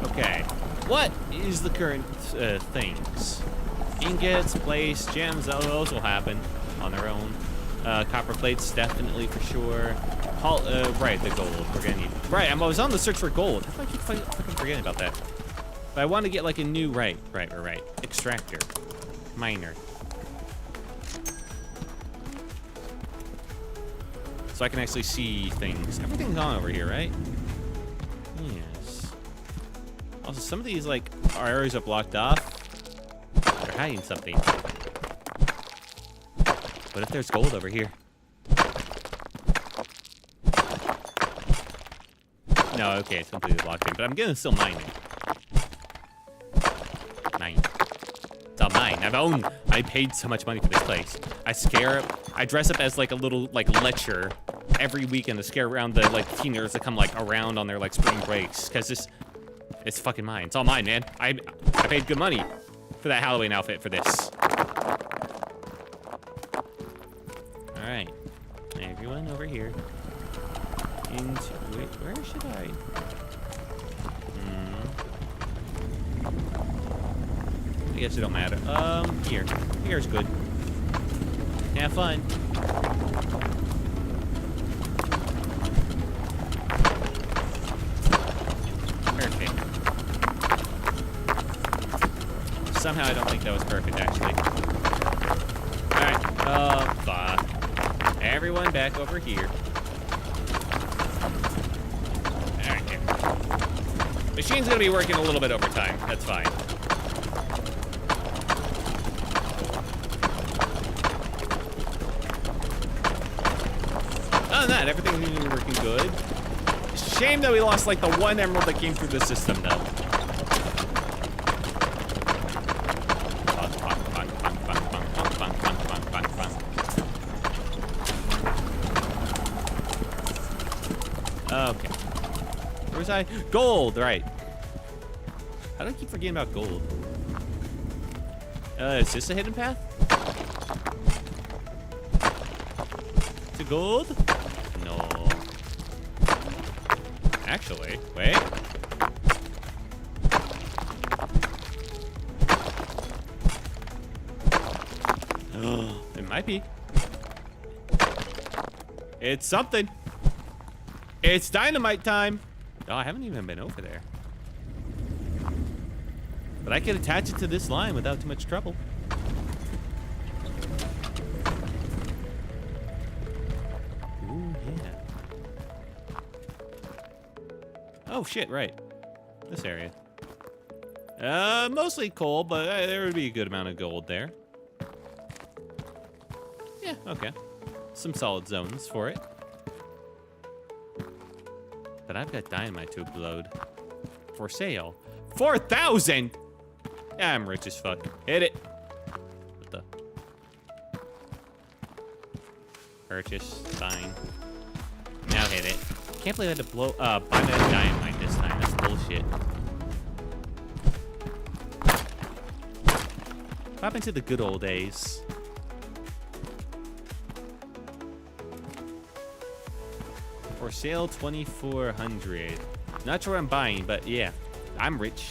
Okay. What is the current things? Ingots, plates, gems, those will happen on their own. Copper plates, definitely for sure. Right, the gold. We're gonna need. Right, I was on the search for gold. How do I keep fucking forgetting about that? But I want to get like a new right. Extractor, miner. So I can actually see things. Everything's on over here, right? Yes. Also, some of these like areas are blocked off. They're hiding something. What if there's gold over here? No, okay, it's completely blocked in, but I'm gonna still mine it. Mine. It's all mine. I paid so much money for this place. I dress up as like a little like lecher every weekend to scare around the like teenagers that come like around on their like spring breaks, cause it's fucking mine. It's all mine, man. I paid good money for that Halloween outfit for this. All right, everyone over here. Where should I? I guess it don't matter. Here. Here's good. Have fun. Perfect. Somehow I don't think that was perfect, actually. Alright, everyone back over here. Machine's gonna be working a little bit overtime. That's fine. Other than that, everything's been working good. Shame that we lost like the 1 emerald that came through the system, though. Okay. Where was I? Gold, right. How do I keep forgetting about gold? Is this a hidden path? To gold? No. Actually, wait. It might be. It's something. It's dynamite time. Oh, I haven't even been over there. But I can attach it to this line without too much trouble. Ooh, yeah. Oh, shit, right. This area. Mostly coal, but there would be a good amount of gold there. Yeah, okay. Some solid zones for it. But I've got dynamite to upload. For sale. 4,000! Yeah, I'm rich as fuck. Hit it. What the? Purchase. Sign. Now hit it. Can't believe I had to buy that dynamite this time. That's bullshit. What happened to the good old days? For sale, 2,400. Not sure what I'm buying, but yeah, I'm rich.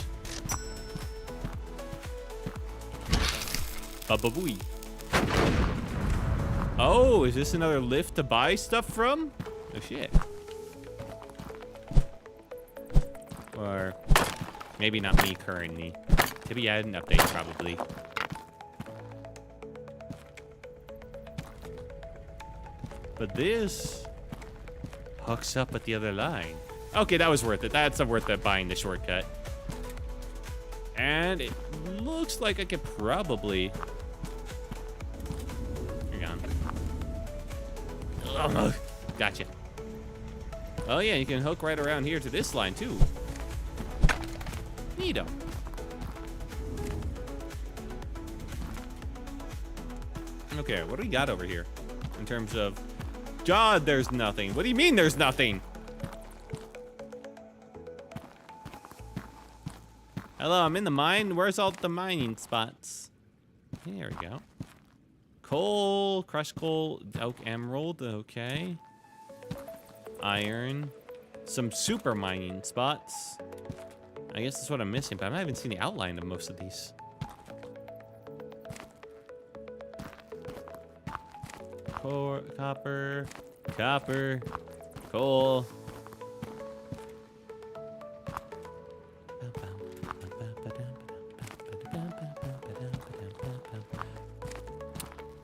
Ba-ba-booey. Oh, is this another lift to buy stuff from? Oh shit. Or maybe not me currently. Maybe I had an update probably. But this hooks up with the other line. Okay, that was worth it. That's worth it buying the shortcut. And it looks like I could probably... Hang on. Oh, gotcha. Oh yeah, you can hook right around here to this line too. Neato. Okay, what do we got over here? In terms of... God, there's nothing. What do you mean there's nothing? Hello, I'm in the mine. Where's all the mining spots? There we go. Coal, crushed coal, oak emerald, okay. Iron. Some super mining spots. I guess that's what I'm missing, but I haven't seen the outline of most of these. Copper, copper, coal.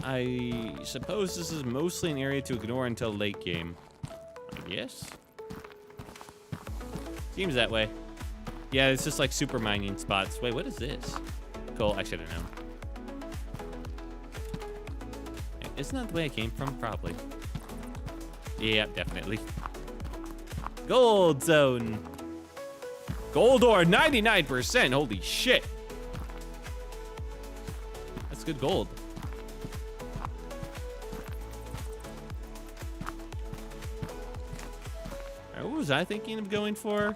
I suppose this is mostly an area to ignore until late game. I guess? Seems that way. Yeah, it's just like super mining spots. Wait, what is this? Coal, I should have known. Isn't that the way I came from? Probably. Yeah, definitely. Gold zone. Gold ore, 99%. Holy shit. That's good gold. What was I thinking of going for?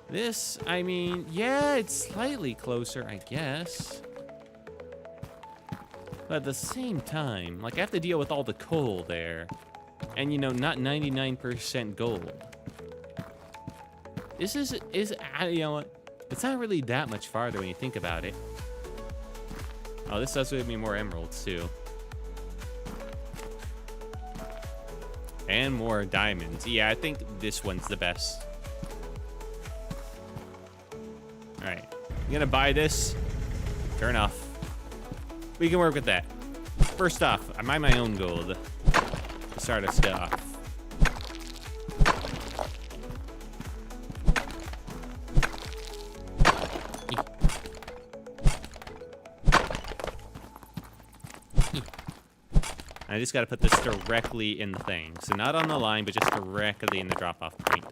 This, I mean, yeah, it's slightly closer, I guess. But at the same time, like, I have to deal with all the coal there. And, you know, not 99% gold. This is, you know what? It's not really that much farther when you think about it. Oh, this does give me more emeralds, too. And more diamonds. Yeah, I think this one's the best. All right, I'm gonna buy this. Turn off. We can work with that. First off, I mine my own gold to start us off. I just gotta put this directly in the thing. So not on the line, but just directly in the drop-off point.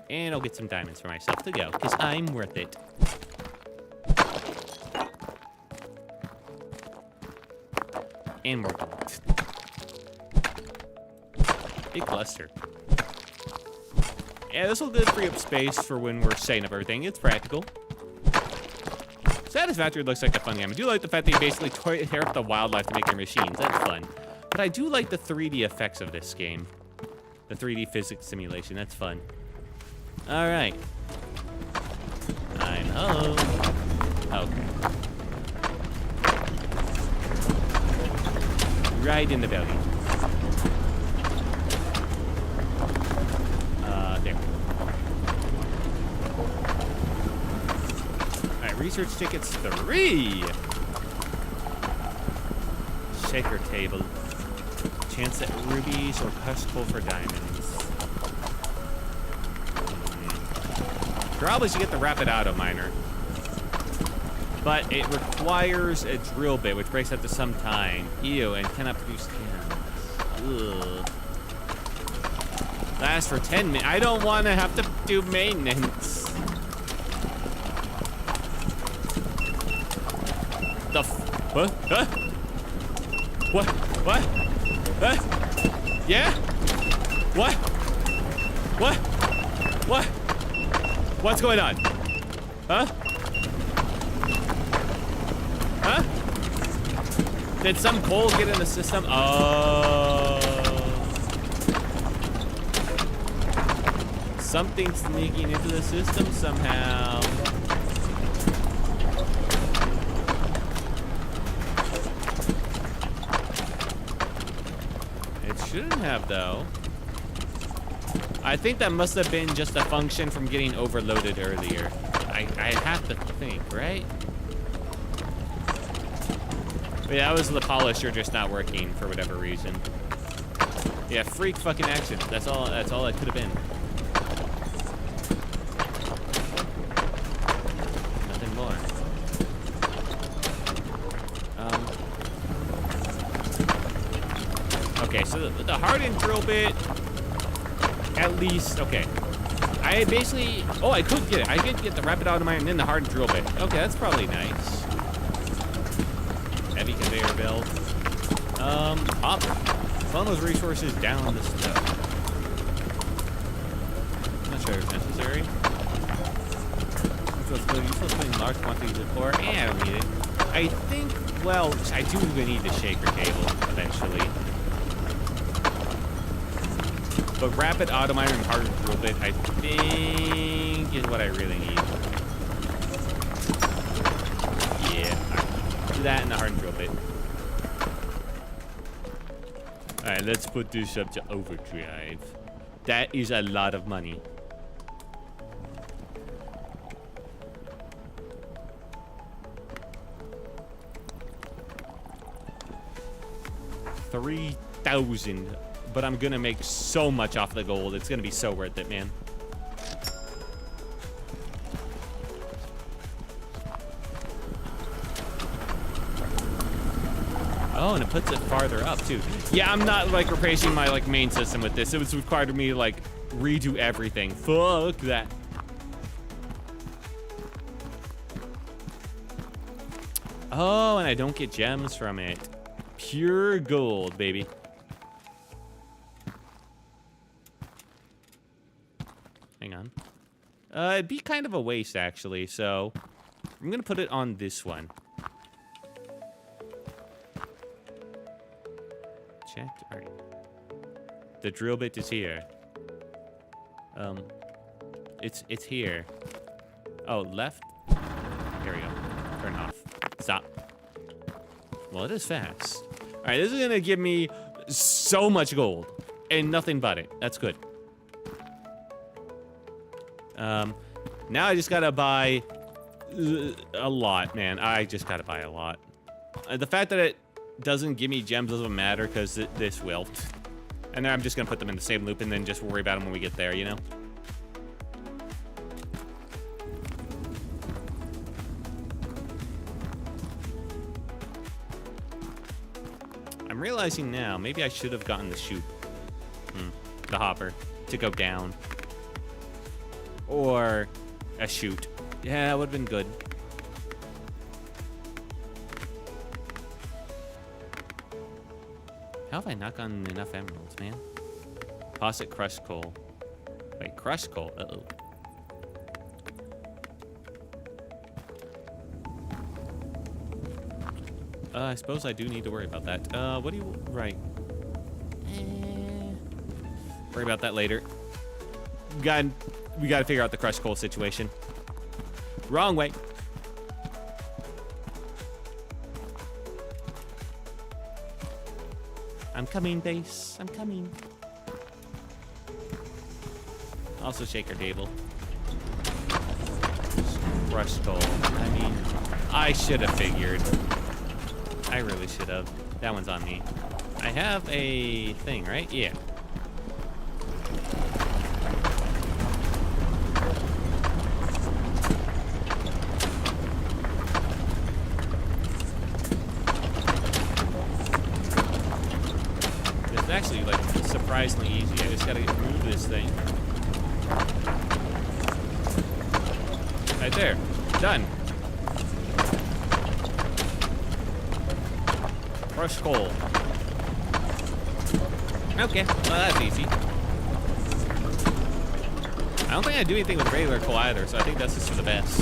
And I'll get some diamonds for myself to go, because I'm worth it. And more gold. Big cluster. Yeah, this will good free up space for when we're setting up everything. It's practical. Satisfactory looks like a fun game. I do like the fact that you basically tear up the wildlife to make your machines. That's fun. But I do like the 3D effects of this game. The 3D physics simulation. That's fun. All right. I'm home. Okay. Right in the belly. There. All right, research tickets 3. Shaker table. Chance at rubies or crushed-coal for diamonds. Probably should get the rapid auto miner. But it requires a drill bit, which breaks after some time. Ew, and cannot produce cans. Ugh. Lasts for 10 minutes. I don't want to have to do maintenance. The f- What? Huh? What? What? Huh? Yeah? What? What? What? What's going on? Huh? Huh? Did some coal get in the system? Oh. Something sneaking into the system somehow. It shouldn't have, though. I think that must have been just a function from getting overloaded earlier. I have to think, right? But yeah, that was the polisher just not working for whatever reason. Yeah, freak fucking accident. That's all it could have been. Nothing more. Okay, so the hardened drill bit, at least, okay. I basically, oh, I could get it. I could get the rapid automator and then the hardened drill bit. Okay, that's probably nice. Heavy conveyor belt. Hopper. Funnel those resources down the stuff. I'm not sure if it's necessary. You're supposed to put in large quantities of ore. I don't need it. I think, well, I do need the shaker table eventually. But rapid automator and hardened drill bit, I think, is what I really need. Yeah, alright. Do that and the hardened drill bit. Alright, let's put this up to overdrive. That is a lot of money. $3,000. But I'm gonna make so much off the gold. It's gonna be so worth it, man. Oh, and it puts it farther up too. Yeah, I'm not like replacing my like main system with this. It was required me to like redo everything. Fuck that. Oh, and I don't get gems from it. Pure gold, baby. Hang on. It'd be kind of a waste, actually, so I'm gonna put it on this one. Checked. All right. The drill bit is here. It's here. Oh, left. Here we go. Turn off. Stop. Well, it is fast. All right, this is gonna give me so much gold and nothing but it. That's good. Now I just gotta buy a lot, man. I just gotta buy a lot. The fact that it doesn't give me gems doesn't matter because this will. And then I'm just gonna put them in the same loop and then just worry about them when we get there, you know? I'm realizing now, maybe I should have gotten the chute. The hopper to go down. Or a chute. Yeah, that would have been good. How have I not gotten enough emeralds, man? Deposit crushed coal. Wait, crushed coal? Uh-oh. I suppose I do need to worry about that. What do you... Right. Worry about that later. We gotta figure out the crushed coal situation. Wrong way. I'm coming, base. I'm coming. Also shaker table. Crushed coal. I mean, I should have figured. I really should have. That one's on me. I have a thing, right? Yeah. It's actually like surprisingly easy. I just gotta move this thing. Right there. Done. Crushed coal. Okay, well that's easy. I don't think I do anything with regular coal either, so I think that's just for the best.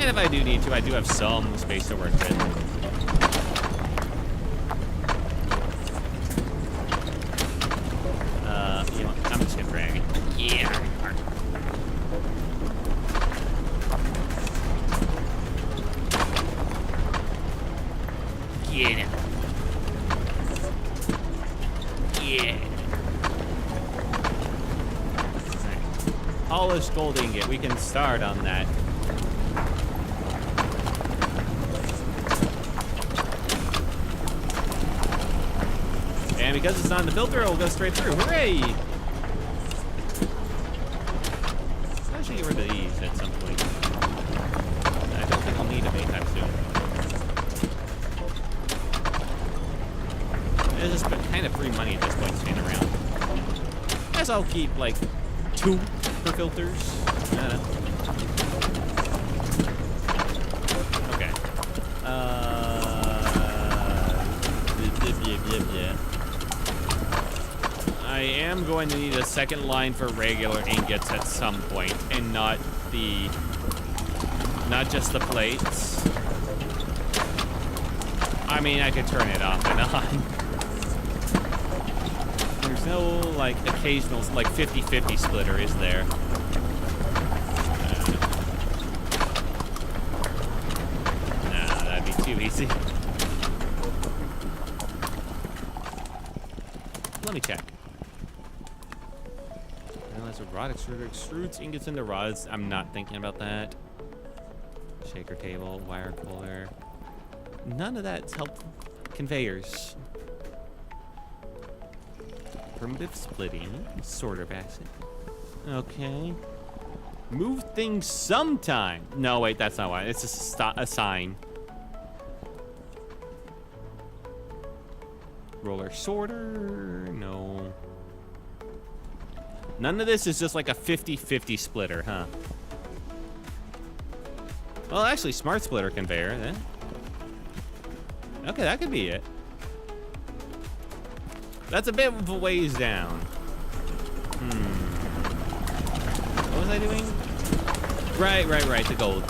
And if I do need to, I do have some space to work with. You know what? I'm just gonna drag it. Yeah. Get him. Yeah. Right. Polished gold ingot. We can start on that. because it's not in the filter, it will go straight through. Hooray! Let's actually get rid of these at some point. I don't think I'll need them anytime soon. It's just kind of free money at this point standing around. Guess I'll keep like 2 for filters. I don't know. Okay. I am going to need a second line for regular ingots at some point, and not just the plates. I mean, I could turn it off and on. There's no, like, occasional, like, 50-50 splitter, is there? Nah, that'd be too easy. Let me check. Analyze with rod extruder. Extrudes ingots into rods. I'm not thinking about that. Shaker table, wire puller. None of that's helpful. Conveyors. Primitive splitting. Sorter basket. Okay. Move things sometime. No, wait, that's not why. It's just a sign. Roller sorter. No. None of this is just like a 50-50 splitter, huh? Well, actually, smart splitter conveyor, then. Okay, that could be it. That's a bit of a ways down. What was I doing? Right, the gold.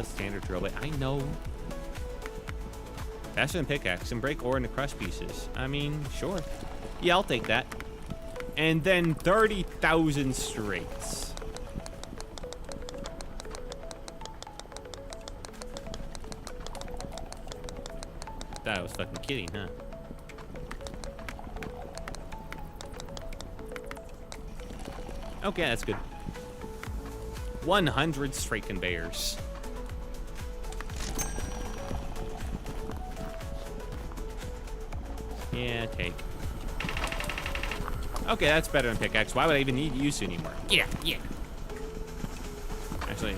Standard drill bit. I know. Faster than pickaxe and break ore into crushed pieces. I mean, sure. Yeah, I'll take that. And then 30,000 straights. That was fucking kidding, huh? Okay, that's good. 100 straight conveyors. Yeah, take. Okay, that's better than pickaxe. Why would I even need use anymore? Yeah. Actually,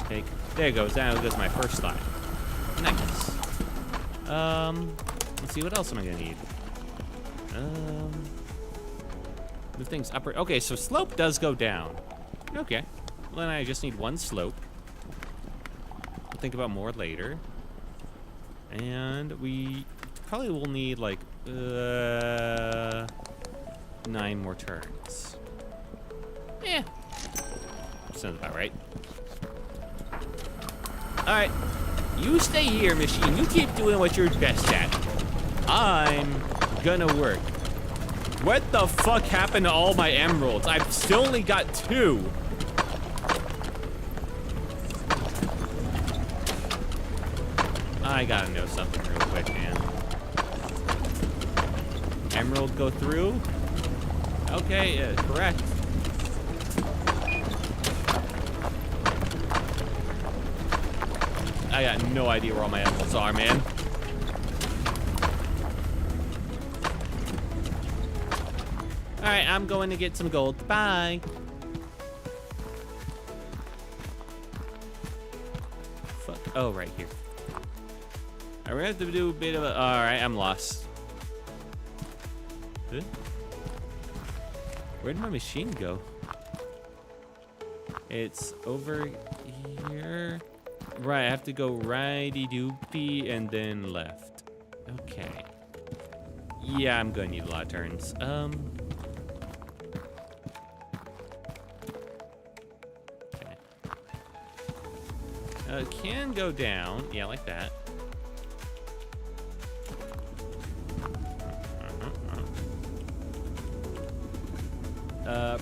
take. There it goes. That goes my first slide. Nice. Let's see, what else am I gonna need? Move things upward. Okay, so slope does go down. Okay. Well, then I just need 1 slope. We'll think about more later. And we probably will need like 9 more turns. Yeah. Sounds about right. Alright. You stay here, machine. You keep doing what you're best at. I'm gonna work. What the fuck happened to all my emeralds? I've still only got 2. I gotta know something real quick, man. Emerald go through? Okay, yeah, correct. I got no idea where all my emeralds are, man. Alright, I'm going to get some gold. Bye. Fuck. Oh, right here. We're gonna have to do a bit of a... Alright, I'm lost. Huh? Where did my machine go? It's over here. Right, I have to go righty-doopy and then left. Okay. Yeah, I'm gonna need a lot of turns. Okay. It can go down. Yeah, like that.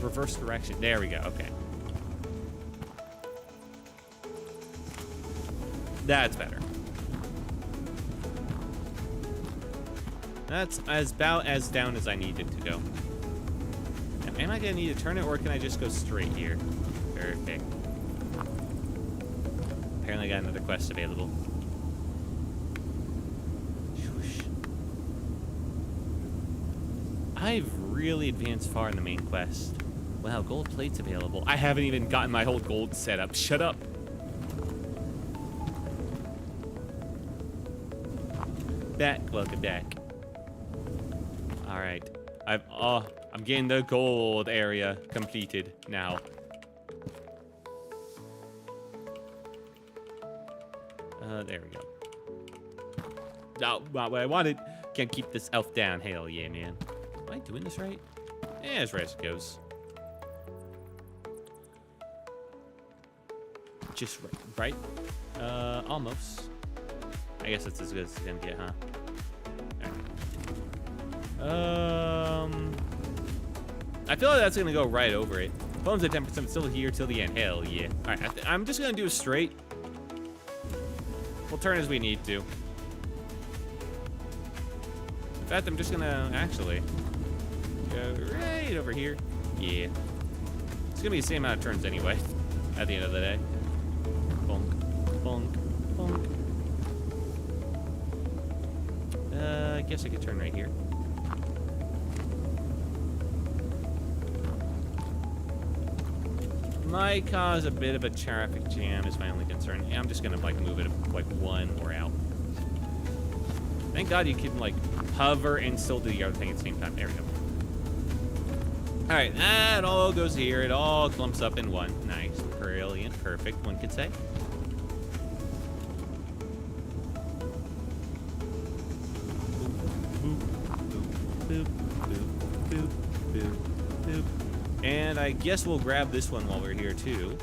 Reverse direction. There we go. Okay. That's better. That's about as down as I need it to go. Now, am I gonna need to turn it, or can I just go straight here? Perfect. Apparently I got another quest available. Shoosh. I've really advanced far in the main quest. Wow, gold plates available. I haven't even gotten my whole gold setup. Shut up. Back, welcome back. All right, I'm getting the gold area completed now. There we go. Oh, not what I wanted. Can't keep this elf down. Hell yeah, man. Am I doing this right? Yeah, as right as it goes. Just right? Almost. I guess that's as good as it's gonna get, huh? Alright. I feel like that's gonna go right over it. Bones at 10% still here till the end. Hell yeah. Alright, I'm just gonna do a straight. We'll turn as we need to. In fact, I'm just gonna actually go right over here. Yeah. It's gonna be the same amount of turns anyway, at the end of the day. Bonk, bonk, bonk. I guess I could turn right here. Might cause a bit of a traffic jam is my only concern. Yeah, I'm just gonna like move it like one or out. Thank God you can like hover and still do the other thing at the same time. There we go. All right, that all goes here. It all clumps up in one. Nice, brilliant, perfect, one could say. Boop, boop, boop, boop, boop. And I guess we'll grab this one while we're here too.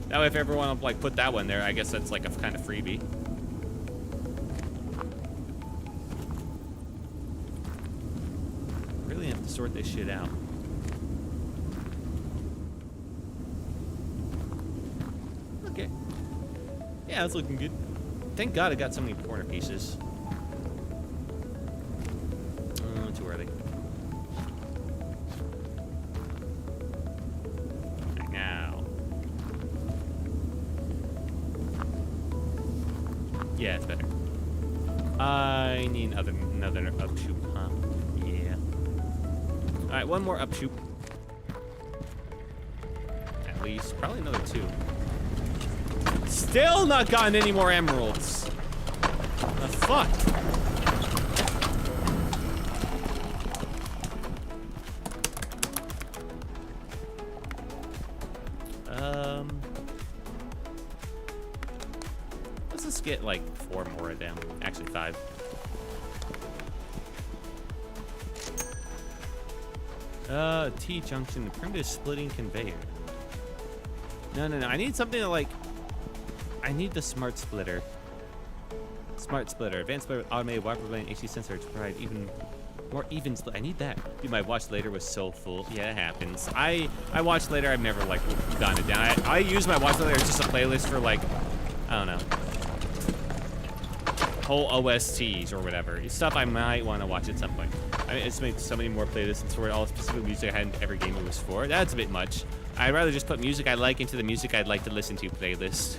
That way if everyone like put that one there, I guess that's like a kind of freebie. Really have to sort this shit out. Okay. Yeah, that's looking good. Thank God I got so many corner pieces. Too early. Right now. Yeah, it's better. I need another upshoot, huh? Yeah. Alright, one more upshoot. At least. Probably another 2. Still not gotten any more emeralds. The fuck? Let's just get like 4 more of them. Actually 5. T-junction, primitive splitting conveyor. No. I need something that like, I need the smart splitter. Smart splitter, advanced splitter with automated wiper blade and HD sensor to provide even more even split. I need that. Dude, my watch later was so full. Yeah, it happens. I watch later. I've never like gotten it down. I use my watch later as just a playlist for like, I don't know, whole OSTs or whatever. Stuff I might want to watch at some point. I mean, it's made so many more playlists and sort all specific music I had in every game it was for. That's a bit much. I'd rather just put music I like into the music I'd like to listen to playlist.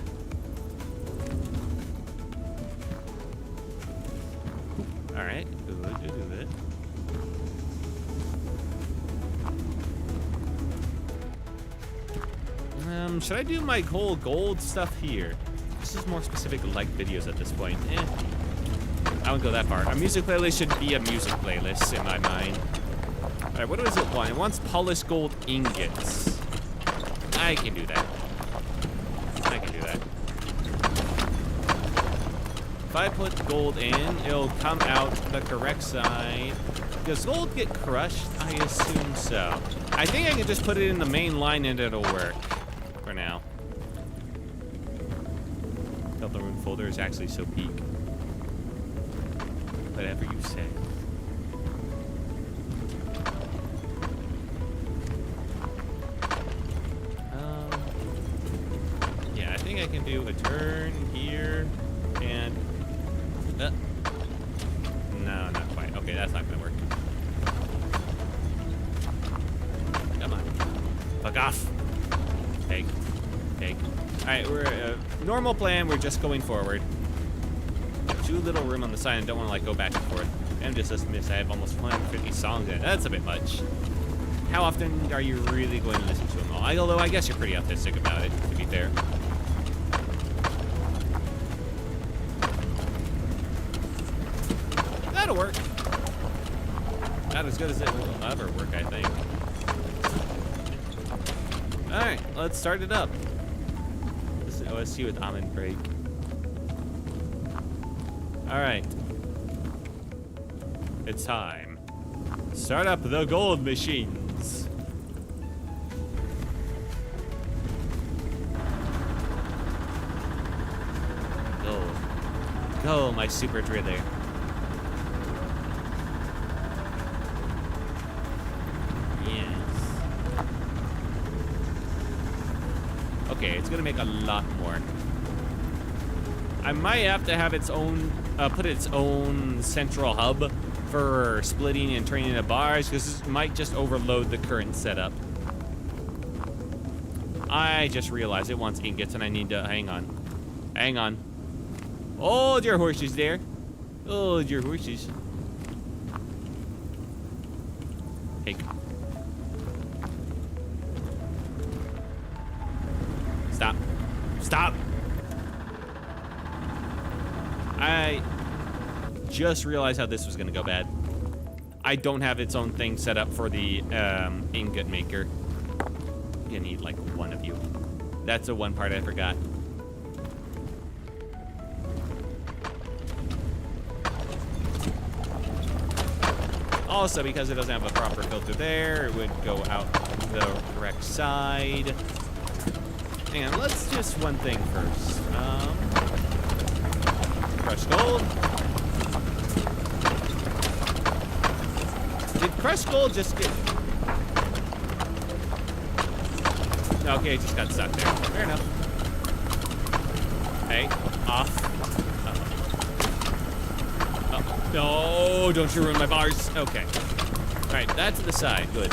All right, good. Should I do my whole gold stuff here? This is more specific like videos at this point. I won't go that far. A music playlist should be a music playlist in my mind. All right, what does it want? It wants polished gold ingots. I can do that. If I put gold in, it'll come out the correct side. Does gold get crushed? I assume so. I think I can just put it in the main line and it'll work for now. The rune folder is actually so peak. Whatever you say. Yeah, I think I can do a turn here and no, not quite. Okay, that's not gonna work. Come on. Fuck off. Hey. Take. All right, we're normal plan. We're just going forward. Too little room on the side. I don't want to like go back and forth. I'm just dismissed. I have almost 150 songs in it. That's a bit much. How often are you really going to listen to them all? Although I guess you're pretty autistic about it, to be fair. That'll work. Not as good as it will ever work, I think. All right, let's start it up. This is OSC with Almond Break. All right. It's time. Start up the gold machines. Go. Go, my super driller. Okay, it's gonna make a lot more. I might have to have its own, put its own central hub for splitting and turning into bars, because this might just overload the current setup. I just realized it wants ingots and I need to, hang on. Hang on. Hold your horses there. Hold your horses. Hey. Stop. Stop! I just realized how this was gonna go bad. I don't have its own thing set up for the ingot maker. You need like one of you. That's the one part I forgot. Also, because it doesn't have a proper filter there, it would go out the correct side. And let's just one thing first. Crushed gold. Did crushed gold just get... Okay, it just got stuck there. Fair enough. Hey, off. Uh-oh. No, don't you ruin my bars. Okay. All right, that to the side. Good.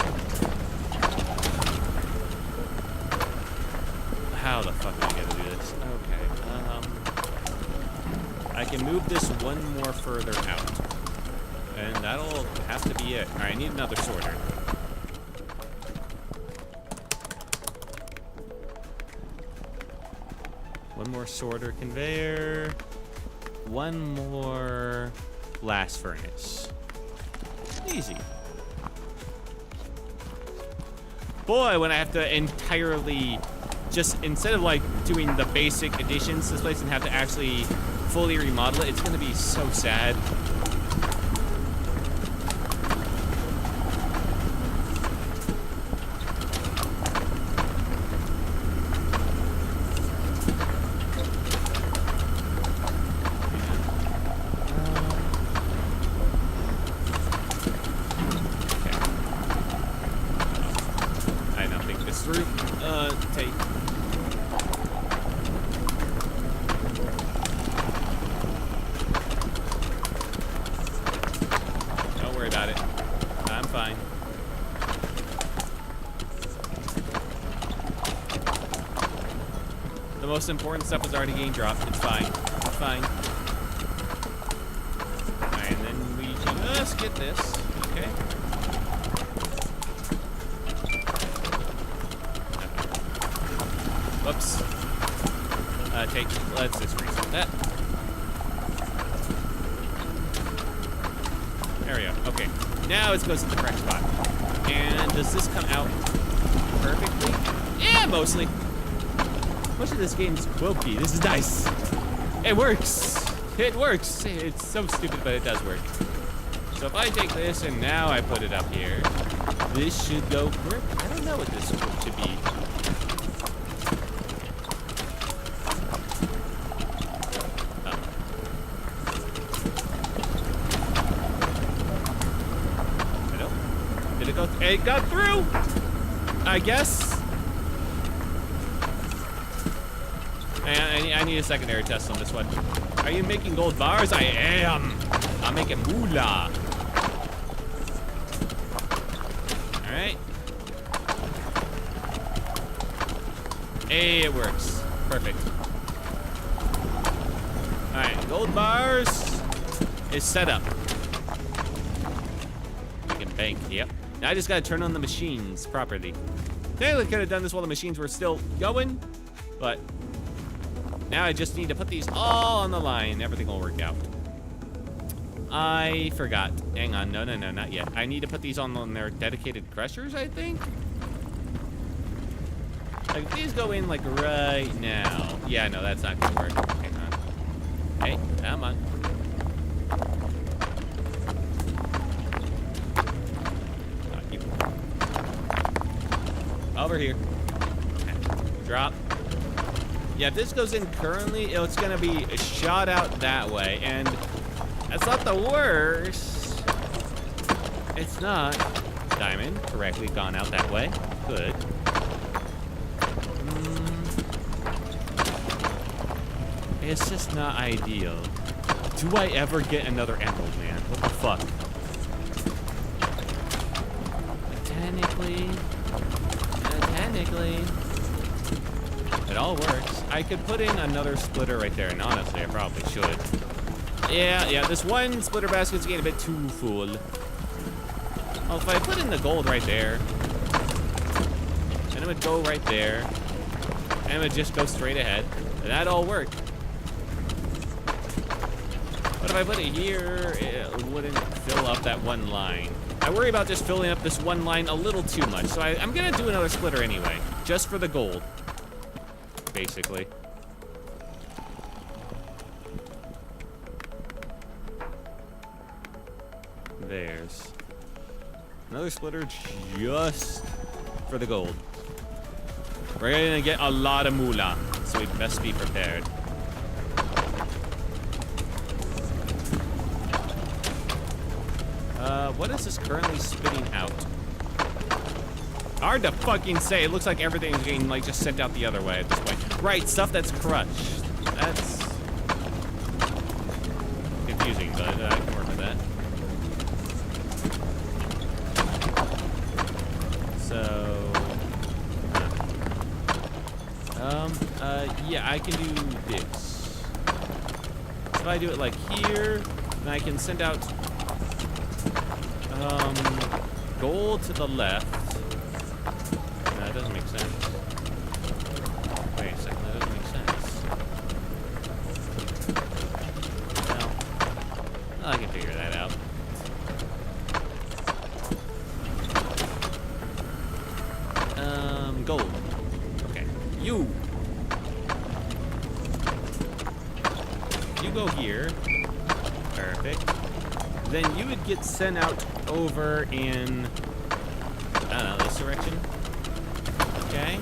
How the fuck am I gonna do this? Okay. I can move this one more further out. And that'll have to be it. All right, I need another sorter. One more sorter conveyor. One more blast furnace. Easy. Boy, when I have to entirely just, instead of like doing the basic additions to this place and have to actually fully remodel it, it's gonna be so sad. The most important stuff is already getting dropped. It's fine. It's fine. Alright, and then we just get this. Okay. Whoops. Let's just reset that. There we go. Okay. Now it goes to the correct spot. And does this come out perfectly? Yeah, mostly. Much of this game's quirky. This is nice. It works. It works. It's so stupid, but it does work. So if I take this and now I put it up here, this should go quick. I don't know what this should be. Did it go? It got through, I guess. I need a secondary test on this one. Are you making gold bars? I am. I'm making moolah. All right. Hey, it works. Perfect. Alright, gold bars is set up. We can bank, yep. Now I just gotta turn on the machines properly. Technically could have done this while the machines were still going, but now I just need to put these all on the line. Everything will work out. I forgot. Hang on, no, not yet. I need to put these on their dedicated crushers, I think? Like, if these go in, like, right now. Yeah, no, that's not gonna work. Hang on. Hey, come on. Over here. Drop. Yeah, if this goes in currently, it's gonna be shot out that way, and that's not the worst. It's not. Diamond, correctly gone out that way. Good. It's just not ideal. Do I ever get another emerald, man? What the fuck? Technically, it all works. I could put in another splitter right there, and honestly, I probably should. Yeah, this one splitter basket's getting a bit too full. Oh, if I put in the gold right there, and it would go right there, and it would just go straight ahead, and that'd all work. But if I put it here, it wouldn't fill up that one line. I worry about just filling up this one line a little too much, so I'm gonna do another splitter anyway, just for the gold, basically. There's another splitter just for the gold. We're gonna get a lot of moolah, so we best be prepared. What is this currently spitting out? Hard to fucking say. It looks like everything's getting, like, just sent out the other way at this point. Right, stuff that's crushed. That's confusing, but I can work with that. So, yeah, I can do this. So if I do it like here, then I can send out gold to the left. No, that doesn't make sense. Wait a second, that doesn't make sense. Well, I can figure that out. Gold. Okay. You go here. Perfect. Then you would get sent out over in, I don't know, this direction. Okay.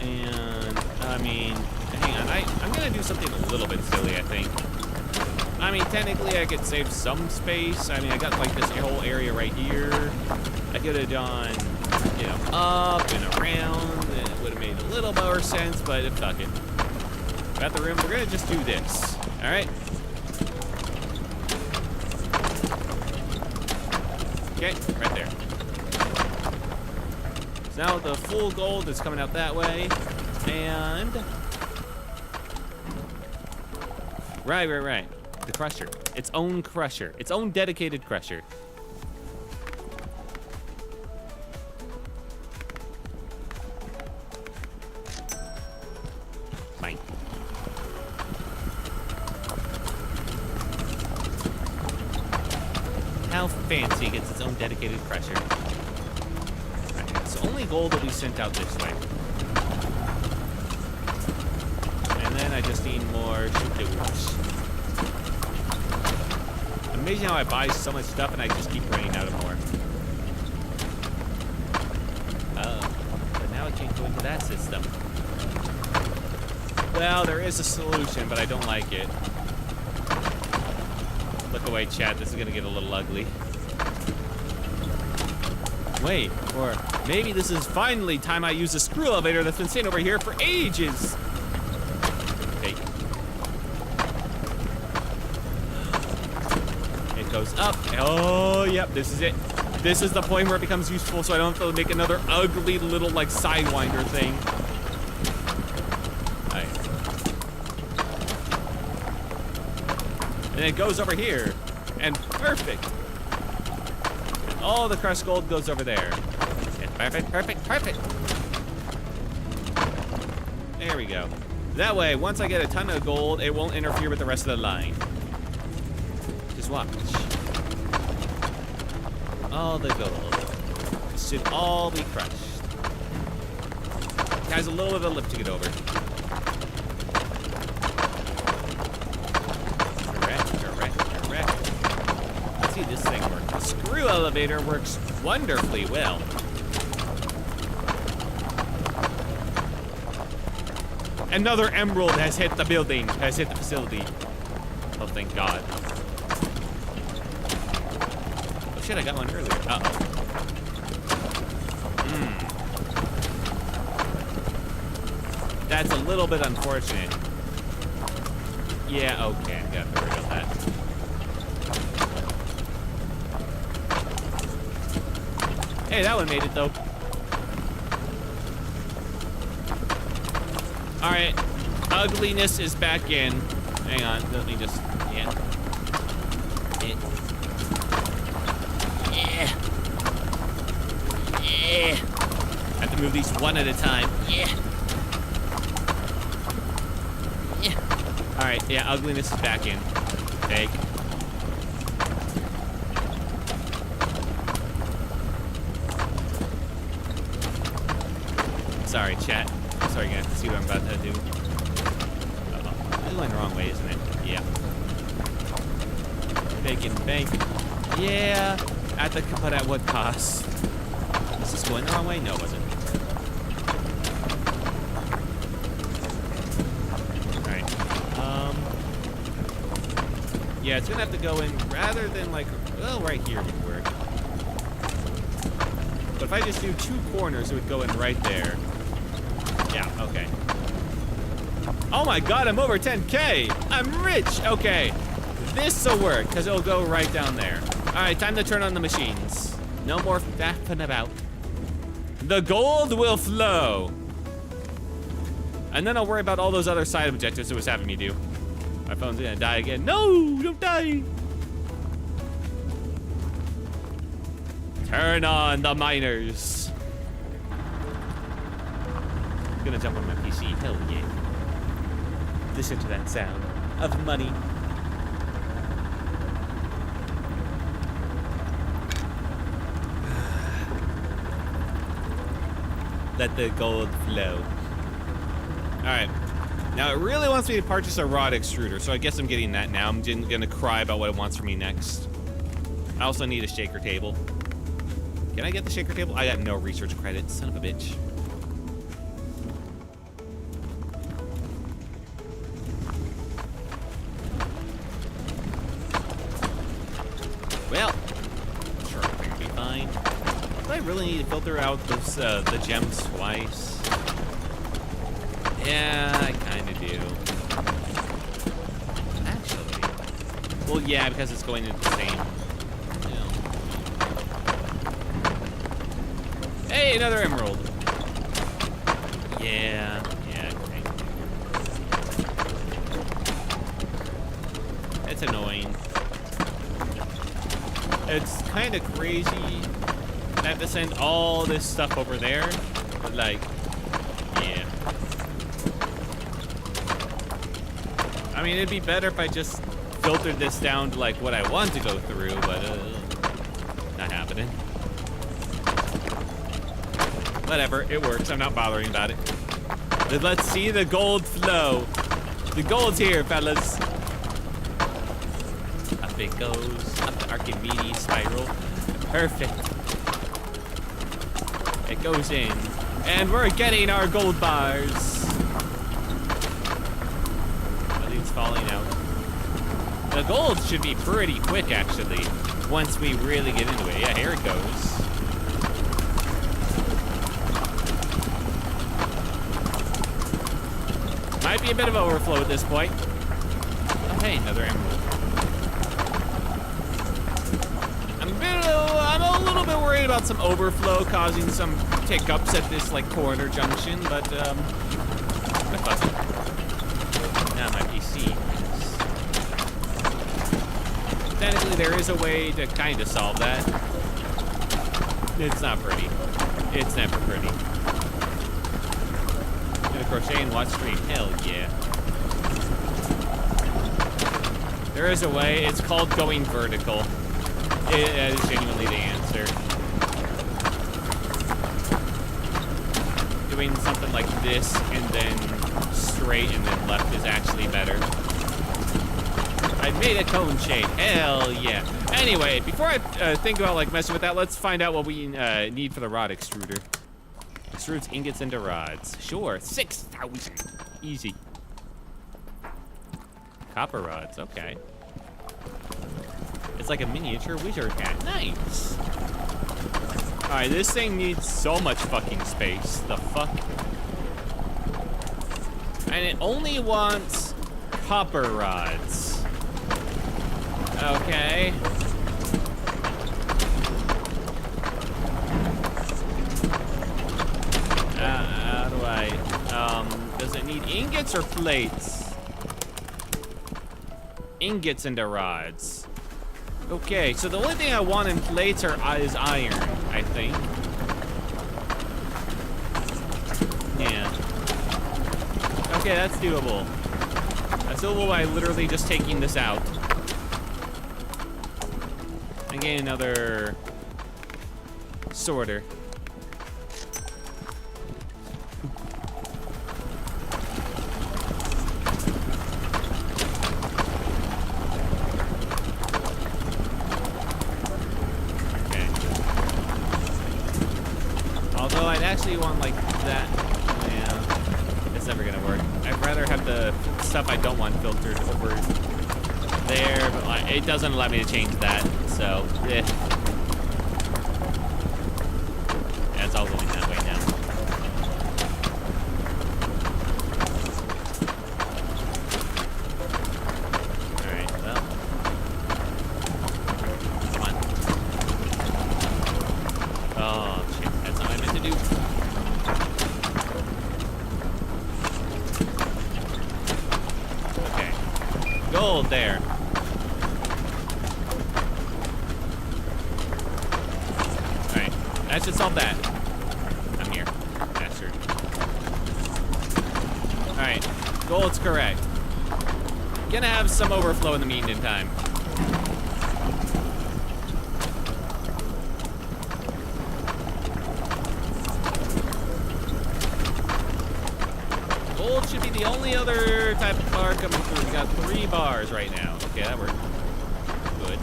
And, I mean, hang on, I'm gonna do something a little bit silly, I think. I mean, technically I could save some space. I mean, I got like this whole area right here. I could have done, you know, up and around, and it would have made a little more sense, but fuck it. Got the room, we're gonna just do this, all right? Okay, right there. So now the full gold is coming out that way, and right. The crusher, its own crusher, its own dedicated crusher. Fine. How fancy gets its own dedicated crusher. Right, so only gold will be sent out this way. And then I just need more shoot-doops. Amazing how I buy so much stuff and I just keep running out of more. Oh, but now I can't go into that system. Well, there is a solution, but I don't like it. Look away, chat. This is gonna get a little ugly. Wait, or maybe this is finally time I use the screw elevator that's been sitting over here for ages. goes up. Oh, yep, this is it. This is the point where it becomes useful, so I don't have to make another ugly little, like, sidewinder thing. Alright. And it goes over here. And perfect. And all the crushed gold goes over there. And perfect, perfect, perfect. There we go. That way, once I get a ton of gold, it won't interfere with the rest of the line. Just watch. All the gold should all be crushed. Guys, a little bit of a lift to get over. Correct. Let's see this thing work. The screw elevator works wonderfully well. Another emerald has hit the building, has hit the facility. Oh, thank God. Oh shit, I got one earlier. Uh-oh. That's a little bit unfortunate. Yeah, okay, I gotta worry about that. Hey, that one made it though. Alright, ugliness is back in. Hang on, let me just, yeah. I have to move these one at a time. Alright, yeah, ugliness is back in. Take. Sorry, chat. Sorry, guys, to see what I'm about to do. Uh-oh. It's going the wrong way, isn't it? Yeah. Bacon bank. Yeah. But at what cost? Is this going the wrong way? No, it wasn't. Alright. Yeah, it's gonna have to go in rather than like, well, right here would work. But if I just do 2 corners, it would go in right there. Yeah, okay. Oh my God, I'm over 10K. I'm rich. Okay. This'll work, because it'll go right down there. All right, time to turn on the machines. No more faffing about. The gold will flow. And then I'll worry about all those other side objectives it was having me do. My phone's gonna die again. No, don't die. Turn on the miners. I'm gonna jump on my PC. Hell yeah. Listen to that sound of money. Let the gold flow. Alright. Now it really wants me to purchase a rod extruder, so I guess I'm getting that now. I'm gonna cry about what it wants from me next. I also need a shaker table. Can I get the shaker table? I got no research credits, son of a bitch. Well, sure, I think it'll be fine. Do I really need to filter out this, the gems twice? Yeah, I kinda do. Actually. Well, yeah, because it's going into the same. You know. Hey, another emerald. Yeah, okay. It's annoying. It's kind of crazy. I have to send all this stuff over there, but like, yeah. I mean, it'd be better if I just filtered this down to like what I want to go through, but not happening. Whatever, it works. I'm not bothering about it. But let's see the gold flow. The gold's here, fellas. Up it goes, up the Archimedes spiral. Perfect. It goes in, and we're getting our gold bars. Everything's falling out. The gold should be pretty quick, actually, once we really get into it. Yeah, here it goes. Might be a bit of overflow at this point. Oh, hey, another emerald. about some overflow causing some hiccups at this like corner junction, but it wasn't. Now my PC. Technically, there is a way to kind of solve that. It's not pretty. It's never pretty. Gonna crochet and watch stream. Hell yeah. There is a way. It's called going vertical. It is genuinely the answer. Doing something like this and then straight and then left is actually better. I made a cone shade. Hell yeah. Anyway, before I think about like messing with that, let's find out what we need for the rod extruder. Extrudes ingots into rods. Sure, 6,000. Easy. Copper rods, okay. It's like a miniature wizard hat. Nice. Alright, this thing needs so much fucking space. The fuck? And it only wants copper rods. Okay. How do I, does it need ingots or plates? Ingots into rods. Okay, so the only thing I want in plates is iron, I think. Yeah. Okay, that's doable. That's doable by literally just taking this out. And getting another sorter. Although I'd actually want like that. Yeah, it's never gonna work. I'd rather have the stuff I don't want filtered over there, but like, it doesn't allow me to change that. So, yeah, it's all going that way now. All right, well, come on. Oh. That's not what I meant to do. Okay. Gold there. Alright. That should solve that. I'm here. Bastard. Alright. Gold's correct. Gonna have some overflow in the meantime. Gold should be the only other type of bar coming through. We got 3 bars right now. Okay, that worked. Good.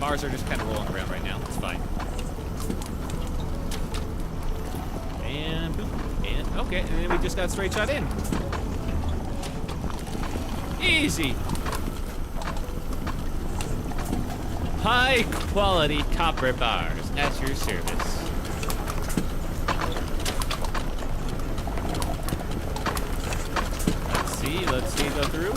Bars are just kind of rolling around right now. It's fine. And boop. And okay, and then we just got straight shot in. Easy. High quality copper bars at your service. Let's see, go through.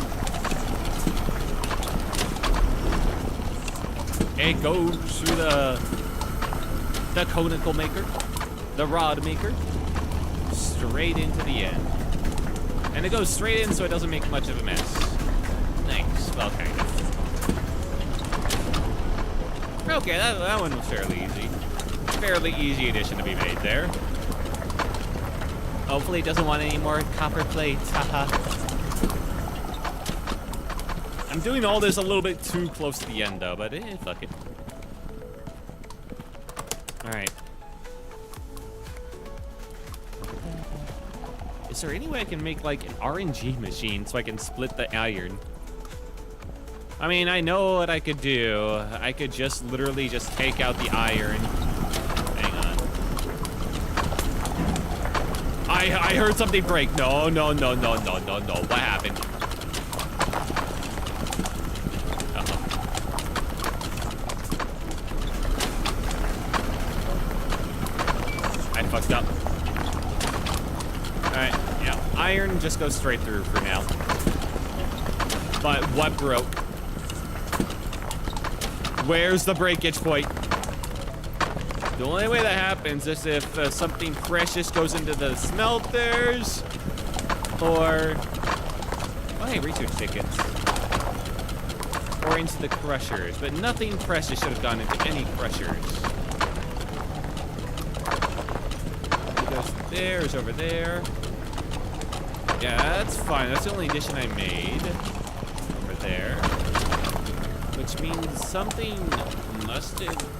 It goes through the conical maker, the rod maker, straight into the end. And it goes straight in so it doesn't make much of a mess. Nice, well, kind of. Okay, that one was fairly easy. Fairly easy addition to be made there. Hopefully it doesn't want any more copper plates, haha. I'm doing all this a little bit too close to the end, though, but fuck it. Alright. Is there any way I can make, like, an RNG machine so I can split the iron? I mean, I know what I could do. I could just literally just take out the iron. Hang on. I heard something break. No. What happened? Fucked up. Alright, yeah. Iron just goes straight through for now. But what broke? Where's the breakage point? The only way that happens is if something precious goes into the smelters, or... Oh, hey, research tickets. Or into the crushers, but nothing precious should have gone into any crushers. It goes there's over there. Yeah, that's fine. That's the only addition I made. Over there. Which means something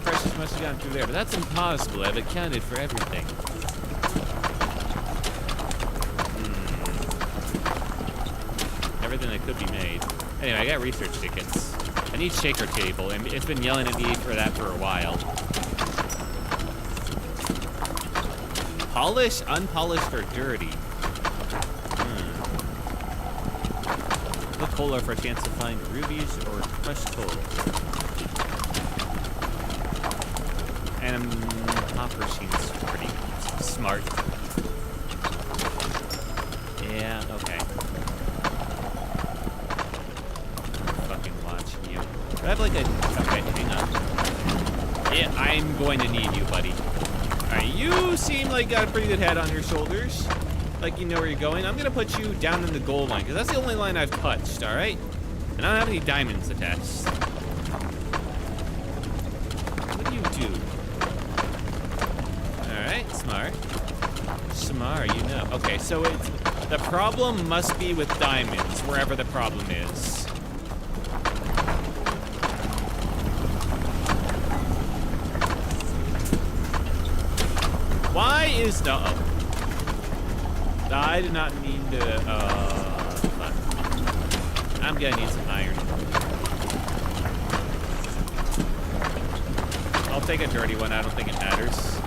precious must have gone through there, but that's impossible. I've accounted for everything. Everything that could be made. Anyway, I got research tickets. I need shaker table, and it's been yelling at me for that for a while. Polish, unpolished, or dirty? Look coal for a chance to find rubies or crushed coal. And hopper seems pretty smart. Yeah, okay. I'm fucking watching you. Do I have like a... Okay, hang on. Yeah, I'm going to need you, buddy. Alright, you seem like you got a pretty good head on your shoulders. Like you know where you're going. I'm gonna put you down in the gold line, because that's the only line I've touched, alright? And I don't have any diamonds attached. What do you do? Alright, smart. Smart, you know. Okay, so it's... The problem must be with diamonds, wherever the problem is. Why is the... Uh-oh. I did not mean to, fuck. I'm gonna need some iron. I'll take a dirty one, I don't think it matters.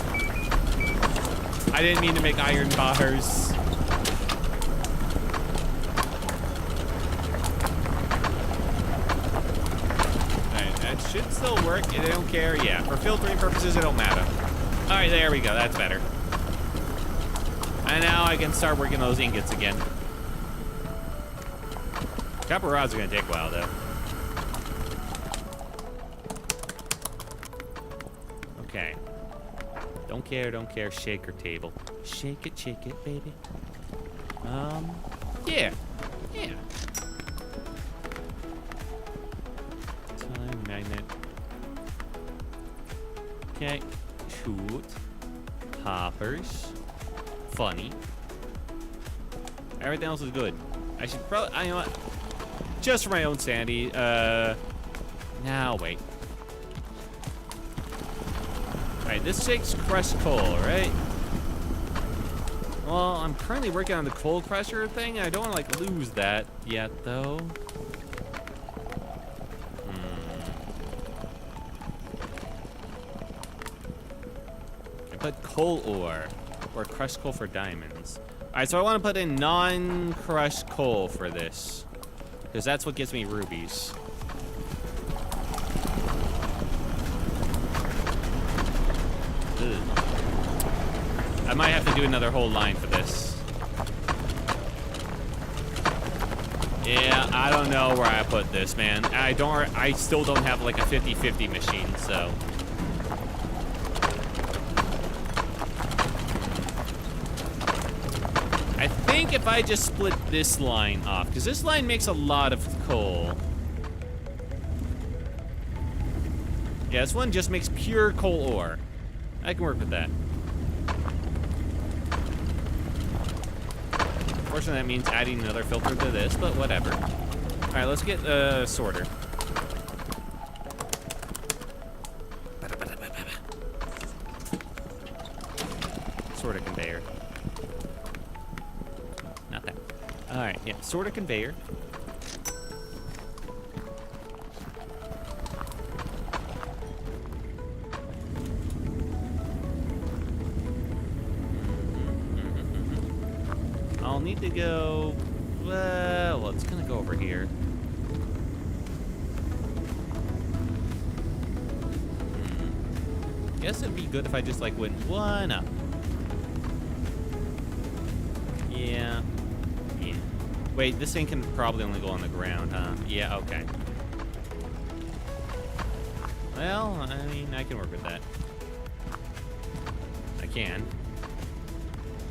I didn't mean to make iron bars. Alright, that should still work, I don't care, yeah. For filtering purposes, it don't matter. Alright, there we go, that's better. And now I can start working those ingots again. Copper rods are gonna take a while, though. Okay. Don't care, shaker table. Shake it, baby. Yeah. Yeah. Time magnet. Okay. Shoot. Hoppers. Funny. Everything else is good. I should probably, you know what? Just for my own sanity, now wait. Alright, this takes crushed coal, right? Well, I'm currently working on the coal crusher thing. I don't want to, like, lose that yet, though. I put coal ore. Or crushed coal for diamonds. Alright, so I want to put in non-crushed coal for this. Because that's what gives me rubies. Ugh. I might have to do another whole line for this. Yeah, I don't know where I put this, man. I still don't have like a 50-50 machine, so... I think if I just split this line off, because this line makes a lot of coal. Yeah, this one just makes pure coal ore. I can work with that. Unfortunately, that means adding another filter to this, but whatever. All right, let's get the sorter. Sorter conveyor. All right, yeah, sorter conveyor. I'll need to go, well, it's gonna go over here. Guess it'd be good if I just like went one up. Yeah. Wait, this thing can probably only go on the ground, huh? Yeah, okay. Well, I mean, I can work with that. I can.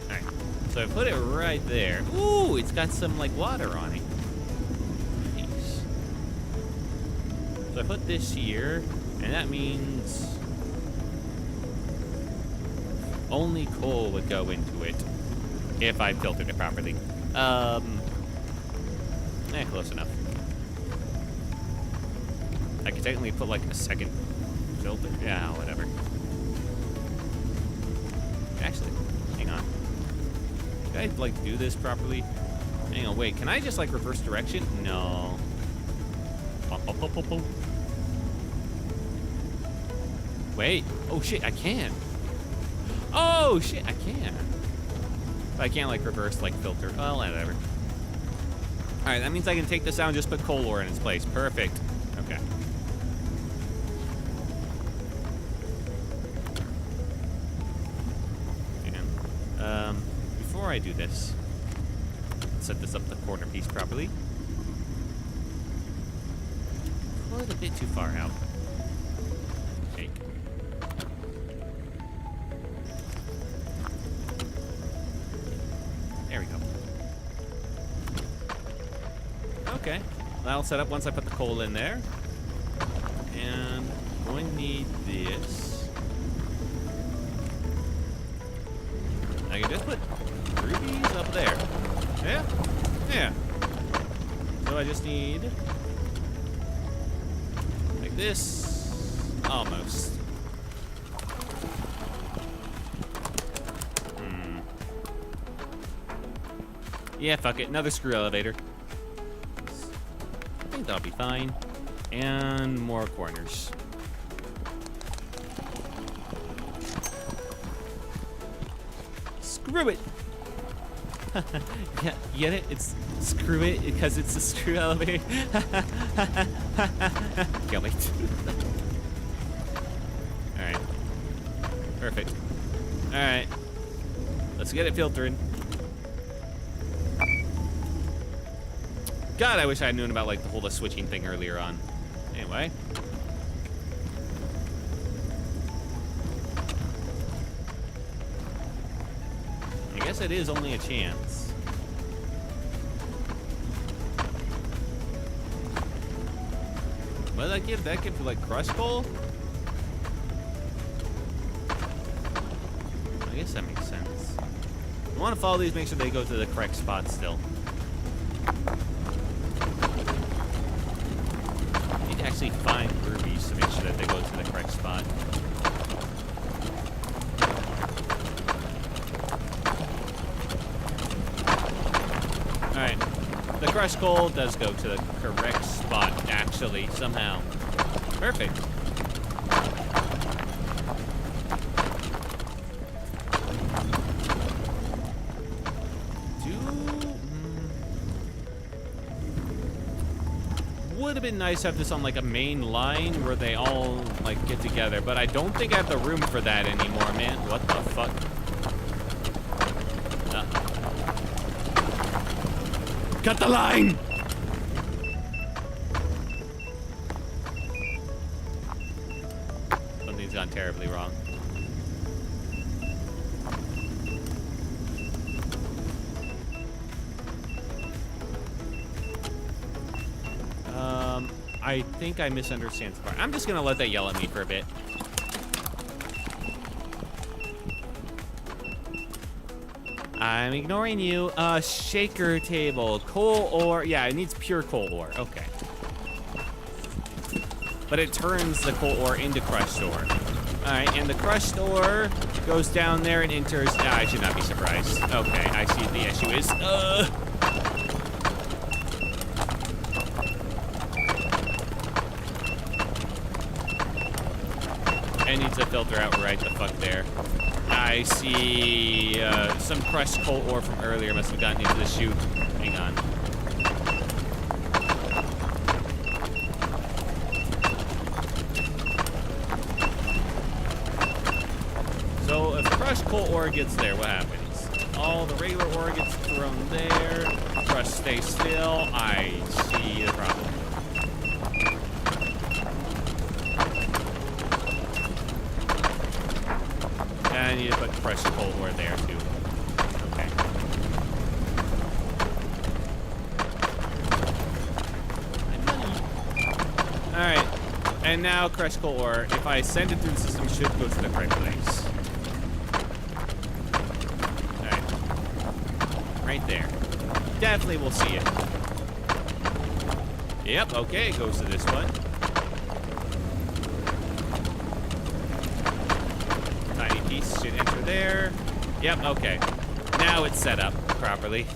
Alright, so I put it right there. Ooh, it's got some, like, water on it. Nice. So I put this here, and that means only coal would go into it if I filtered it properly. Close enough. I could technically put like a second filter. Yeah, whatever. Actually, hang on. Can I like do this properly? Hang on, wait. Can I just like reverse direction? No. Wait. Oh shit, I can. Oh shit, I can. But I can't like reverse like filter. Well, whatever. All right, that means I can take this out and just put coal ore in its place. Perfect. Okay. And before I do this, let's set this up the corner piece properly. Pull it a bit too far out. Okay. There we go. Okay, that'll set up once I put the coal in there. And I'm going to need this. I can just put rubies up there. Yeah, yeah. So I just need like this, almost. Yeah, fuck it, another screw elevator. I think that'll be fine. And more corners. Screw it! Yeah, you get it? It's screw it because it's a screw elevator. Can't wait. Alright. Perfect. Alright. Let's get it filtering. God, I wish I had known about like the whole switching thing earlier on. Anyway. I guess it is only a chance. What did that give? That give like crushed coal? I guess that makes sense. I want to follow these, make sure they go to the correct spot still. Actually find rubies to make sure that they go to the correct spot. Alright. The crushed coal does go to the correct spot, actually, somehow. Perfect. Would have been nice to have this on like a main line where they all like get together, but I don't think I have the room for that anymore, man. What the fuck? Cut the line! Something's gone terribly wrong. I think I misunderstand the part. I'm just gonna let that yell at me for a bit. I'm ignoring you. Shaker table. Coal ore. Yeah, it needs pure coal ore. Okay. But it turns the coal ore into crushed ore. Alright, and the crushed ore goes down there and enters. I should not be surprised. Okay, I see what the issue is. It needs to filter out right the fuck there. I see some crushed coal ore from earlier must have gotten into the chute. Hang on. So if crushed coal ore gets there, what happens? All the regular ore gets thrown there. Crush stays still. I see the problem. put crushed coal ore there too. Okay. Alright. And now crushed coal ore, if I send it through the system, should go to the right place. Alright. Right there. Definitely will see it. Yep, okay, it goes to this one. Tiny piece should enter there. Yep, okay. Now it's set up properly.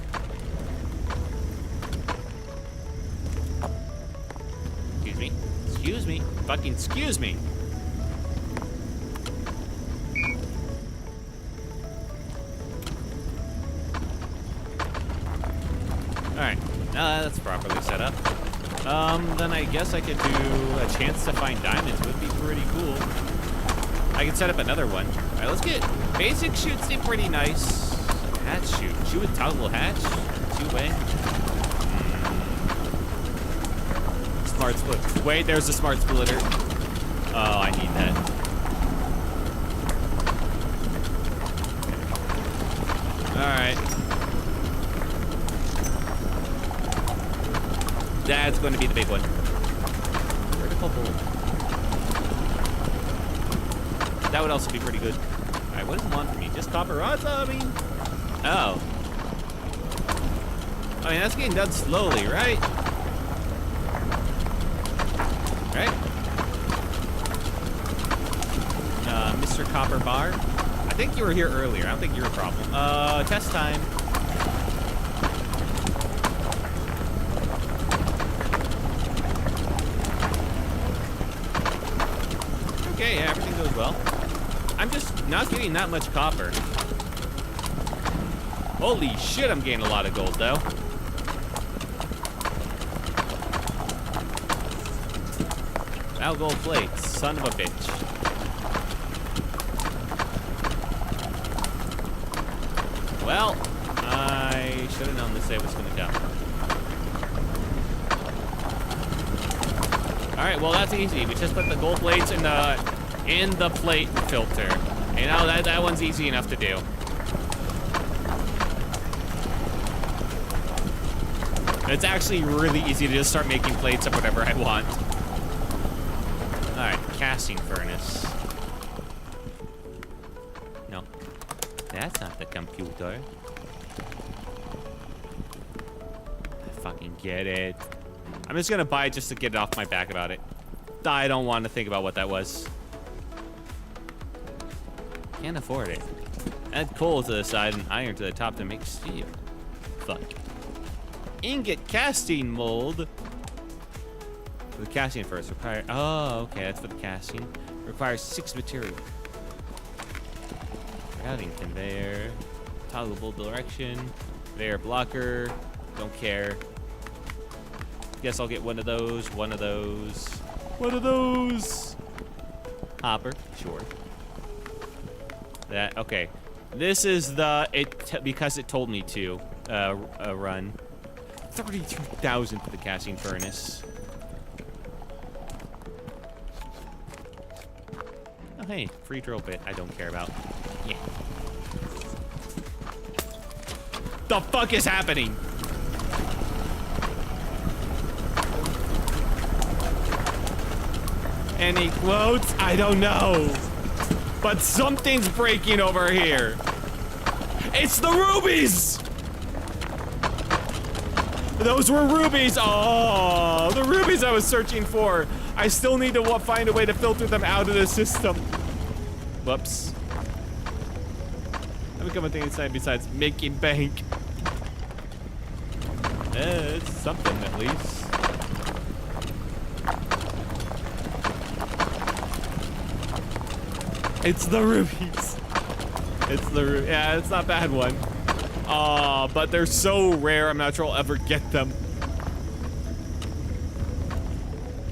Excuse me. Excuse me. Fucking excuse me. Alright. Now that's properly set up. Then I guess I could do a chance to find diamonds. Would be pretty cool. I could set up another one. All right, let's get basic shoot. Seem pretty nice. Hatch shoot. Shoot with toggle hatch. Two-way. Smart split. Wait, there's a smart splitter. Oh, I need that. All right. That's going to be the big one. Vertical bolt. That would also be pretty good. All right, what does it want from me? Just copper rods? I mean, oh. I mean, that's getting done slowly, right? Right? Mr. Copper Bar. I think you were here earlier. I don't think you're a problem. Test time. Okay, yeah, everything goes well. I'm just not getting that much copper. Holy shit, I'm getting a lot of gold, though. Now gold plates, son of a bitch. Well, I should have known this day was gonna come. All right, well that's easy. We just put the gold plates in the plate filter. You know, that one's easy enough to do. It's actually really easy to just start making plates of whatever I want. All right, casting furnace. No, that's not the computer. I fucking get it. I'm just gonna buy it just to get it off my back about it. I don't want to think about what that was. Can't afford it. Add coal to the side and iron to the top to make steel. Fuck. Ingot casting mold. For the casting first require. Oh, okay, that's for the casting. Requires 6 material. Routing conveyor. Toggleable direction. Conveyor blocker. Don't care. Guess I'll get one of those. One of those. One of those. Hopper. Sure. That okay. This is the because it told me to run. 32,000 for the casting furnace. Oh hey, free drill bit. I don't care about. Yeah. The fuck is happening? Any quotes? I don't know. But something's breaking over here. It's the rubies! Those were rubies. Oh, the rubies I was searching for. I still need to find a way to filter them out of the system. Whoops. I've become a thing inside besides making bank. It's something at least. It's the rubies. It's the yeah, it's not a bad one. But they're so rare, I'm not sure I'll ever get them.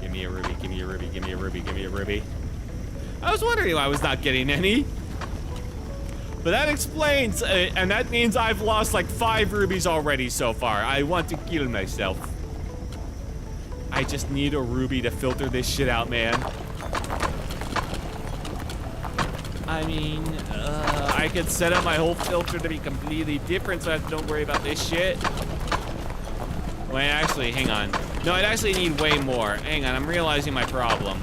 Give me a ruby, give me a ruby, give me a ruby, give me a ruby. I was wondering why I was not getting any. But that explains, and that means I've lost like 5 rubies already so far. I want to kill myself. I just need a ruby to filter this shit out, man. I mean, I could set up my whole filter to be completely different so I don't worry about this shit. Wait, actually, hang on. No, I'd actually need way more. Hang on, I'm realizing my problem.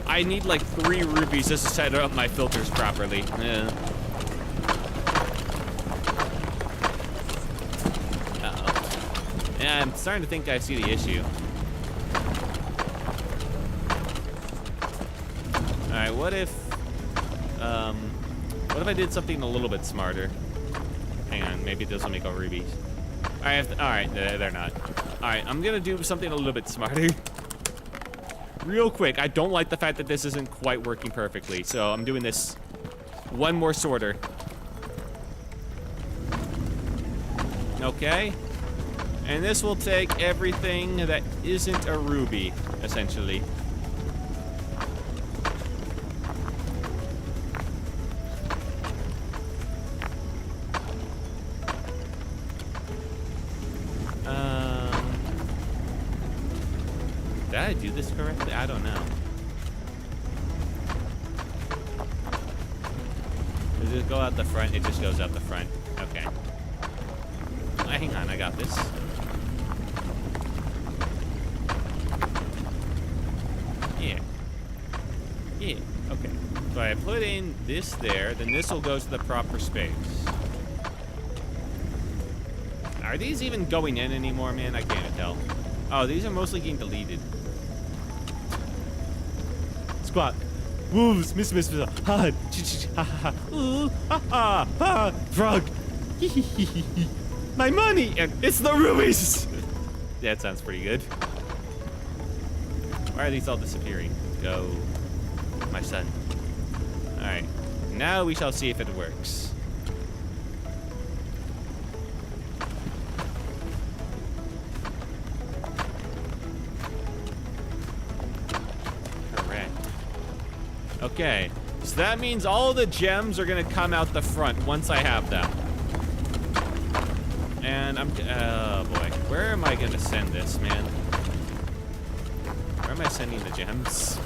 I need like 3 rupees just to set up my filters properly. Uh-oh. Yeah, I'm starting to think I see the issue. Alright, what if I did something a little bit smarter? Hang on, maybe this will make all rubies. Alright, they're not. Alright, I'm gonna do something a little bit smarter. Real quick, I don't like the fact that this isn't quite working perfectly, so I'm doing this one more sorter. Okay. And this will take everything that isn't a ruby, essentially. Did I do this correctly? I don't know. Does it go out the front? It just goes out the front. Okay. Hang on, I got this. Yeah. Yeah, okay. So I put in this there, then this will go to the proper space. Are these even going in anymore, man? I can't tell. Oh, these are mostly getting deleted. Squat. Wolves, miss, hard. Ha ha ooh, ha ha ha. Frog. My money, and it's the rubies. That sounds pretty good. Why are these all disappearing? Go, my son. All right, now we shall see if it works. Okay, so that means all the gems are gonna come out the front once I have them. And oh boy, where am I gonna send this, man? Where am I sending the gems?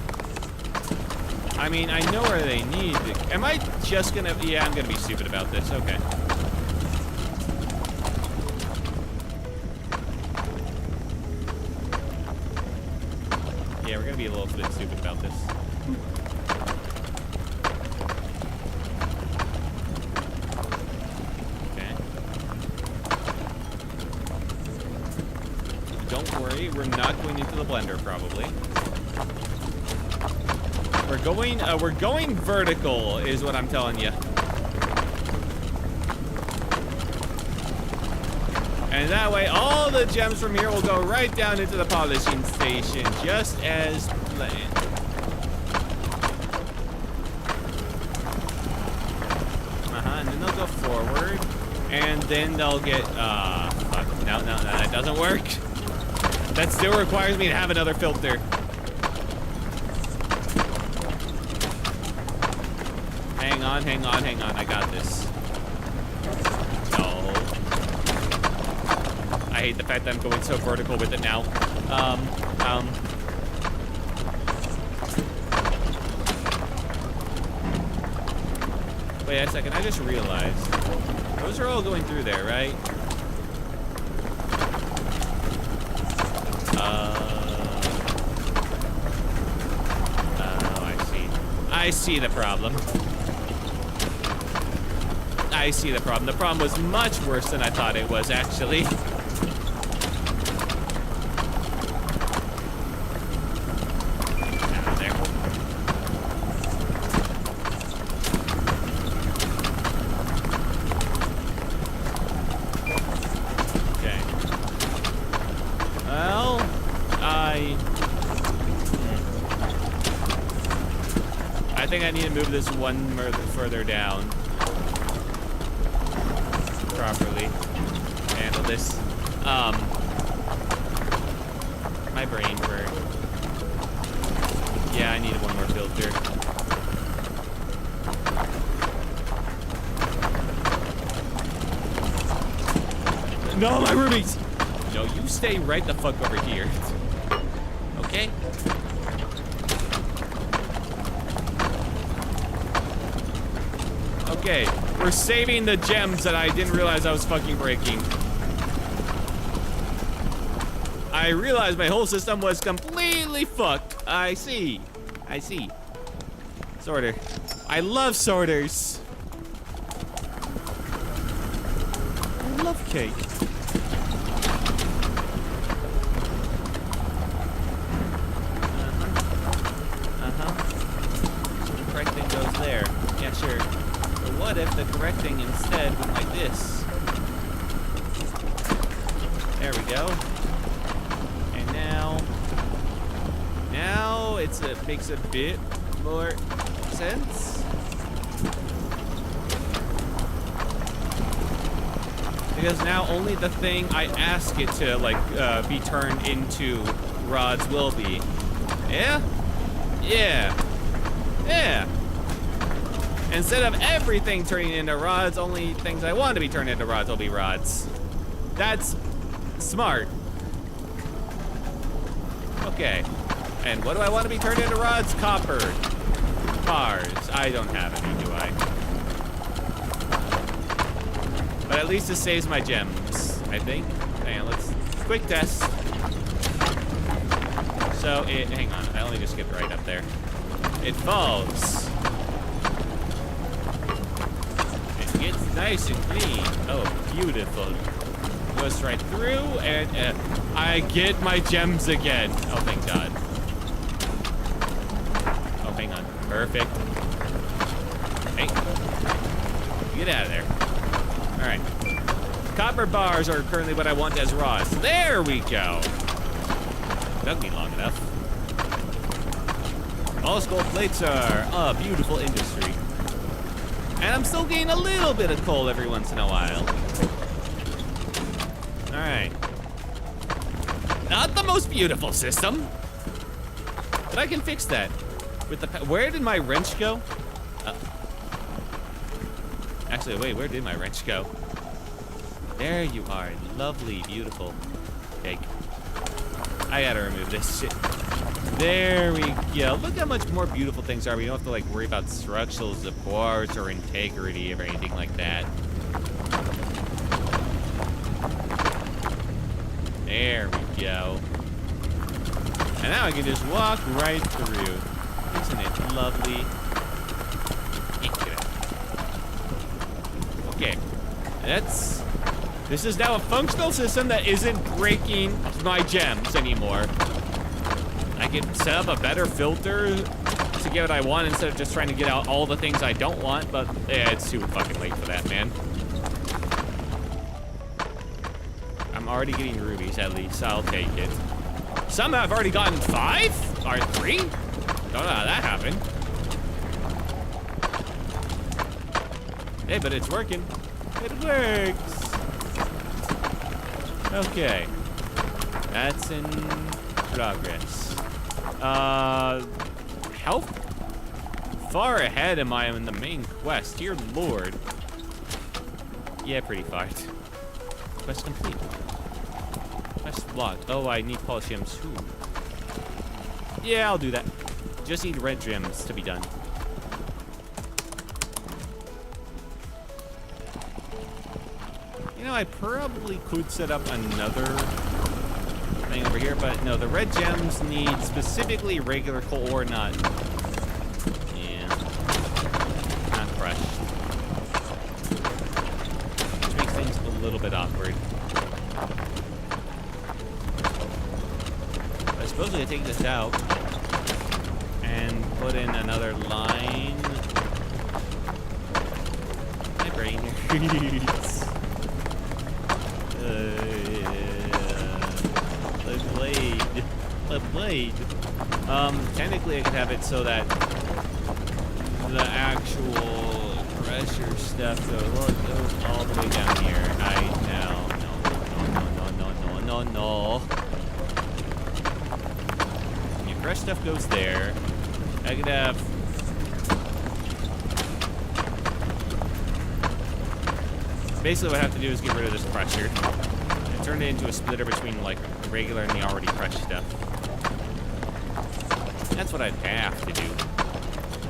I mean, I know where they need to, am I just gonna, yeah, I'm gonna be stupid about this, okay. Yeah, we're gonna be a little bit stupid about this. We're not going into the blender, probably. We're going vertical, is what I'm telling you. And that way, all the gems from here will go right down into the polishing station, just as planned. And then they'll go forward, and then they'll get, fuck, no, that doesn't work. That still requires me to have another filter. Hang on, I got this. No. I hate the fact that I'm going so vertical with it now. Wait a second, I just realized. Those are all going through there, right? I see the problem. I see the problem. The problem was much worse than I thought it was, actually. There. Okay. Well, I think I need to move this one further down. Properly. Handle this. My brain burnt. Yeah, I needed one more filter. No, my rubies! No, you stay right the fuck over here. Okay? Okay, we're saving the gems that I didn't realize I was fucking breaking. I realized my whole system was completely fucked. I see. Sorter. I love sorters. I love cake. So the correct thing goes there. Yeah, sure. But what if the correct thing instead went like this? There we go. And now it makes a bit more sense. Because now only the thing I ask it to be turned into rods will be. Yeah? Yeah. Instead of everything turning into rods, only things I want to be turned into rods will be rods. That's smart. Okay. And what do I want to be turned into rods? Copper. Bars. I don't have any, do I? But at least it saves my gems, I think. Hang on, let's quick test. So hang on, I only just skipped right up there. It falls. It gets nice and clean. Oh, beautiful. Goes right through, and I get my gems again. Oh, thank God. Oh, hang on. Perfect. Hey. Get out of there. All right. Copper bars are currently what I want as rods. There we go. Took me long enough. All gold plates are a beautiful industry. And I'm still getting a little bit of coal every once in a while. All right. Not the most beautiful system, but I can fix that. With the where did my wrench go? Actually, wait, where did my wrench go? There you are, lovely, beautiful cake. I gotta remove this shit. There we go. Look how much more beautiful things are. We don't have to worry about structural support or integrity or anything like that. There we go. And now I can just walk right through. Isn't it lovely? Okay. This is now a functional system that isn't breaking my gems anymore. I can set up a better filter to get what I want instead of just trying to get out all the things I don't want, but yeah, it's too fucking late for that, man. I'm already getting rubies, at least. I'll take it. Somehow I've already gotten 5? Or 3? Don't know how that happened. Hey, but it's working. It works. Okay. That's in progress. How far ahead am I in the main quest? Dear Lord. Yeah, pretty far. Quest complete. Quest locked. Oh, I need polished gems too. Yeah, I'll do that. Just need red gems to be done. You know, I probably could set up another thing over here, but no, the red gems need specifically regular coal or not. Yeah. Not crushed. Which makes things a little bit awkward. I suppose I take this out and put in another line. My brain hurts. The blade. Technically I could have it so that the actual pressure stuff goes all the way down here. No. Your crush stuff goes there. I could have. Basically what I have to do is get rid of this pressure and turn it into a splitter between the regular and the already crushed stuff. That's what I'd have to do.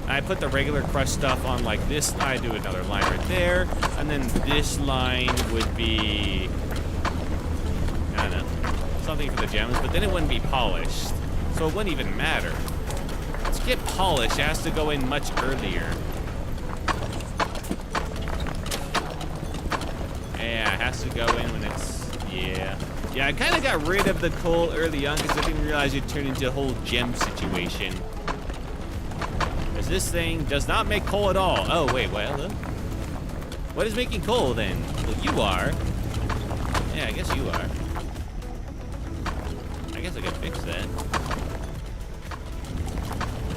I put the regular crushed stuff on like this. I do another line right there. And then this line would be, I don't know, something for the gems, but then it wouldn't be polished. So it wouldn't even matter. To get polished, it has to go in much earlier. Yeah, it has to go in when it's, yeah. Yeah, I kind of got rid of the coal early on because I didn't realize it turned into a whole gem situation. Because this thing does not make coal at all. Oh, wait, well, what is making coal then? Well, you are. Yeah, I guess you are. I guess I can fix that.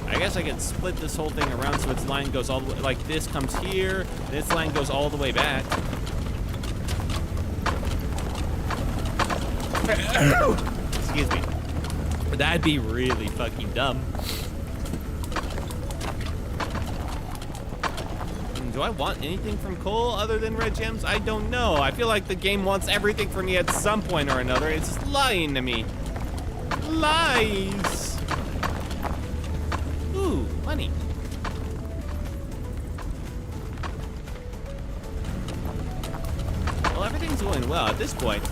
I guess I can split this whole thing around so its line goes all the way, like this comes here, this line goes all the way back. Excuse me. That'd be really fucking dumb. Do I want anything from coal other than red gems? I don't know. I feel like the game wants everything from me at some point or another. It's just lying to me. Lies. Ooh, money. Well, everything's going well at this point.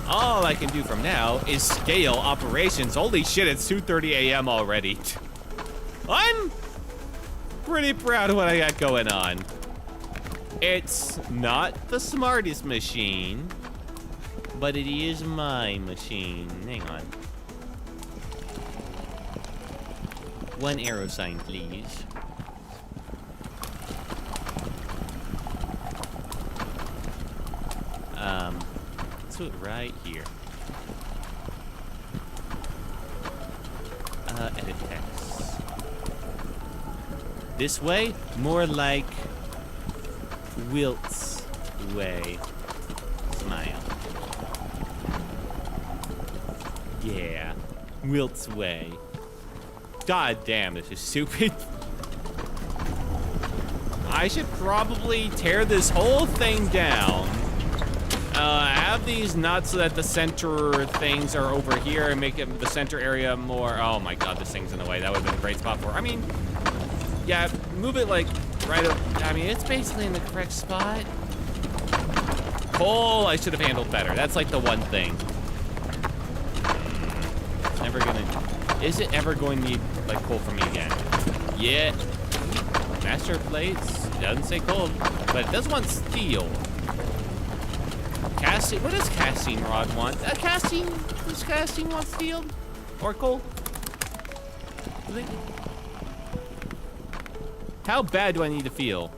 All I can do from now is scale operations. Holy shit, it's 2:30 a.m. already. I'm pretty proud of what I got going on. It's not the smartest machine, but it is my machine. Hang on. One arrow sign, please. Let's do it right here. Edit text. This way? More like Wilt's way. Smile. Yeah. Wilt's way. God damn, this is stupid. I should probably tear this whole thing down. Have these nuts so that the center things are over here and make it the center area more. Oh my god, this thing's in the way. That would have been a great spot for. I mean, yeah, move it like right up. I mean, it's basically in the correct spot. Coal, I should have handled better. That's like the one thing. It's never gonna. Is it ever going to need like coal from me again? Yeah. Master plates doesn't say coal, but it does want steel. Casting, what does casting rod want? Does casting want steel? Or coal? How bad do I need to feel?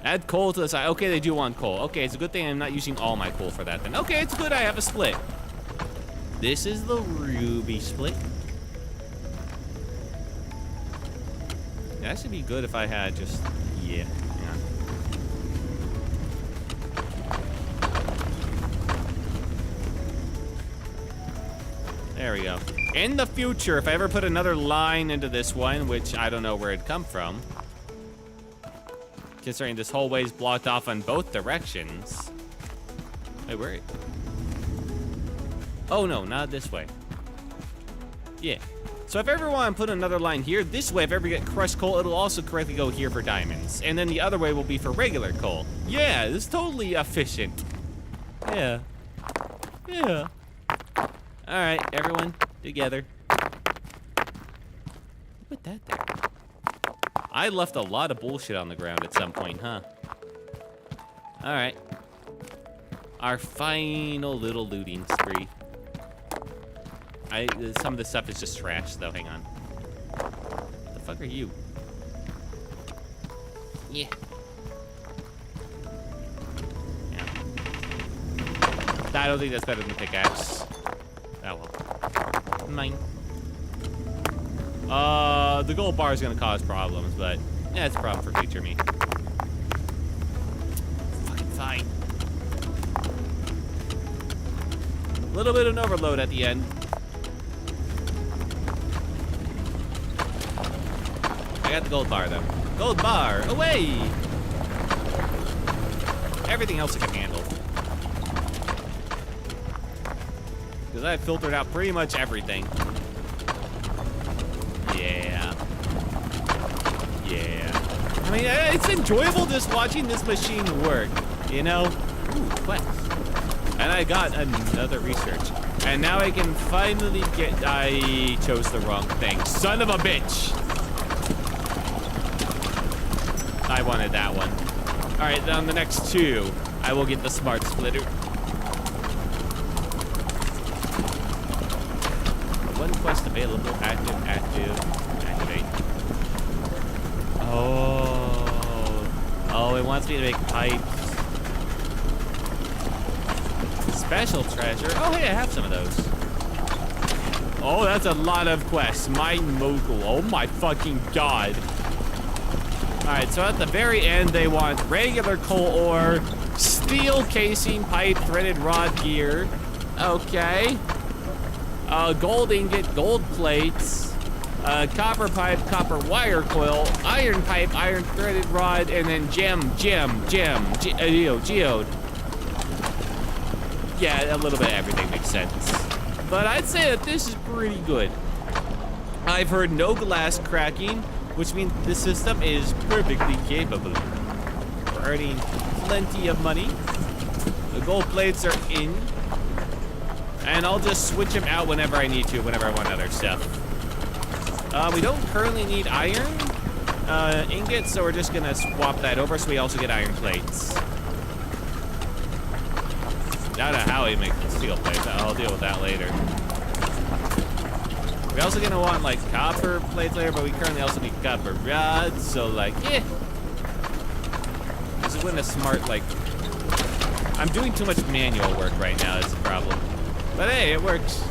Add coal to the side. Okay, they do want coal. Okay, it's a good thing I'm not using all my coal for that then. Okay, it's good I have a split. This is the ruby split. That should be good if I had just, yeah. There we go. In the future, if I ever put another line into this one, which I don't know where it'd come from, considering this whole way is blocked off on both directions. Wait, where? Oh no, not this way. Yeah. So if I ever want to put another line here, this way, if I ever get crushed coal, it'll also correctly go here for diamonds. And then the other way will be for regular coal. Yeah, this is totally efficient. Yeah. Yeah. All right, everyone, together. Put that there. I left a lot of bullshit on the ground at some point, huh? All right. Our final little looting spree. Some of this stuff is just trash, though. Hang on. What the fuck are you? Yeah. I don't think that's better than the pickaxe. Oh well. Mine. The gold bar is gonna cause problems, but yeah, it's a problem for future me. Fucking fine. A little bit of an overload at the end. I got the gold bar though. Gold bar, away! Everything else I can handle. Because I filtered out pretty much everything. Yeah. Yeah. mean, it's enjoyable just watching this machine work, you know? Ooh, quest. And I got another research. And now I can finally get, I chose the wrong thing. Son of a bitch. I wanted that one. All right, then on the next two, I will get the smart splitter. One quest available, activate. Oh, it wants me to make pipes. Special treasure. Oh, hey, I have some of those. Oh, that's a lot of quests. Mine Mogul. Oh my fucking god. All right, so at the very end, they want regular coal ore, steel casing, pipe, threaded rod gear. Okay. Gold ingot, gold plates, copper pipe, copper wire coil, iron pipe, iron threaded rod, and then geode. Yeah, a little bit of everything makes sense. But I'd say that this is pretty good. I've heard no glass cracking, which means the system is perfectly capable. We're earning plenty of money. The gold plates are in. And I'll just switch them out whenever I need to, whenever I want other stuff. We don't currently need iron ingots, so we're just gonna swap that over so we also get iron plates. I don't know how we make the steel plates. I'll deal with that later. We're also gonna want like copper plates later, but we currently also need copper rods, so like, yeah. This is when a smart, like, I'm doing too much manual work right now, that's the problem. But hey, it works.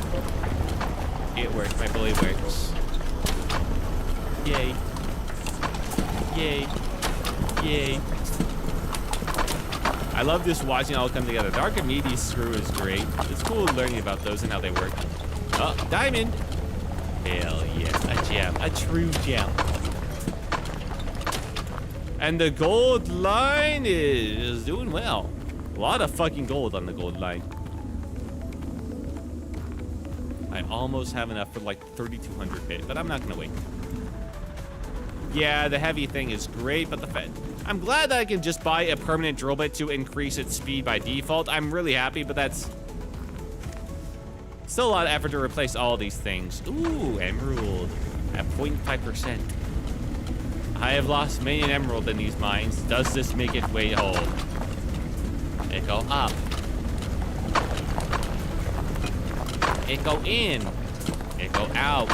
It works, my bully works. Yay. Yay. Yay. I love just watching it all come together. The Archimedes screw is great. It's cool learning about those and how they work. Oh, diamond. Hell yes, a gem, a true gem. And the gold line is doing well. A lot of fucking gold on the gold line. I almost have enough for like 3,200 bit, but I'm not gonna wait. Yeah, the heavy thing is great, but I'm glad that I can just buy a permanent drill bit to increase its speed by default. I'm really happy, but that's still a lot of effort to replace all these things. Ooh, emerald at 0.5%. I have lost many an emerald in these mines. Does this make it way home? It go up. It go in. It go out.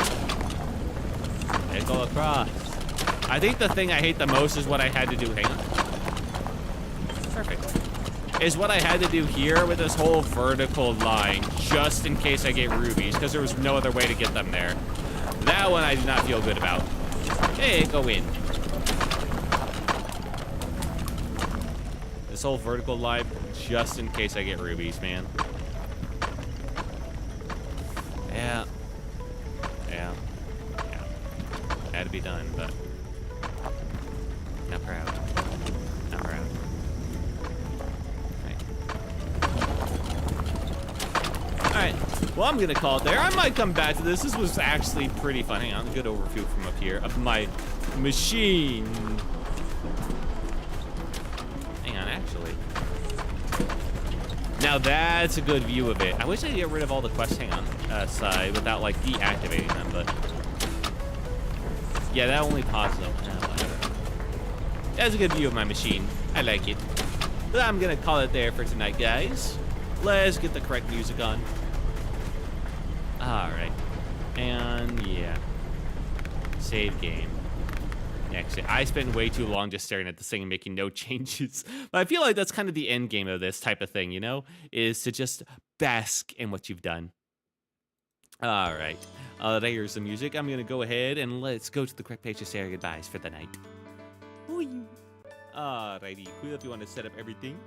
It go across. I think the thing I hate the most is what I had to do. Hang on. Perfect. Is what I had to do here with this whole vertical line, just in case I get rubies, because there was no other way to get them there. That one I did not feel good about. Hey, go in. This whole vertical line, just in case I get rubies, man. Yeah. Yeah. Yeah. Had to be done, but not proud. Not proud. Alright, well, I'm gonna call it there. I might come back to this. This was actually pretty fun. Hang on, a good overview from up here of my machine. Hang on, actually. Now that's a good view of it. I wish I could get rid of all the quests, hang on, side without like deactivating them, but yeah, that only pauses them. Whatever. That's a good view of my machine. I like it. But I'm gonna call it there for tonight, guys. Let's get the correct music on. All right, and yeah, save game. Next, I spent way too long just staring at this thing and making no changes. But I feel like that's kind of the end game of this type of thing, you know, is to just bask in what you've done. All right, there's the music. I'm gonna go ahead and let's go to the correct page to say our goodbyes for the night. Alrighty, cool. If you want to set up everything.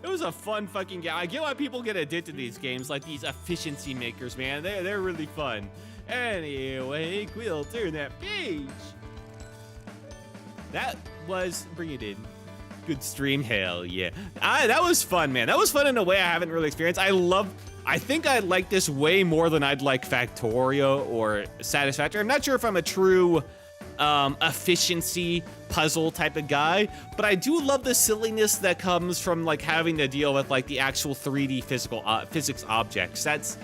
It was a fun fucking game. I get why people get addicted to these games, like these efficiency makers, man. They're really fun. Anyway, Quill, turn that page. That was, bring it in. Good stream, hell yeah. That was fun, man. That was fun in a way I haven't really experienced. I think I like this way more than I'd like Factorio or Satisfactory. I'm not sure if I'm a true efficiency puzzle type of guy, but I do love the silliness that comes from like having to deal with like the actual 3D physics objects. That's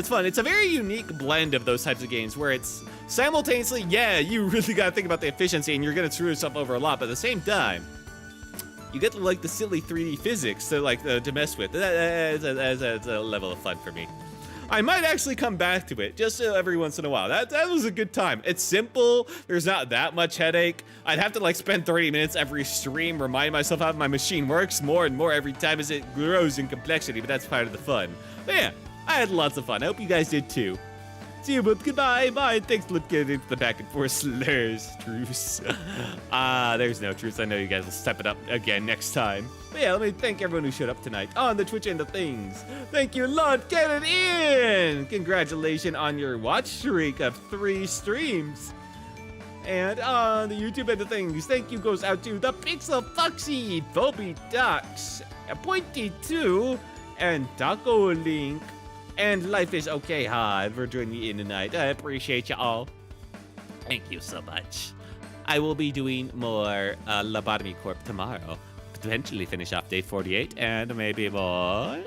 fun. It's a very unique blend of those types of games where it's simultaneously, yeah, you really gotta think about the efficiency and you're gonna screw yourself over a lot, but at the same time, you get to like the silly 3D physics to mess with. That's a level of fun for me. I might actually come back to it just every once in a while. That was a good time. It's simple. There's not that much headache. I'd have to like spend 30 minutes every stream, remind myself how my machine works more and more every time as it grows in complexity, but that's part of the fun. But yeah, I had lots of fun. I hope you guys did too. See you, but goodbye, bye. Thanks for looking into the back and forth slurs. Truce. There's no truce. I know you guys will step it up again next time. But yeah, let me thank everyone who showed up tonight on the Twitch end of things. Thank you, Lord, get it in. Congratulations on your watch streak of 3 streams. And on the YouTube end of things, thank you goes out to the Pixel Foxy, Phoebe Ducks, Pointy 2, and Taco Link. And Life is Okay Hard for joining me in tonight. I appreciate you all. Thank you so much. I will be doing more Lobotomy Corp tomorrow. Potentially finish off day 48 and maybe more.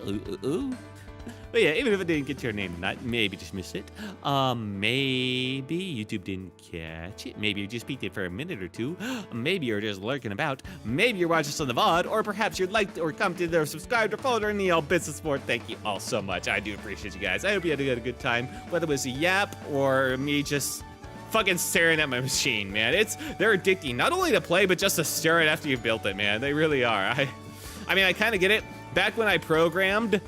But yeah, even if I didn't get your name tonight, maybe just missed it. Maybe YouTube didn't catch it. Maybe you just peeked it for a minute or two. Maybe you're just lurking about. Maybe you're watching this on the VOD, or perhaps you'd like to, or commented or subscribed or followed or any all bits of support. Thank you all so much. I do appreciate you guys. I hope you had a good time, whether it was a yap or me just fucking staring at my machine, man. They're addicting, not only to play, but just to stare at after you've built it, man. They really are. I mean, I kind of get it. Back when I programmed,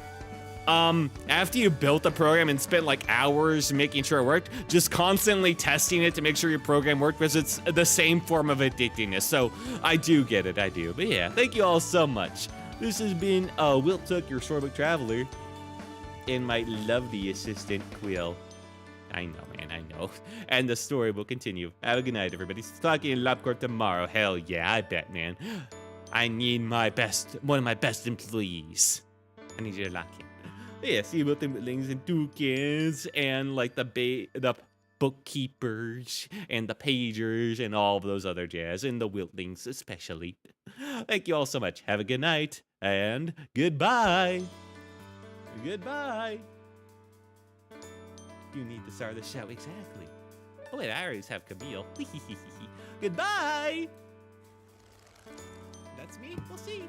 after you built the program and spent like hours making sure it worked, just constantly testing it to make sure your program worked, because it's the same form of addictingness. So I do get it, I do. But yeah, thank you all so much. This has been Wilt Tuck, your Storybook Traveler, and my lovely assistant, Quill. I know, man, I know. And the story will continue. Have a good night, everybody. Talking in LabCorp tomorrow. Hell yeah, I bet, man. I need one of my best employees. I need you to lock in. Yeah, see about the Witlings and Toucans and like the bookkeepers and the pagers and all of those other jazz, and the Wiltlings especially. Thank you all so much. Have a good night and goodbye. Goodbye. You need to start the show exactly. Oh wait, I already have Camille. Goodbye. That's me. We'll see.